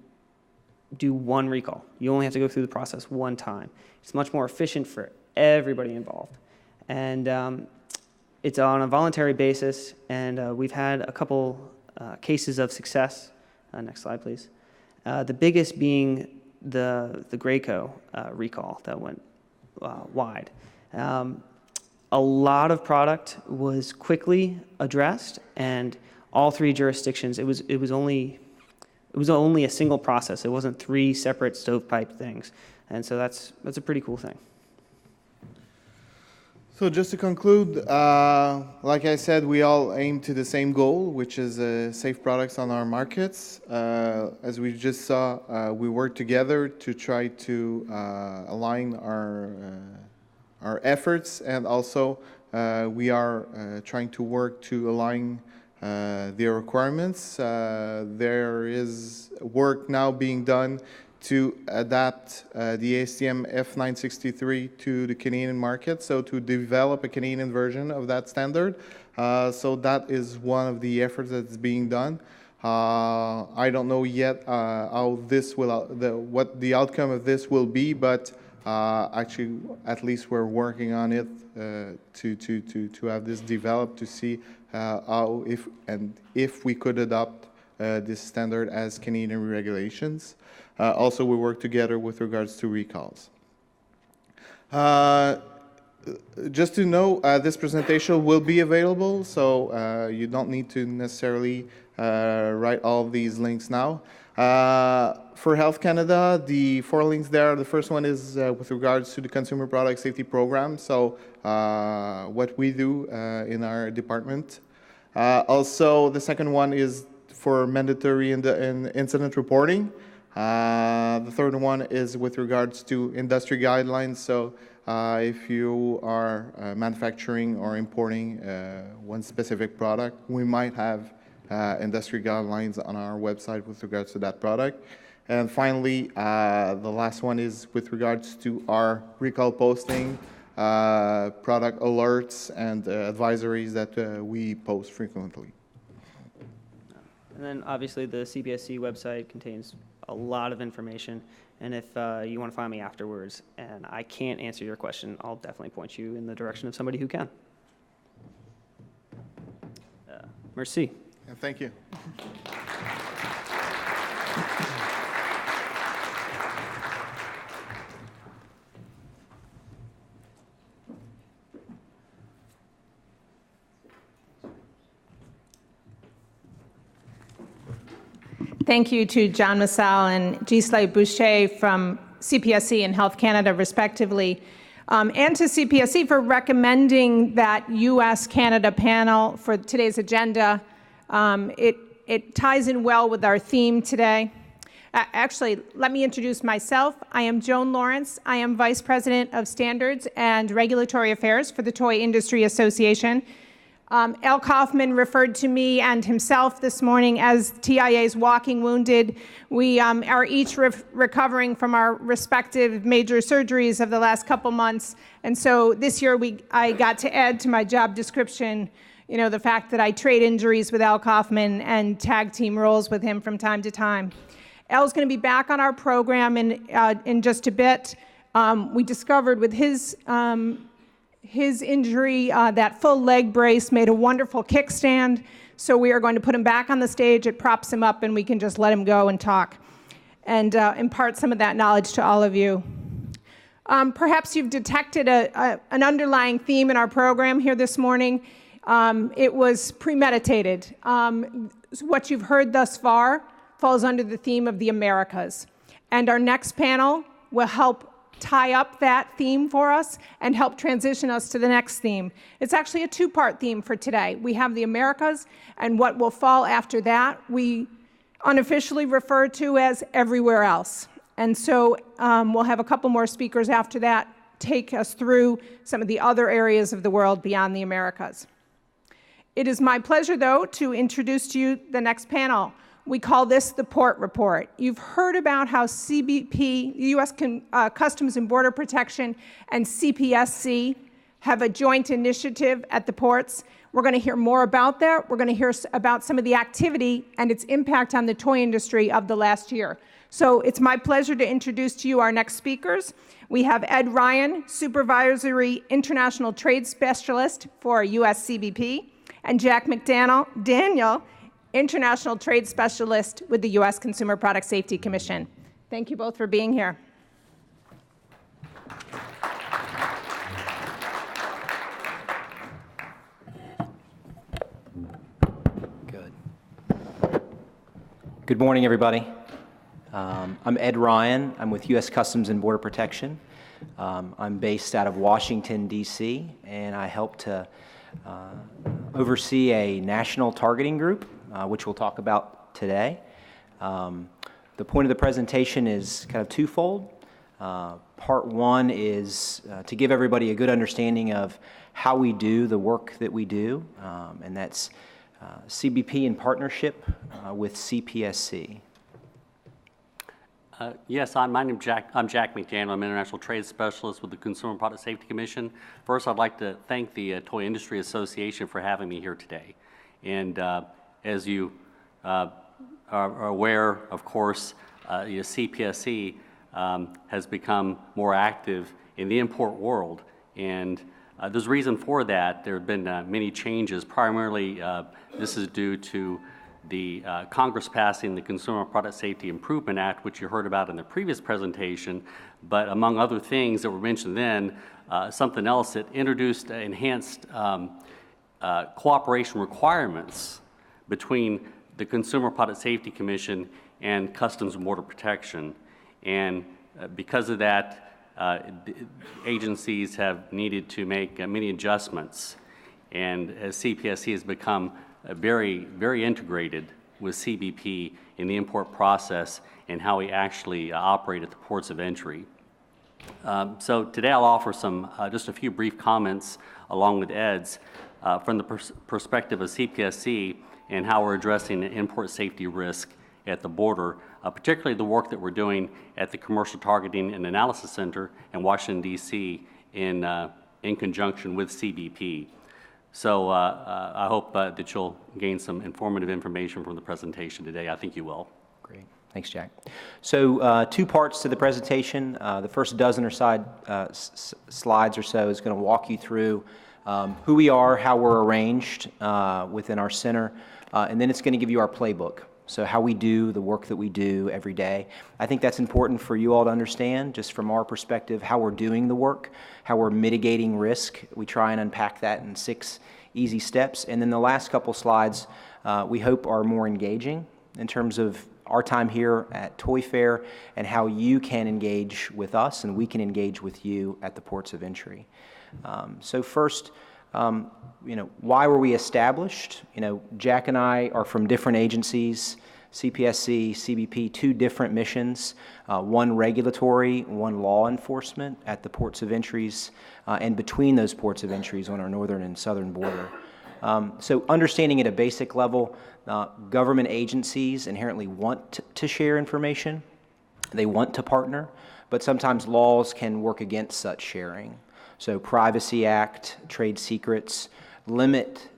do 1 recall. You only have to go through the process 1 time. It's much more efficient for everybody involved. And it's on a voluntary basis, and we've had a couple cases of success. Next slide, please. The biggest being the Graco recall that went wide. A lot of product was quickly addressed, and all 3 jurisdictions, it was only a single process. It wasn't 3 separate stovepipe things. And so that's a pretty cool thing. So just to conclude, like I said, we all aim to the same goal, which is safe products on our markets. As we just saw, we work together to try to align our efforts, and also we are trying to work to align their requirements. There is work now being done to adapt the ASTM F963 to the Canadian market, so to develop a Canadian version of that standard. So that is one of the efforts that's being done. I don't know yet how this will, what the outcome of this will be, but actually, at least we're working on it to have this developed, to see how, if we could adopt this standard as Canadian regulations. Also, we work together with regards to recalls. Just to know, this presentation will be available, so you don't need to necessarily write all these links now. For Health Canada, the 4 links there, the first one is with regards to the Consumer Product Safety Program, so what we do in our department. Also, the second one is for mandatory incident reporting. The third one is with regards to industry guidelines. So if you are manufacturing or importing one specific product, we might have industry guidelines on our website with regards to that product. And finally, the last one is with regards to our recall posting, product alerts, and advisories that we post frequently. And then obviously the CPSC website contains a lot of information, and if you want to find me afterwards and I can't answer your question, I'll definitely point you in the direction of somebody who can. Merci. And thank you. Thank you to John Massal and Gisela Boucher from CPSC and Health Canada, respectively, and to CPSC for recommending that U.S.-Canada panel for today's agenda. It ties in well with our theme today. Actually, let me introduce myself. I am Joan Lawrence. I am Vice President of Standards and Regulatory Affairs for the Toy Industry Association. Al Kaufman referred to me and himself this morning as TIA's walking wounded. We are each recovering from our respective major surgeries of the last couple months. And so this year I got to add to my job description, you know, the fact that I trade injuries with Al Kaufman and tag team roles with him from time to time. Al's going to be back on our program in just a bit. We discovered with his injury, that full leg brace made a wonderful kickstand. So we are going to put him back on the stage. It props him up, and we can just let him go and talk and impart some of that knowledge to all of you. Perhaps you've detected an underlying theme in our program here this morning. It was premeditated. What you've heard thus far falls under the theme of the Americas. And our next panel will help tie up that theme for us and help transition us to the next theme. It's actually a two-part theme for today. We have the Americas, and what will fall after that we unofficially refer to as everywhere else. And so we'll have a couple more speakers after that take us through some of the other areas of the world beyond the Americas. It is my pleasure, though, to introduce to you the next panel. We call this the Port Report. You've heard about how CBP, the U.S. Customs and Border Protection, and CPSC have a joint initiative at the ports. We're going to hear more about that. We're going to hear about some of the activity and its impact on the toy industry of the last year. So it's my pleasure to introduce to you our next speakers. We have Ed Ryan, Supervisory International Trade Specialist for U.S. CBP, and Jack McDaniel, International Trade Specialist with the U.S. Consumer Product Safety Commission. Thank you both for being here. Good morning, everybody. I'm Ed Ryan. I'm with U.S. Customs and Border Protection. I'm based out of Washington, D.C., and I help to oversee a national targeting group, which we'll talk about today. The point of the presentation is kind of twofold. Part one is to give everybody a good understanding of how we do the work that we do, and that's CBP in partnership with CPSC. Yes, my name's Jack. I'm Jack McDaniel. I'm International Trade Specialist with the Consumer Product Safety Commission. First, I'd like to thank the Toy Industry Association for having me here today. And as you are aware, of course, CPSC has become more active in the import world. And there's a reason for that. There have been many changes. Primarily, this is due to the Congress passing the Consumer Product Safety Improvement Act, which you heard about in the previous presentation, but among other things that were mentioned then, something else that introduced enhanced cooperation requirements between the Consumer Product Safety Commission and Customs and Border Protection. And because of that, agencies have needed to make many adjustments. And as CPSC has become very, very integrated with CBP in the import process and how we actually operate at the ports of entry. So today I'll offer some, just a few brief comments along with Ed's from the perspective of CPSC and how we're addressing the import safety risk at the border, particularly the work that we're doing at the Commercial Targeting and Analysis Center in Washington, D.C. in conjunction with CBP. So I hope that you'll gain some informative information from the presentation today. I think you will. Great. Thanks, Jack. So 2 parts to the presentation. The first dozen or slides or so is going to walk you through who we are, how we're arranged within our center, and then it's going to give you our playbook. So how we do the work that we do every day. I think that's important for you all to understand, just from our perspective, how we're doing the work, how we're mitigating risk. We try and unpack that in 6 easy steps. And then the last couple slides, we hope are more engaging in terms of our time here at Toy Fair and how you can engage with us and we can engage with you at the ports of entry. So first, why were we established? Jack and I are from different agencies. CPSC, CBP, two different missions, one regulatory, one law enforcement at the ports of entries and between those ports of entries on our northern and southern border. So understanding at a basic level, government agencies inherently want to share information. They want to partner, but sometimes laws can work against such sharing. So Privacy Act, trade secrets limit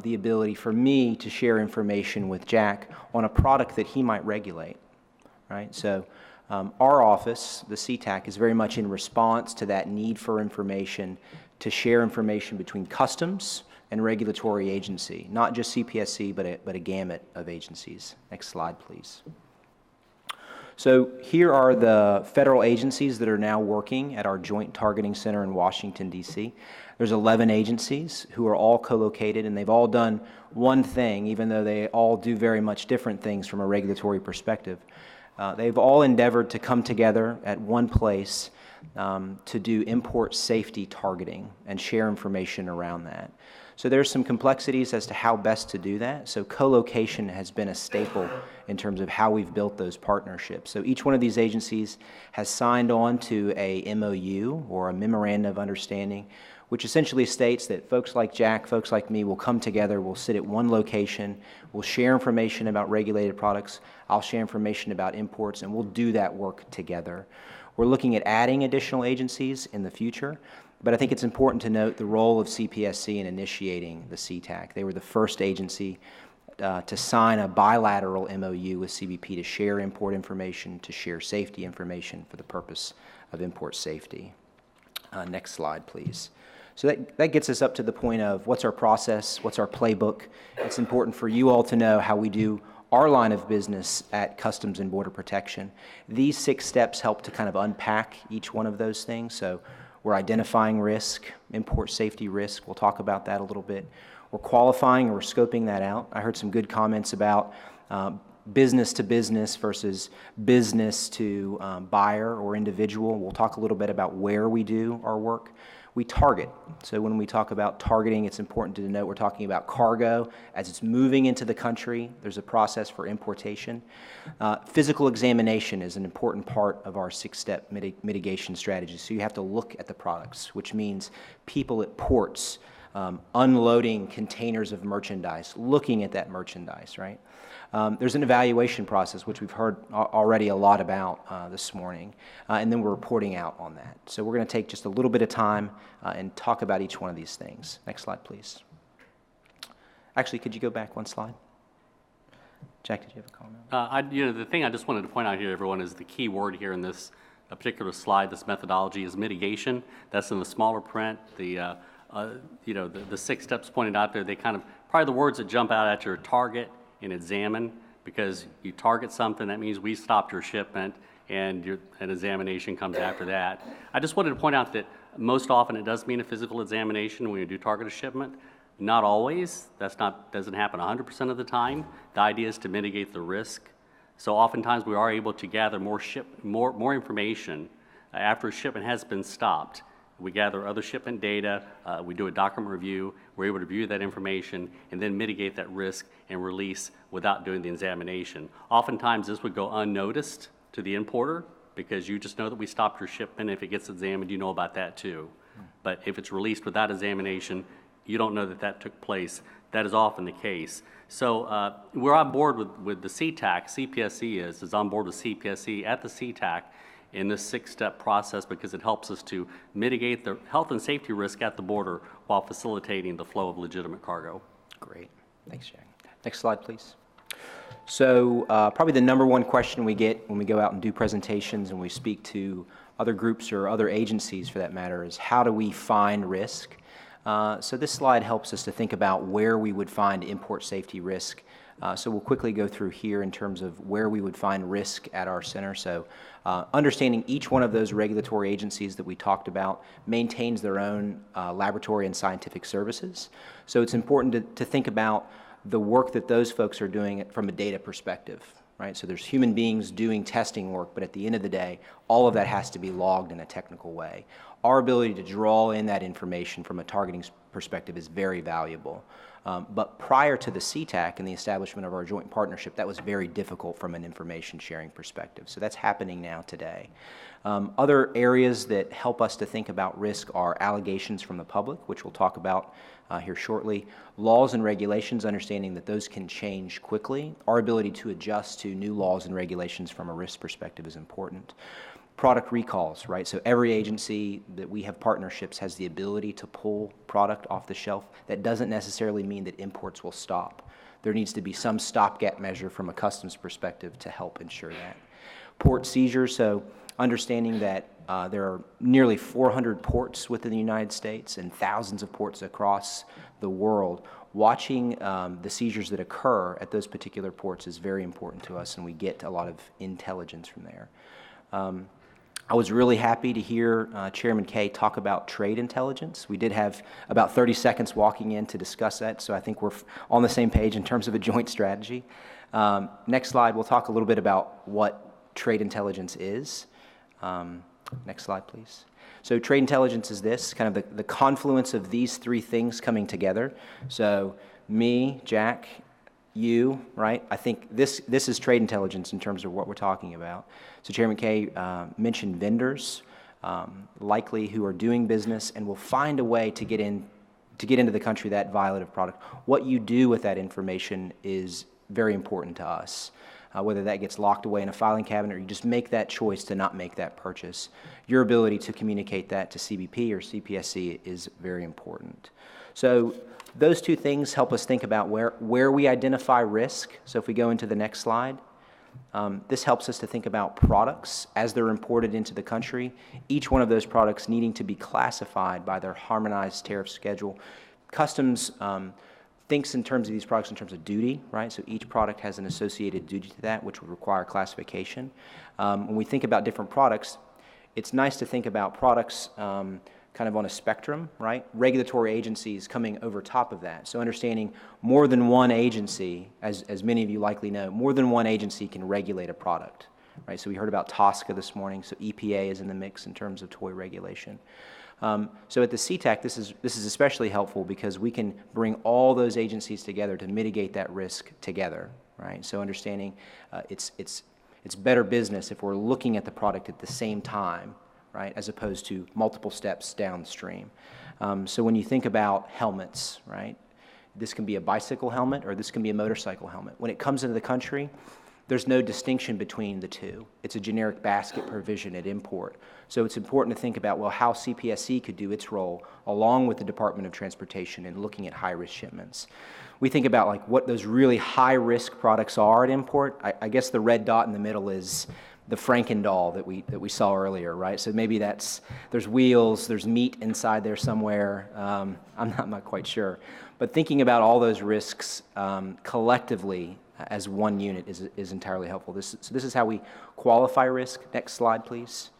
the ability for me to share information with Jack on a product that he might regulate, right? So our office, the CTAC, is very much in response to that need for information to share information between customs and regulatory agency, not just CPSC, but a gamut of agencies. Next slide, please. So here are the federal agencies that are now working at our Joint Targeting Center in Washington, D.C. There's 11 agencies who are all co-located, and they've all done one thing, even though they all do very much different things from a regulatory perspective. They've all endeavored to come together at one place to do import safety targeting and share information around that. So there's some complexities as to how best to do that. So co-location has been a staple in terms of how we've built those partnerships. So each one of these agencies has signed on to a MOU, or a Memorandum of Understanding, which essentially states that folks like Jack, folks like me will come together, we'll sit at one location, we'll share information about regulated products, I'll share information about imports, and we'll do that work together. We're looking at adding additional agencies in the future, but I think it's important to note the role of CPSC in initiating the CTAC. They were the first agency to sign a bilateral MOU with CBP to share import information, to share safety information for the purpose of import safety. Next slide, please. So that gets us up to the point of what's our process, what's our playbook. It's important for you all to know how we do our line of business at Customs and Border Protection. These 6 steps help to kind of unpack each one of those things. So we're identifying risk, import safety risk. We'll talk about that a little bit. We're qualifying or we're scoping that out. I heard some good comments about business to business versus business to buyer or individual. We'll talk a little bit about where we do our work. We target. So when we talk about targeting, it's important to note we're talking about cargo. As it's moving into the country, there's a process for importation. Physical examination is an important part of our 6-step mitigation strategy. So you have to look at the products, which means people at ports unloading containers of merchandise, looking at that merchandise, right? There's an evaluation process, which we've heard already a lot about this morning, and then we're reporting out on that. So we're going to take just a little bit of time and talk about each one of these things. Next slide, please. Actually, could you go back one slide? Jack, did you have a comment? The thing I just wanted to point out here, everyone, is the key word here in this particular slide, this methodology, is mitigation. That's in the smaller print. The 6 steps pointed out there, they kind of, probably the words that jump out at you are target and examine, because you target something, that means we stopped your shipment, and an examination comes after that. I just wanted to point out that most often it does mean a physical examination when you do target a shipment. Not always. Doesn't happen 100% of the time. The idea is to mitigate the risk. So oftentimes we are able to gather more information after a shipment has been stopped. We gather other shipment data, we do a document review, we're able to view that information and then mitigate that risk and release without doing the examination. Oftentimes this would go unnoticed to the importer because you just know that we stopped your shipment. If it gets examined, you know about that too. But if it's released without examination, you don't know that that took place. That is often the case. So we're on board with the CTAC. CPSC is on board with CPSC at the CTAC in this 6-step process because it helps us to mitigate the health and safety risk at the border while facilitating the flow of legitimate cargo. Great. Thanks, Jack. Next slide, please. So probably the number one question we get when we go out and do presentations and we speak to other groups or other agencies for that matter is how do we find risk? So this slide helps us to think about where we would find import safety risk. So we'll quickly go through here in terms of where we would find risk at our center. So understanding each one of those regulatory agencies that we talked about maintains their own laboratory and scientific services. So it's important to think about the work that those folks are doing from a data perspective, right? So there's human beings doing testing work, but at the end of the day, all of that has to be logged in a technical way. our ability to draw in that information from a targeting perspective is very valuable. But prior to the CTAC and the establishment of our joint partnership, that was very difficult from an information sharing perspective. So that's happening now today. Other areas that help us to think about risk are allegations from the public, which we'll talk about here shortly. Laws and regulations, understanding that those can change quickly. Our ability to adjust to new laws and regulations from a risk perspective is important. Product recalls, right? So every agency that we have partnerships has the ability to pull product off the shelf. That doesn't necessarily mean that imports will stop. There needs to be some stopgap measure from a customs perspective to help ensure that. Port seizures, so understanding that there are nearly 400 ports within the United States and thousands of ports across the world. Watching the seizures that occur at those particular ports is very important to us, and we get a lot of intelligence from there. I was really happy to hear Chairman Kaye talk about trade intelligence. We did have about 30 seconds walking in to discuss that, so I think we're on the same page in terms of a joint strategy. Next slide, we'll talk a little bit about what trade intelligence is. Next slide, please. So trade intelligence is this, kind of the confluence of these three things coming together. So me, Jack, you, right? I think this is trade intelligence in terms of what we're talking about. So Chairman Kaye mentioned vendors, likely who are doing business and will find a way to get into the country that violative product. What you do with that information is very important to us. Whether that gets locked away in a filing cabinet or you just make that choice to not make that purchase, your ability to communicate that to CBP or CPSC is very important. So those two things help us think about where we identify risk. So if we go into the next slide, this helps us to think about products as they're imported into the country, each one of those products needing to be classified by their harmonized tariff schedule. Customs thinks in terms of these products in terms of duty, right? So each product has an associated duty to that, which would require classification. When we think about different products, it's nice to think about products kind of on a spectrum, right? Regulatory agencies coming over top of that. So understanding more than one agency, as many of you likely know, more than one agency can regulate a product, right? So we heard about TSCA this morning, so EPA is in the mix in terms of toy regulation. So at the CTAC, this is especially helpful because we can bring all those agencies together to mitigate that risk together, right? So understanding it's better business if we're looking at the product at the same time, right, as opposed to multiple steps downstream. So when you think about helmets, right, this can be a bicycle helmet or this can be a motorcycle helmet. When it comes into the country, there's no distinction between the two. It's a generic basket provision at import. So it's important to think about, well, how CPSC could do its role along with the Department of Transportation in looking at high-risk shipments. We think about like what those really high-risk products are at import. I guess the red dot in the middle is the Frankendoll that we saw earlier, right? So maybe there's wheels, there's meat inside there somewhere. I'm not quite sure. But thinking about all those risks collectively as one unit is entirely helpful. So this is how we qualify risk. Next slide, please.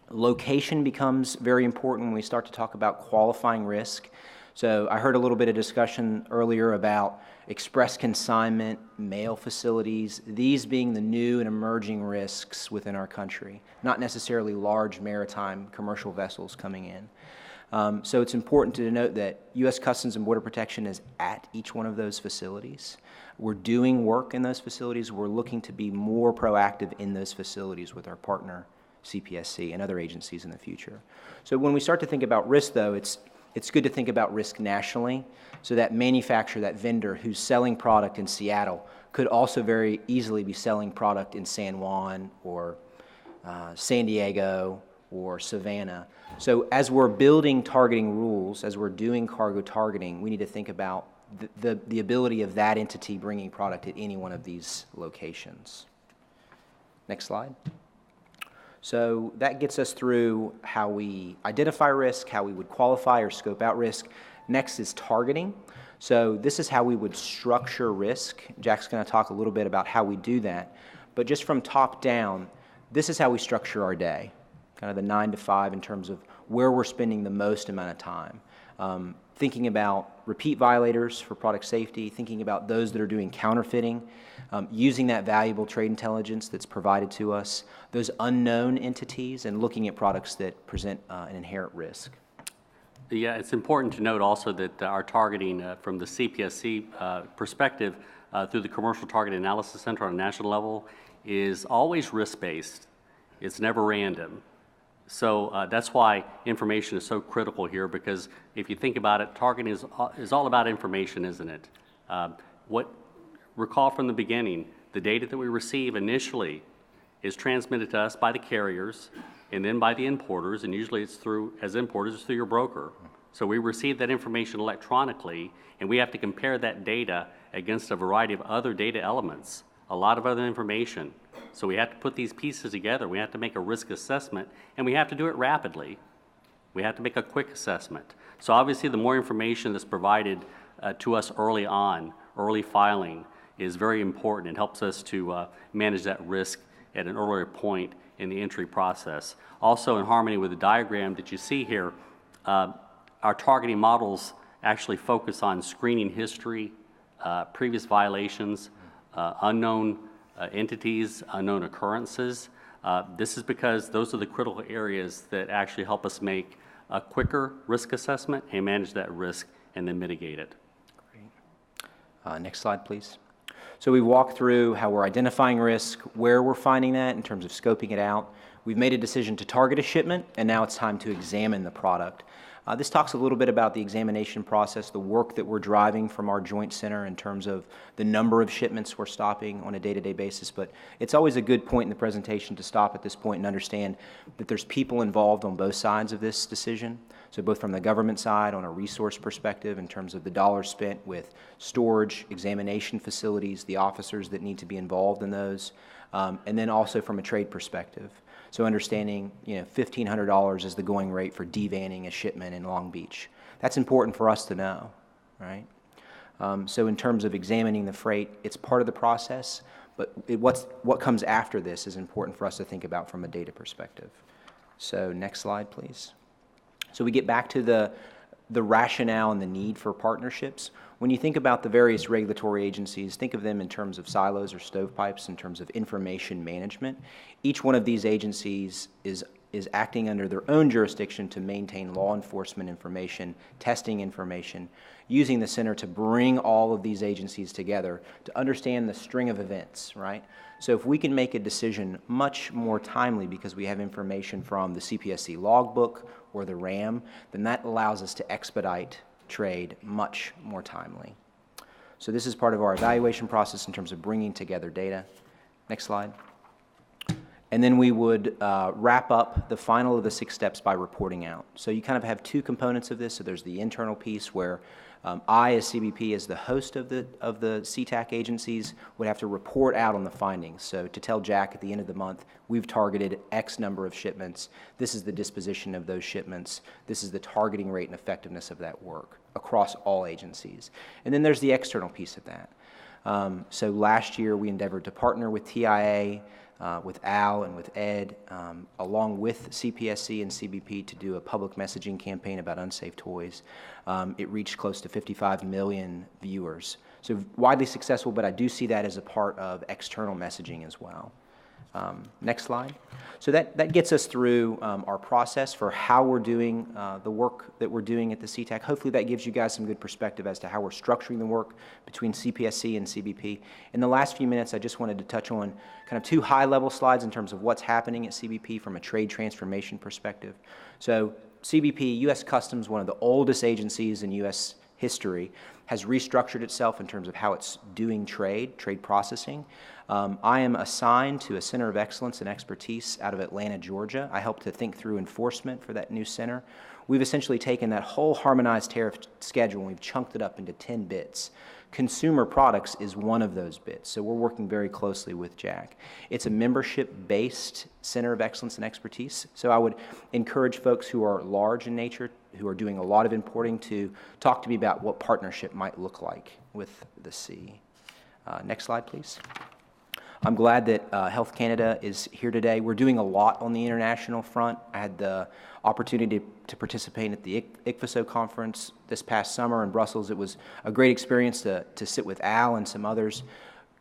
Location becomes very important when we start to talk about qualifying risk. So I heard a little bit of discussion earlier about express consignment, mail facilities, these being the new and emerging risks within our country, not necessarily large maritime commercial vessels coming in. So it's important to note that U.S. Customs and Border Protection is at each one of those facilities. We're doing work in those facilities. We're looking to be more proactive in those facilities with our partner, CPSC, and other agencies in the future. So when we start to think about risk, though, it's good to think about risk nationally. So that manufacturer, that vendor who's selling product in Seattle could also very easily be selling product in San Juan or San Diego or Savannah. So as we're building targeting rules, as we're doing cargo targeting, we need to think about the ability of that entity bringing product at any one of these locations. Next slide. So that gets us through how we identify risk, how we would qualify or scope out risk. Next is targeting. So this is how we would structure risk. Jack's going to talk a little bit about how we do that. But just from top down, this is how we structure our day, kind of the 9 to 5 in terms of where we're spending the most amount of time. Thinking about repeat violators for product safety, thinking about those that are doing counterfeiting, using that valuable trade intelligence that's provided to us, those unknown entities, and looking at products that present an inherent risk. Yeah, it's important to note also that our targeting from the CPSC perspective through the Commercial Target Analysis Center on a national level is always risk-based. It's never random. So that's why information is so critical here, because if you think about it, targeting is all about information, isn't it? Recall from the beginning, the data that we receive initially is transmitted to us by the carriers and then by the importers, and usually it's through, as importers, it's through your broker. So we receive that information electronically, and we have to compare that data against a variety of other data elements, a lot of other information. So we have to put these pieces together. We have to make a risk assessment, and we have to do it rapidly. We have to make a quick assessment. So obviously the more information that's provided to us early on, early filing, is very important. It helps us to manage that risk at an earlier point in the entry process. Also, in harmony with the diagram that you see here, our targeting models actually focus on screening history, previous violations, unknown entities, unknown occurrences. This is because those are the critical areas that actually help us make a quicker risk assessment and manage that risk and then mitigate it. Great. Next slide, please. So we walked through how we're identifying risk, where we're finding that in terms of scoping it out. We've made a decision to target a shipment, and now it's time to examine the product. This talks a little bit about the examination process, the work that we're driving from our joint center in terms of the number of shipments we're stopping on a day-to-day basis. But it's always a good point in the presentation to stop at this point and understand that there's people involved on both sides of this decision. So both from the government side on a resource perspective in terms of the dollars spent with storage, examination facilities, the officers that need to be involved in those, and then also from a trade perspective. So understanding, $1,500 is the going rate for devanning a shipment in Long Beach. That's important for us to know, right? So in terms of examining the freight, it's part of the process, but what comes after this is important for us to think about from a data perspective. So next slide, please. So we get back to the rationale and the need for partnerships. When you think about the various regulatory agencies, think of them in terms of silos or stovepipes in terms of information management. Each one of these agencies is acting under their own jurisdiction to maintain law enforcement information, testing information, using the center to bring all of these agencies together to understand the string of events, right? So if we can make a decision much more timely because we have information from the CPSC logbook or the RAM, then that allows us to expedite trade much more timely. So this is part of our evaluation process in terms of bringing together data. Next slide. And then we would wrap up the final of the 6 steps by reporting out. So you kind of have 2 components of this. So there's the internal piece where I, as CBP, as the host of the CTAC agencies, would have to report out on the findings. So to tell Jack at the end of the month, we've targeted X number of shipments. This is the disposition of those shipments. This is the targeting rate and effectiveness of that work across all agencies. And then there's the external piece of that. So last year, we endeavored to partner with TIA, with Al and with Ed, along with CPSC and CBP to do a public messaging campaign about unsafe toys. It reached close to 55 million viewers. So widely successful, but I do see that as a part of external messaging as well. Next slide. So that gets us through our process for how we're doing the work that we're doing at the CTAC. Hopefully that gives you guys some good perspective as to how we're structuring the work between CPSC and CBP. In the last few minutes, I just wanted to touch on kind of 2 high-level slides in terms of what's happening at CBP from a trade transformation perspective. So CBP, U.S. Customs, one of the oldest agencies in U.S. history, has restructured itself in terms of how it's doing trade processing. I am assigned to a Center of Excellence and Expertise out of Atlanta, Georgia. I help to think through enforcement for that new center. We've essentially taken that whole harmonized tariff schedule and we've chunked it up into 10 bits. Consumer products is one of those bits, so we're working very closely with Jack. It's a membership-based Center of Excellence and Expertise, so I would encourage folks who are large in nature, who are doing a lot of importing, to talk to me about what partnership might look like with the C. Next slide, please. I'm glad that Health Canada is here today. We're doing a lot on the international front. I had the opportunity to participate at the ICFSO conference this past summer in Brussels. It was a great experience to sit with Al and some others.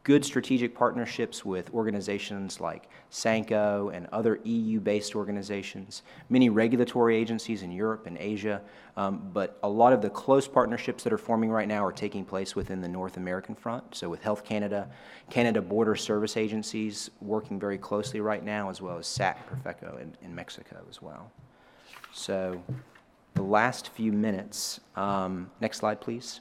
Good strategic partnerships with organizations like Sanko and other EU-based organizations, many regulatory agencies in Europe and Asia, but a lot of the close partnerships that are forming right now are taking place within the North American front. So with Health Canada, Canada Border Service Agencies working very closely right now, as well as SAC Profeco in Mexico as well. So the last few minutes, next slide please.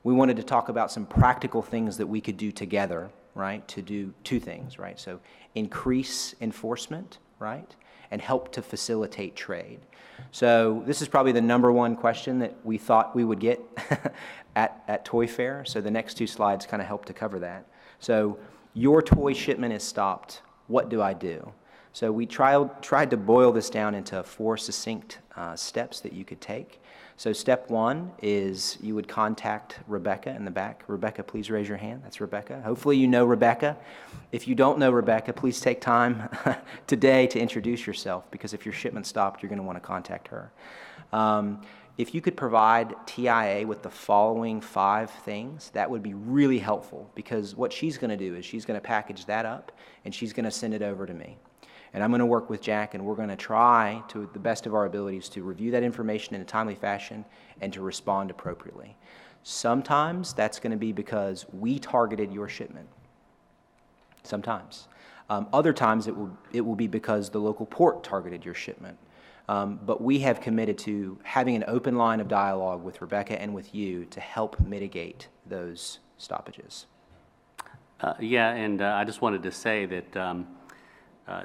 We wanted to talk about some practical things that we could do together, right, to do two things, right? So increase enforcement, right, and help to facilitate trade. So this is probably the #1 question that we thought we would get at Toy Fair. So the next two slides kind of help to cover that. So your toy shipment is stopped. What do I do? So we tried to boil this down into 4 succinct steps that you could take. So step 1 is you would contact Rebecca in the back. Rebecca, please raise your hand. That's Rebecca. Hopefully you know Rebecca. If you don't know Rebecca, please take time today to introduce yourself, because if your shipment stopped, you're going to want to contact her. If you could provide TIA with the following 5 things, that would be really helpful, because what she's going to do is she's going to package that up and she's going to send it over to me. And I'm going to work with Jack, and we're going to try to the best of our abilities to review that information in a timely fashion and to respond appropriately. Sometimes that's going to be because we targeted your shipment. Sometimes. Other times it will be because the local port targeted your shipment. But we have committed to having an open line of dialogue with Rebecca and with you to help mitigate those stoppages. Yeah, and I just wanted to say that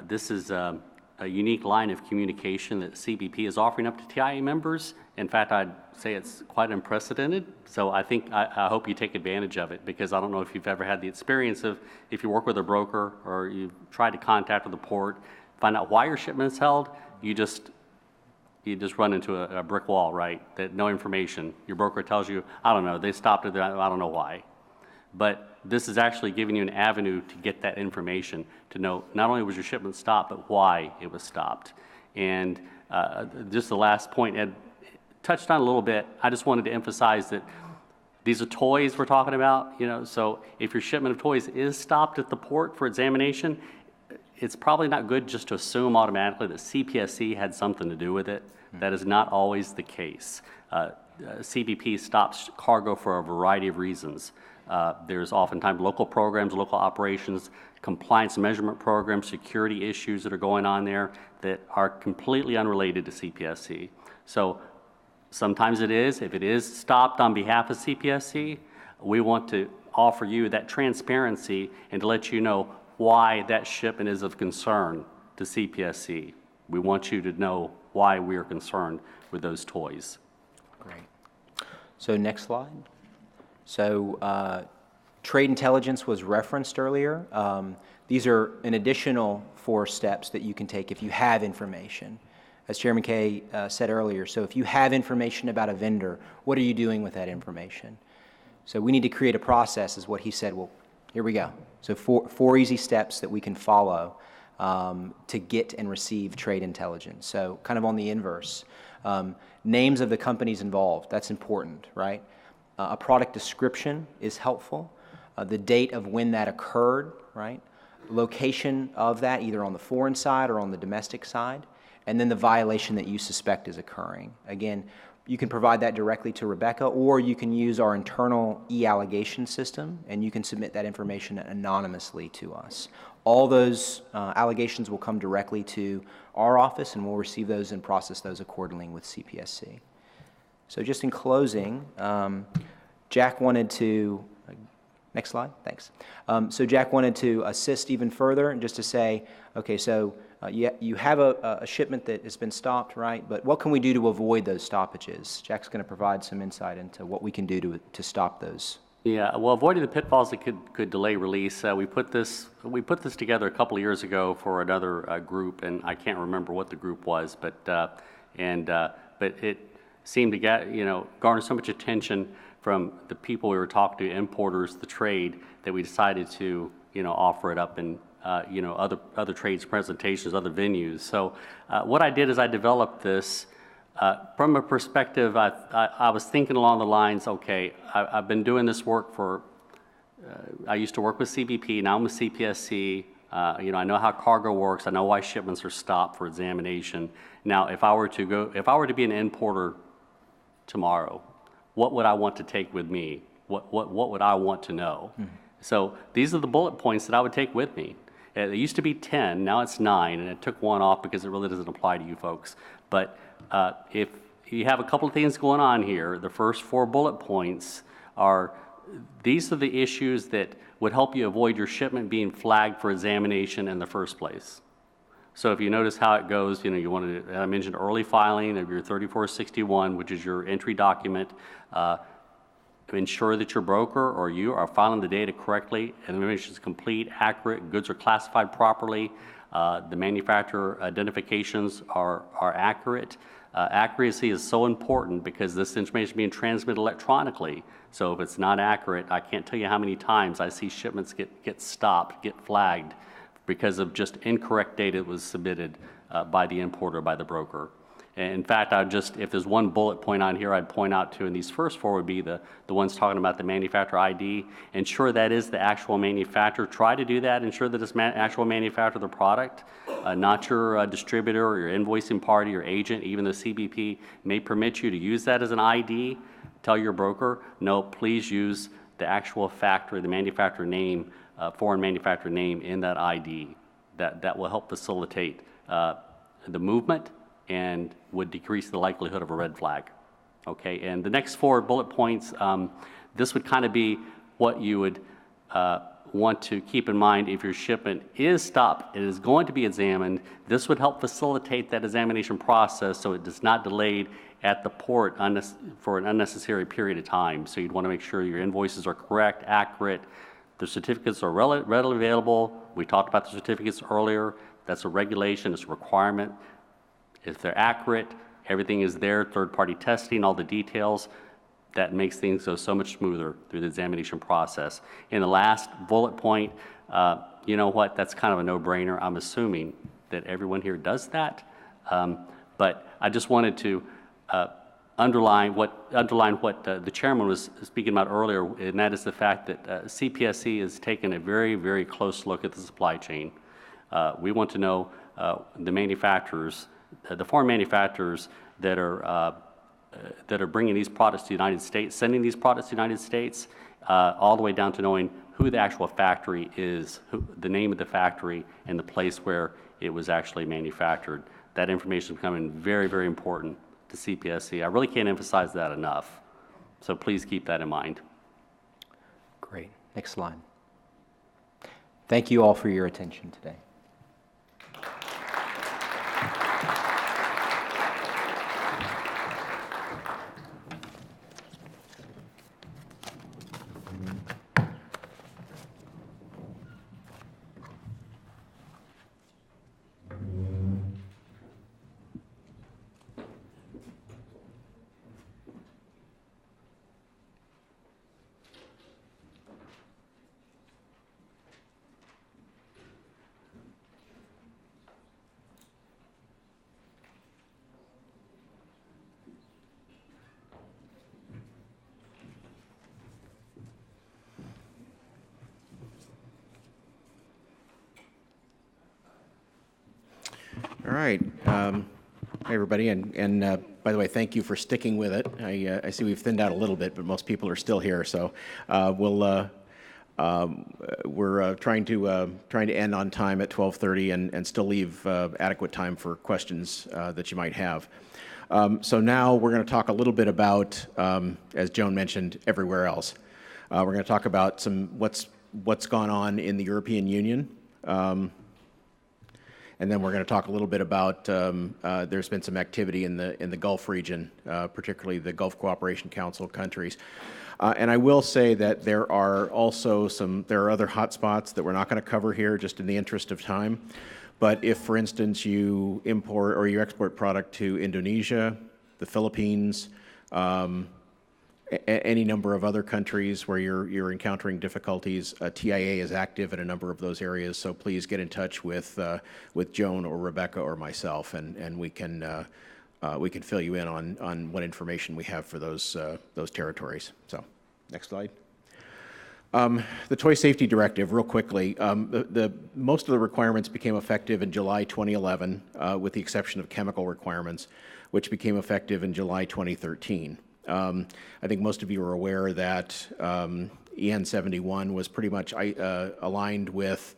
this is a unique line of communication that CBP is offering up to TIA members. In fact, I'd say it's quite unprecedented. So I hope you take advantage of it, because I don't know if you've ever had the experience of, if you work with a broker or you've tried to contact with the port, find out why your shipment is held, you just run into a brick wall, right? That no information. Your broker tells you, I don't know, they stopped it, I don't know why. But this is actually giving you an avenue to get that information, to know not only was your shipment stopped, but why it was stopped. And just the last point Ed touched on a little bit, I just wanted to emphasize that these are toys we're talking about, so if your shipment of toys is stopped at the port for examination, it's probably not good just to assume automatically that CPSC had something to do with it. That is not always the case. CBP stops cargo for a variety of reasons. There's oftentimes local programs, local operations, compliance measurement programs, security issues that are going on there that are completely unrelated to CPSC. So sometimes if it is stopped on behalf of CPSC, we want to offer you that transparency and to let you know why that shipment is of concern to CPSC. We want you to know why we are concerned with those toys. Great. So next slide. So trade intelligence was referenced earlier. These are an additional 4 steps that you can take if you have information. As Chairman Kaye said earlier, so if you have information about a vendor, what are you doing with that information? So we need to create a process, is what he said. Well, here we go. So 4 easy steps that we can follow to get and receive trade intelligence. So kind of on the inverse. Names of the companies involved, that's important, right? A product description is helpful. The date of when that occurred, right? Location of that, either on the foreign side or on the domestic side. And then the violation that you suspect is occurring. Again, you can provide that directly to Rebecca, or you can use our internal e-allegation system, and you can submit that information anonymously to us. All those allegations will come directly to our office, and we'll receive those and process those accordingly with CPSC. So just in closing, Jack wanted to, next slide, thanks. So Jack wanted to assist even further, and just to say, okay, so you have a shipment that has been stopped, right? But what can we do to avoid those stoppages? Jack's going to provide some insight into what we can do to stop those. Yeah, well, avoiding the pitfalls that could delay release. We put this together a couple of years ago for another group, and I can't remember what the group was, but it seemed to garner so much attention from the people we were talking to, importers, the trade, that we decided to offer it up in, other trades presentations, other venues. So what I did is I developed this from a perspective, I was thinking along the lines, okay, I've been doing this work for, I used to work with CBP, now I'm with CPSC. I know how cargo works. I know why shipments are stopped for examination. Now, if I were to be an importer tomorrow, what would I want to take with me? What would I want to know? So these are the bullet points that I would take with me. It used to be 10, now it's 9, and it took one off because it really doesn't apply to you folks. But if you have a couple of things going on here, the first 4 bullet points are, these are the issues that would help you avoid your shipment being flagged for examination in the first place. So if you notice how it goes, you wanted to, I mentioned early filing of your 3461, which is your entry document. To ensure that your broker or you are filing the data correctly and the information is complete, accurate, goods are classified properly, the manufacturer identifications are accurate. Accuracy is so important because this information is being transmitted electronically. So if it's not accurate, I can't tell you how many times I see shipments get stopped, get flagged because of just incorrect data that was submitted by the importer, by the broker. In fact, if there's one bullet point on here I'd point out to, and these first 4 would be the ones talking about the manufacturer ID. Ensure that is the actual manufacturer. Try to do that. Ensure that it's actual manufacturer of the product, not your distributor or your invoicing party or agent. Even the CBP may permit you to use that as an ID. Tell your broker, no, please use the actual factory, the manufacturer name, foreign manufacturer name in that ID. That will help facilitate the movement and would decrease the likelihood of a red flag. Okay, and the next 4 bullet points, this would kind of be what you would want to keep in mind if your shipment is stopped, it is going to be examined. This would help facilitate that examination process so it does not delay at the port for an unnecessary period of time. So you'd want to make sure your invoices are correct, accurate, the certificates are readily available. We talked about the certificates earlier. That's a regulation, it's a requirement. If they're accurate, everything is there, third-party testing, all the details, that makes things go so much smoother through the examination process. In the last bullet point, you know what, that's kind of a no-brainer. I'm assuming that everyone here does that. But I just wanted to underline what the chairman was speaking about earlier, and that is the fact that CPSC has taken a very, very close look at the supply chain. We want to know the manufacturers, the foreign manufacturers that are bringing these products to the United States, sending these products to the United States, all the way down to knowing who the actual factory is, the name of the factory, and the place where it was actually manufactured. That information is becoming very, very important to CPSC. I really can't emphasize that enough. So please keep that in mind. Great. Next slide. Thank you all for your attention today. All right. Hi, everybody. And by the way, thank you for sticking with it. I see we've thinned out a little bit, but most people are still here. So we're trying to end on time at 12:30 and still leave adequate time for questions that you might have. So now we're going to talk a little bit about, as Joan mentioned, everywhere else. We're going to talk about what's gone on in the European Union. And then we're going to talk a little bit about there's been some activity in the Gulf region, particularly the Gulf Cooperation Council countries. And I will say that there are other hot spots that we're not going to cover here just in the interest of time. But if, for instance, you import or you export product to Indonesia, the Philippines, any number of other countries where you're encountering difficulties. TIA is active in a number of those areas, so please get in touch with Joan or Rebecca or myself, and we can fill you in on what information we have for those territories. So, next slide. The Toy Safety Directive, real quickly, most of the requirements became effective in July 2011, with the exception of chemical requirements, which became effective in July 2013. I think most of you are aware that EN 71 was pretty much aligned with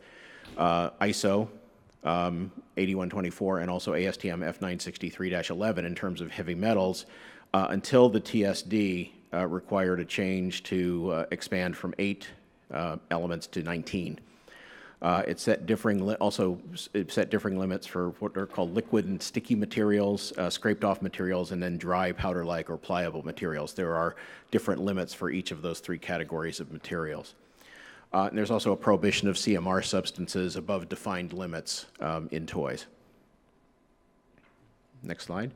ISO 8124 and also ASTM F963-11 in terms of heavy metals until the TSD required a change to expand from 8 elements to 19. It set differing limits for what are called liquid and sticky materials, scraped off materials, and then dry powder-like or pliable materials. There are different limits for each of those 3 categories of materials. And there's also a prohibition of CMR substances above defined limits in toys. Next slide.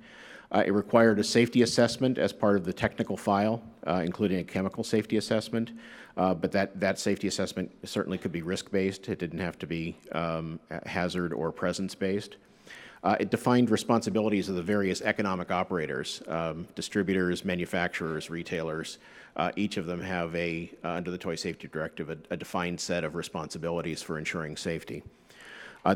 It required a safety assessment as part of the technical file, including a chemical safety assessment, but that safety assessment certainly could be risk-based. It didn't have to be hazard or presence-based. It defined responsibilities of the various economic operators, distributors, manufacturers, retailers. Each of them have under the Toy Safety Directive, a defined set of responsibilities for ensuring safety.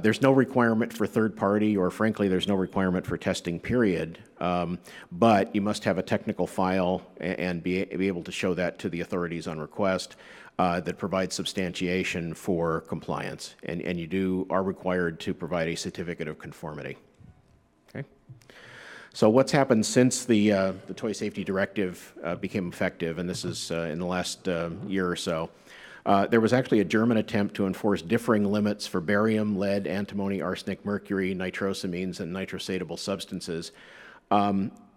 There's no requirement for third party, or frankly, there's no requirement for testing, period. But you must have a technical file and be able to show that to the authorities on request that provides substantiation for compliance. And you are required to provide a certificate of conformity. Okay. So what's happened since the Toy Safety Directive became effective, and this is in the last year or so. There was actually a German attempt to enforce differing limits for barium, lead, antimony, arsenic, mercury, nitrosamines, and nitrosatable substances.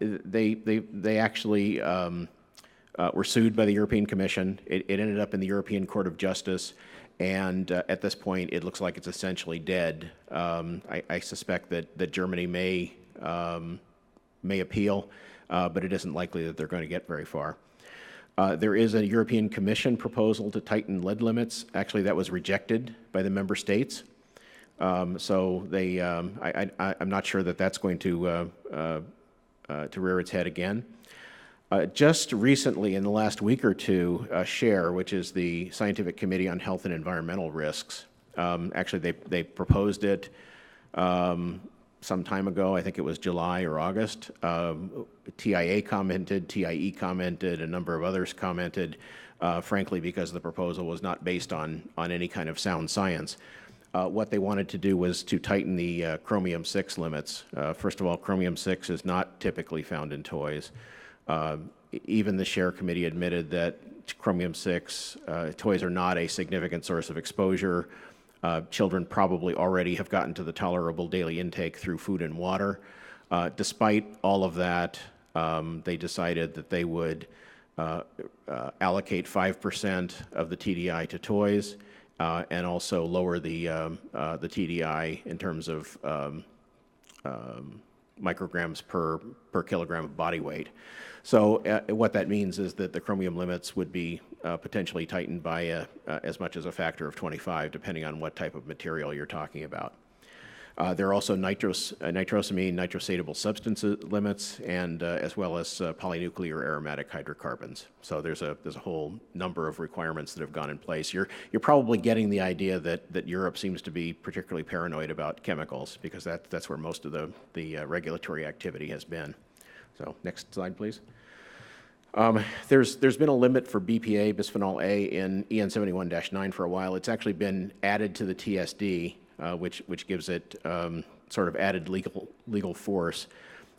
They actually were sued by the European Commission. It ended up in the European Court of Justice, and at this point, it looks like it's essentially dead. I suspect that Germany may appeal, but it isn't likely that they're going to get very far. There is a European Commission proposal to tighten lead limits. Actually, that was rejected by the member states. So I'm not sure that that's going to rear its head again. Just recently, in the last week or two, SHARE, which is the Scientific Committee on Health and Environmental Risks, actually they proposed it some time ago. I think it was July or August. TIA commented, TIE commented, a number of others commented, frankly, because the proposal was not based on any kind of sound science. What they wanted to do was to tighten the chromium-6 limits. First of all, chromium-6 is not typically found in toys. Even the SHARE committee admitted that chromium-6 toys are not a significant source of exposure. Children probably already have gotten to the tolerable daily intake through food and water. Despite all of that, they decided that they would allocate 5% of the TDI to toys and also lower the TDI in terms of micrograms per kilogram of body weight. So what that means is that the chromium limits would be potentially tightened by as much as a factor of 25, depending on what type of material you're talking about. There are also nitrosamine, nitrosatable substance limits, and as well as polynuclear aromatic hydrocarbons. So there's a whole number of requirements that have gone in place. You're probably getting the idea that Europe seems to be particularly paranoid about chemicals, because that's where most of the regulatory activity has been. So next slide, please. There's been a limit for BPA, bisphenol A, in EN 71-9 for a while. It's actually been added to the TSD, which gives it sort of added legal force,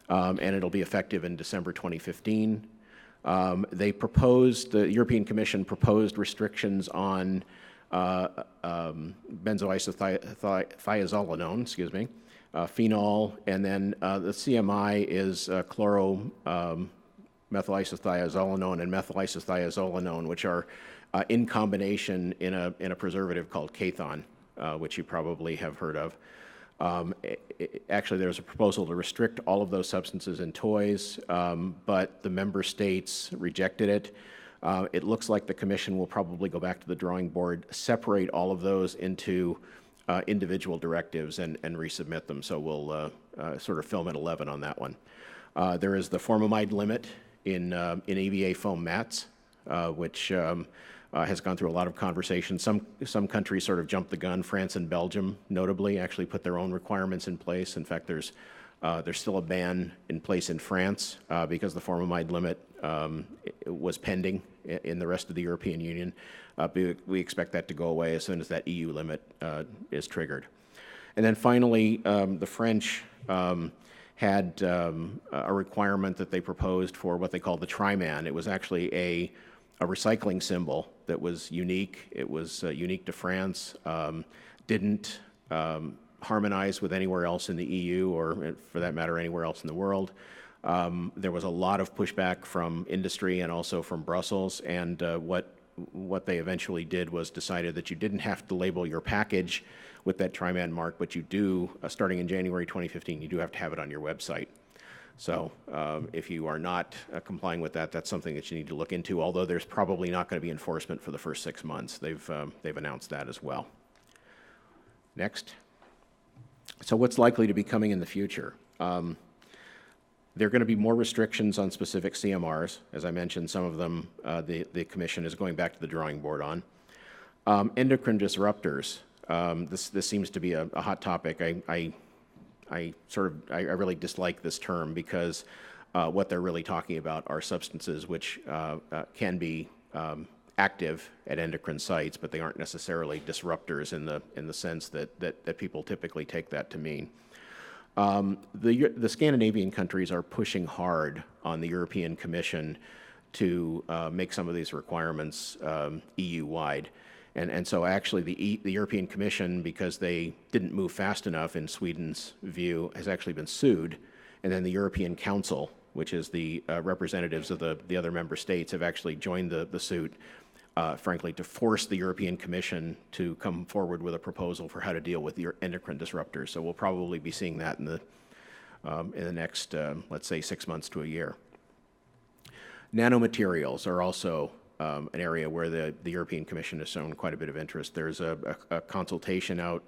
and it'll be effective in December 2015. The European Commission proposed restrictions on benzoisothiazolinone, phenol, and then the CMI is methylisothiazolinone and methylisothiazolinone, which are in combination in a preservative called Kathon, which you probably have heard of. Actually, there was a proposal to restrict all of those substances in toys, but the member states rejected it. It looks like the Commission will probably go back to the drawing board, separate all of those into individual directives and resubmit them. So we'll sort of film at 11 on that one. There is the formamide limit in EVA foam mats, which has gone through a lot of conversation. Some countries sort of jumped the gun. France and Belgium, notably, actually put their own requirements in place. In fact, there's still a ban in place in France because the formamide limit was pending in the rest of the European Union. We expect that to go away as soon as that EU limit is triggered. And then finally, the French had a requirement that they proposed for what they call the Triman. It was actually a recycling symbol that was unique. It was unique to France, didn't harmonize with anywhere else in the EU or, for that matter, anywhere else in the world. There was a lot of pushback from industry and also from Brussels, and what they eventually did was decided that you didn't have to label your package with that Triman mark, but you do, starting in January 2015, you do have to have it on your website. So if you are not complying with that, that's something that you need to look into, although there's probably not going to be enforcement for the first 6 months. They've announced that as well. Next. So what's likely to be coming in the future? There are going to be more restrictions on specific CMRs. As I mentioned, some of them the Commission is going back to the drawing board on. Endocrine disruptors. This seems to be a hot topic. I really dislike this term because what they're really talking about are substances which can be active at endocrine sites, but they aren't necessarily disruptors in the sense that people typically take that to mean. The Scandinavian countries are pushing hard on the European Commission to make some of these requirements EU-wide. And so actually the European Commission, because they didn't move fast enough in Sweden's view, has actually been sued. And then the European Council, which is the representatives of the other member states, have actually joined the suit, frankly, to force the European Commission to come forward with a proposal for how to deal with the endocrine disruptors. So we'll probably be seeing that in the next, let's say, 6 months to a year. Nanomaterials are also an area where the European Commission has shown quite a bit of interest. There's a consultation out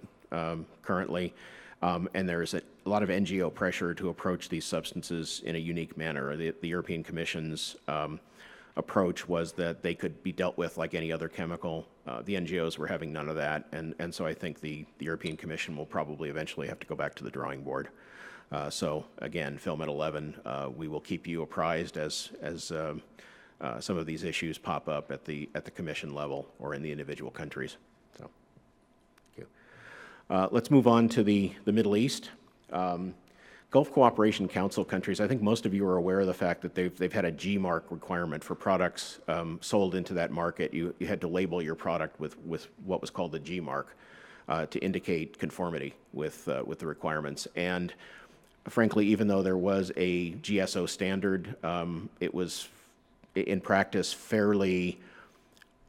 currently, and there's a lot of NGO pressure to approach these substances in a unique manner. The European Commission's approach was that they could be dealt with like any other chemical. The NGOs were having none of that, and so I think the European Commission will probably eventually have to go back to the drawing board. So again, Film at 11, we will keep you apprised as some of these issues pop up at the Commission level or in the individual countries. So, thank you. Let's move on to the Middle East. Gulf Cooperation Council countries, I think most of you are aware of the fact that they've had a G mark requirement for products sold into that market. You had to label your product with what was called the G mark to indicate conformity with the requirements. And frankly, even though there was a GSO standard, it was in practice fairly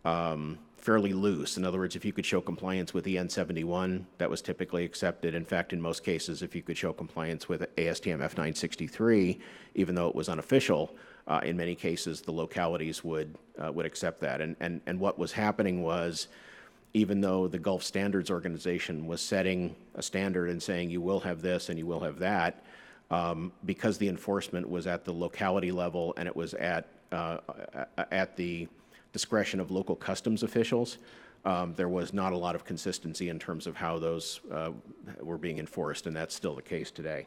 loose. In other words, if you could show compliance with EN 71, that was typically accepted. In fact, in most cases, if you could show compliance with ASTM F963, even though it was unofficial, in many cases the localities would accept that. And what was happening was, even though the Gulf Standards Organization was setting a standard and saying you will have this and you will have that, because the enforcement was at the locality level and it was at the discretion of local customs officials, there was not a lot of consistency in terms of how those were being enforced, and that's still the case today.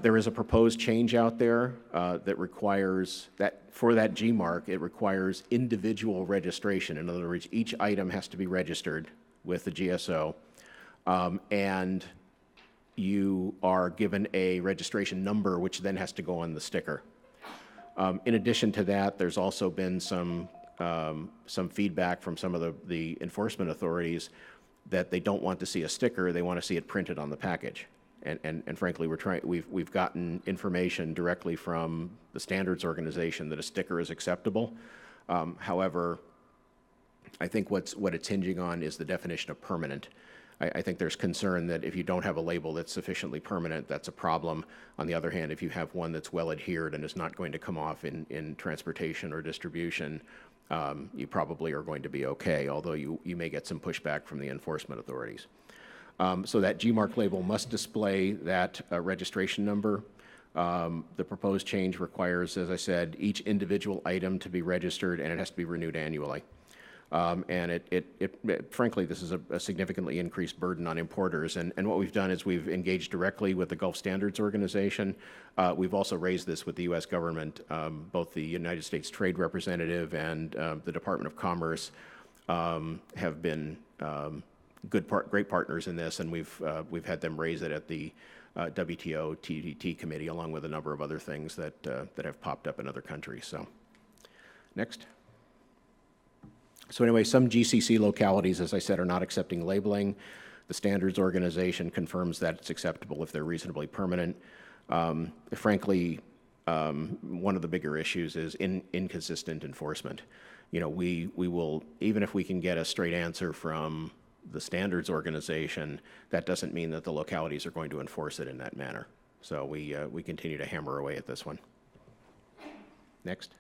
There is a proposed change out there that requires that for that G mark, it requires individual registration. In other words, each item has to be registered with the GSO, and you are given a registration number, which then has to go on the sticker. In addition to that, there's also been some feedback from some of the enforcement authorities that they don't want to see a sticker; they want to see it printed on the package. And frankly, we've gotten information directly from the standards organization that a sticker is acceptable. However, I think what it's hinging on is the definition of permanent. I think there's concern that if you don't have a label that's sufficiently permanent, that's a problem. On the other hand, if you have one that's well adhered and is not going to come off in transportation or distribution, you probably are going to be okay, although you may get some pushback from the enforcement authorities. So that G-Mark label must display that registration number. The proposed change requires, as I said, each individual item to be registered, and it has to be renewed annually. And frankly, this is a significantly increased burden on importers. And what we've done is we've engaged directly with the Gulf Standards Organization. We've also raised this with the U.S. government. Both the United States Trade Representative and the Department of Commerce have been great partners in this, and we've had them raise it at the WTO TDT committee, along with a number of other things that have popped up in other countries. So, next. So anyway, some GCC localities, as I said, are not accepting labeling. The Standards Organization confirms that it's acceptable if they're reasonably permanent. Frankly, one of the bigger issues is inconsistent enforcement. You know, we will, even if we can get a straight answer from the Standards Organization, that doesn't mean that the localities are going to enforce it in that manner. So we continue to hammer away at this one. Next.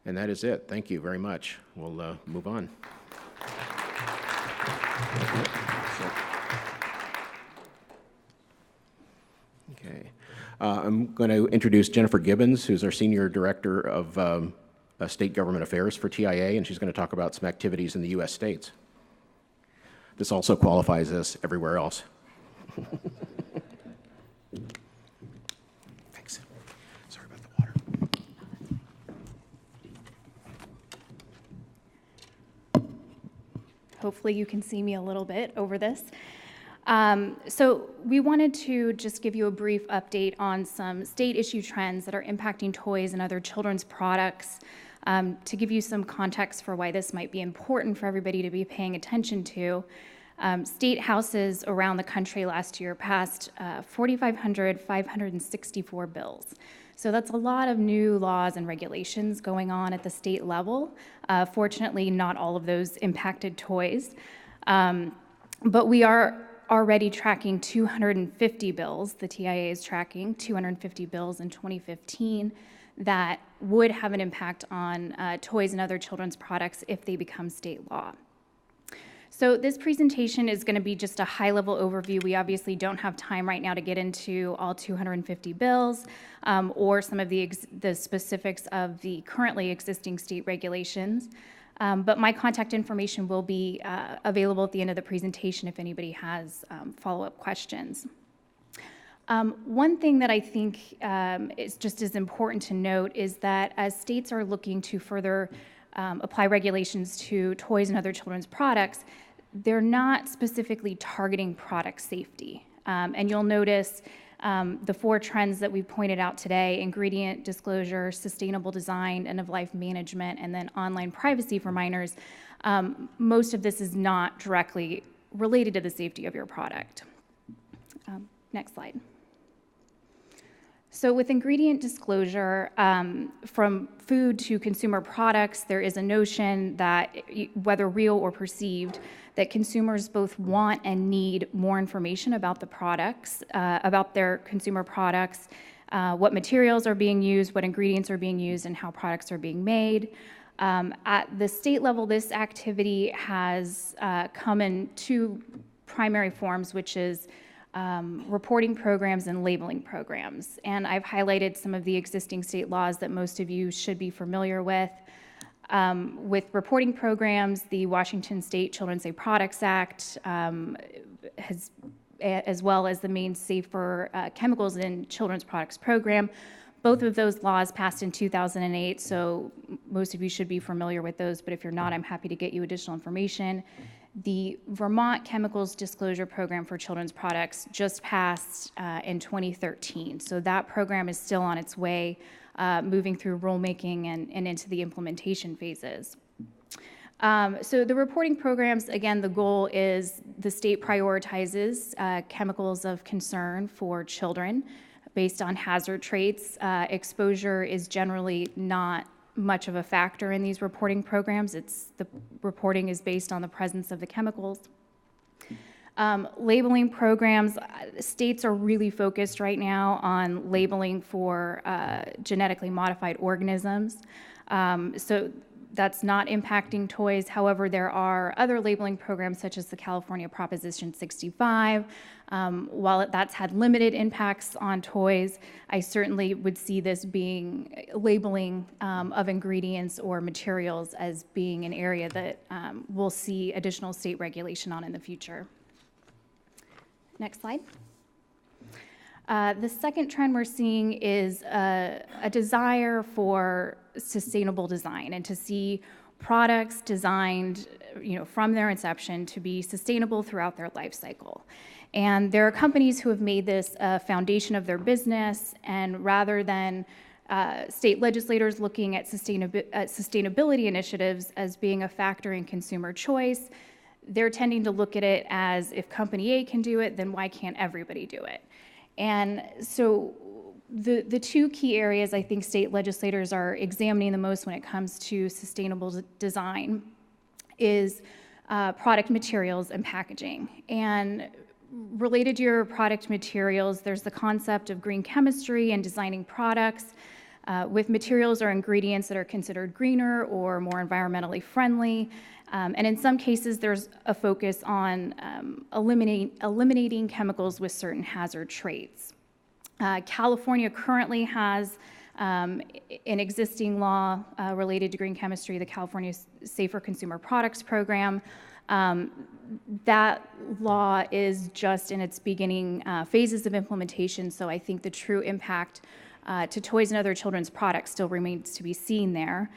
And that is it. Thank you very much. We'll move on. Okay. I'm going to introduce Jennifer Gibbons, who's our Senior Director of State Government Affairs for TIA, and she's going to talk about some activities in the U.S. states. This also qualifies as everywhere else. Thanks. Sorry about the water. Hopefully you can see me a little bit over this. So we wanted to just give you a brief update on some state issue trends that are impacting toys and other children's products, to give you some context for why this might be important for everybody to be paying attention to. State houses around the country last year passed 4,564 bills. So that's a lot of new laws and regulations going on at the state level. Fortunately, not all of those impacted toys. But we are already tracking 250 bills. The TIA is tracking 250 bills in 2015 that would have an impact on toys and other children's products if they become state law. So this presentation is going to be just a high-level overview. We obviously don't have time right now to get into all 250 bills or some of the specifics of the currently existing state regulations. But my contact information will be available at the end of the presentation if anybody has follow-up questions. One thing that I think is just as important to note is that as states are looking to further apply regulations to toys and other children's products, they're not specifically targeting product safety. And you'll notice the 4 trends that we pointed out today: ingredient disclosure, sustainable design, end-of-life management, and then online privacy for minors. Most of this is not directly related to the safety of your product. Next slide. So with ingredient disclosure, from food to consumer products, there is a notion that, whether real or perceived, that consumers both want and need more information about the products, about their consumer products, what materials are being used, what ingredients are being used, and how products are being made. At the state level, this activity has come in 2 primary forms, which is reporting programs and labeling programs. And I've highlighted some of the existing state laws that most of you should be familiar with. With reporting programs, the Washington State Children's Safe Products Act has, as well as the Maine Safer Chemicals in Children's Products Program. Both of those laws passed in 2008, so most of you should be familiar with those, but if you're not, I'm happy to get you additional information. The Vermont Chemicals Disclosure Program for Children's Products just passed in 2013, so that program is still on its way, moving through rulemaking and into the implementation phases. So the reporting programs, again, the goal is the state prioritizes chemicals of concern for children based on hazard traits. Exposure is generally not much of a factor in these reporting programs. The reporting is based on the presence of the chemicals. Labeling programs, states are really focused right now on labeling for genetically modified organisms. So that's not impacting toys. However, there are other labeling programs such as the California Proposition 65. While that's had limited impacts on toys, I certainly would see this being labeling of ingredients or materials as being an area that we'll see additional state regulation on in the future. Next slide. The second trend we're seeing is a desire for sustainable design and to see products designed, from their inception to be sustainable throughout their life cycle. And there are companies who have made this a foundation of their business, and rather than state legislators looking at sustainability initiatives as being a factor in consumer choice, they're tending to look at it as if company A can do it, then why can't everybody do it? And so the two key areas I think state legislators are examining the most when it comes to sustainable design is product materials and packaging. And related to your product materials, there's the concept of green chemistry and designing products with materials or ingredients that are considered greener or more environmentally friendly. And in some cases, there's a focus on eliminating chemicals with certain hazard traits. California currently has an existing law related to green chemistry, the California Safer Consumer Products Program. That law is just in its beginning phases of implementation, so I think the true impact to toys and other children's products still remains to be seen there.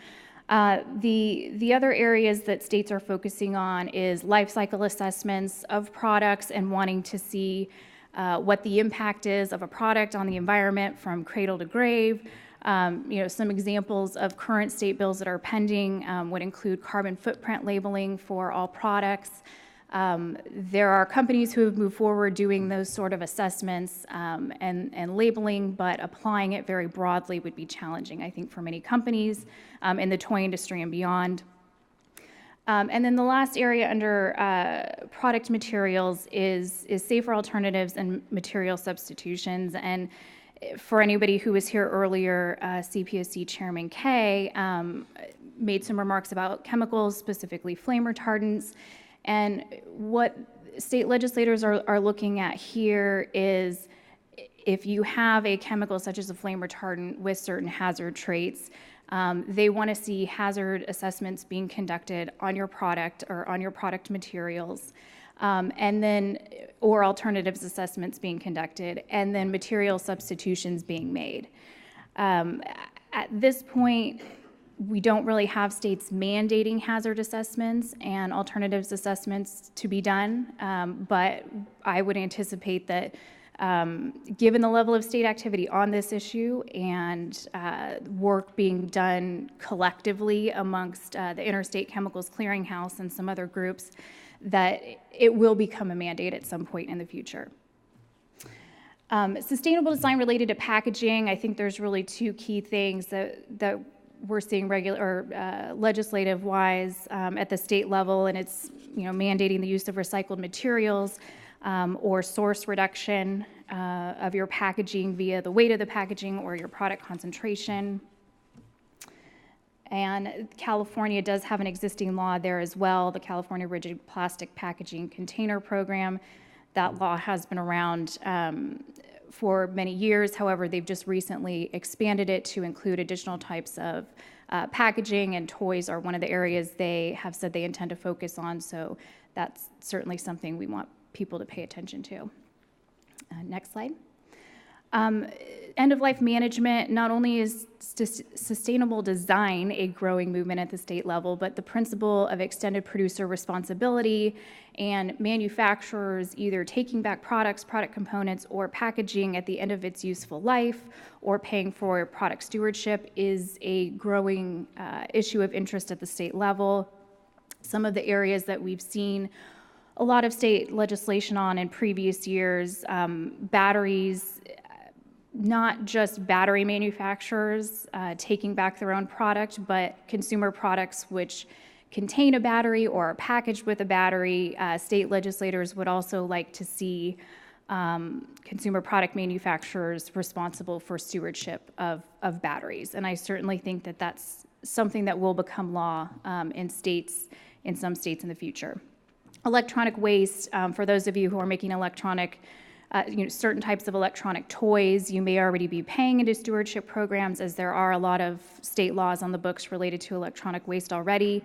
The other areas that states are focusing on is life cycle assessments of products and wanting to see what the impact is of a product on the environment from cradle to grave. Some examples of current state bills that are pending would include carbon footprint labeling for all products. There are companies who have moved forward doing those sort of assessments and labeling, but applying it very broadly would be challenging, I think, for many companies in the toy industry and beyond. And then the last area under product materials is safer alternatives and material substitutions. And for anybody who was here earlier, CPSC Chairman Kaye made some remarks about chemicals, specifically flame retardants. And what state legislators are looking at here is if you have a chemical such as a flame retardant with certain hazard traits, they want to see hazard assessments being conducted on your product or on your product materials, or alternatives assessments being conducted, and then material substitutions being made. At this point, we don't really have states mandating hazard assessments and alternatives assessments to be done, but I would anticipate that given the level of state activity on this issue and work being done collectively amongst the Interstate Chemicals Clearinghouse and some other groups, that it will become a mandate at some point in the future. Sustainable design related to packaging, I think there's really two key things that we're seeing legislative-wise at the state level, and it's mandating the use of recycled materials or source reduction of your packaging via the weight of the packaging or your product concentration. And California does have an existing law there as well, the California Rigid Plastic Packaging Container Program. That law has been around for many years. However, they've just recently expanded it to include additional types of packaging, and toys are one of the areas they have said they intend to focus on. So that's certainly something we want people to pay attention to. Next slide. End-of-life management, not only is sustainable design a growing movement at the state level, but the principle of extended producer responsibility and manufacturers either taking back products, product components, or packaging at the end of its useful life, or paying for product stewardship is a growing issue of interest at the state level. Some of the areas that we've seen a lot of state legislation on in previous years, batteries, not just battery manufacturers taking back their own product, but consumer products which contain a battery or are packaged with a battery. State legislators would also like to see consumer product manufacturers responsible for stewardship of batteries. And I certainly think that that's something that will become law in some states in the future. Electronic waste, for those of you who are making electronic, certain types of electronic toys, you may already be paying into stewardship programs, as there are a lot of state laws on the books related to electronic waste already.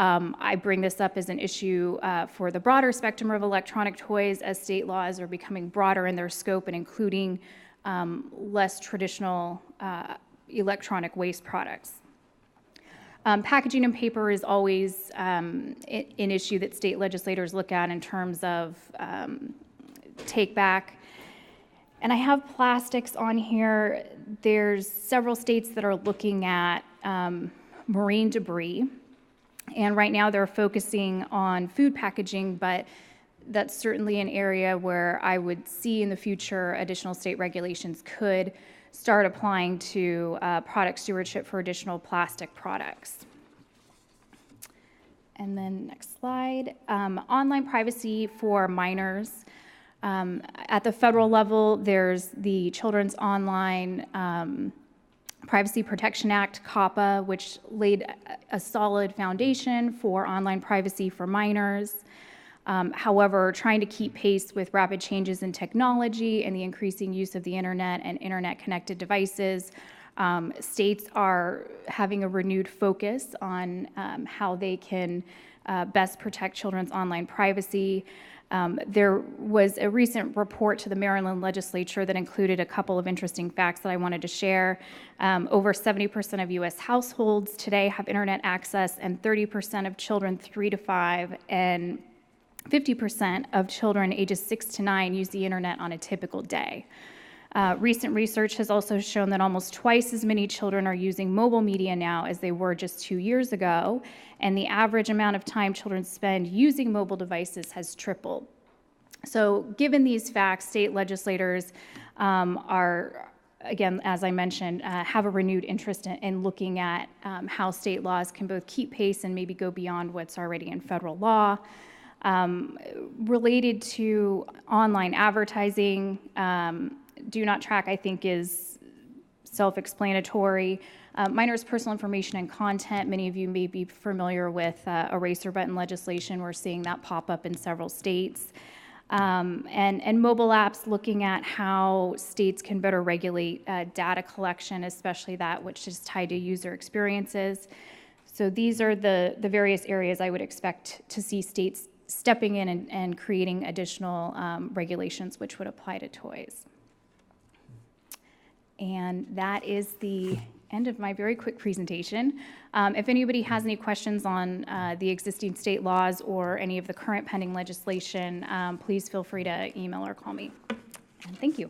I bring this up as an issue for the broader spectrum of electronic toys, as state laws are becoming broader in their scope and including less traditional electronic waste products. Packaging and paper is always an issue that state legislators look at in terms of take back. And I have plastics on here. There's several states that are looking at marine debris. And right now they're focusing on food packaging, but that's certainly an area where I would see in the future additional state regulations could start applying to product stewardship for additional plastic products. And then next slide, online privacy for minors. At the federal level, there's the Children's Online Privacy Protection Act, COPPA, which laid a solid foundation for online privacy for minors. However, trying to keep pace with rapid changes in technology and the increasing use of the internet and internet-connected devices, states are having a renewed focus on how they can best protect children's online privacy. There was a recent report to the Maryland legislature that included a couple of interesting facts that I wanted to share. Over 70% of U.S. households today have internet access, and 30% of children 3 to 5 and 50% of children ages 6 to 9 use the internet on a typical day. Recent research has also shown that almost twice as many children are using mobile media now as they were just 2 years ago, and the average amount of time children spend using mobile devices has tripled. So given these facts, state legislators are, again, as I mentioned, have a renewed interest in looking at how state laws can both keep pace and maybe go beyond what's already in federal law. Related to online advertising, Do Not Track, I think, is self-explanatory. Minors' personal information and content, many of you may be familiar with eraser button legislation. We're seeing that pop up in several states. And mobile apps, looking at how states can better regulate data collection, especially that which is tied to user experiences. So these are the various areas I would expect to see states stepping in and creating additional regulations which would apply to toys. And that is the end of my very quick presentation. If anybody has any questions on the existing state laws or any of the current pending legislation, please feel free to email or call me. And thank you.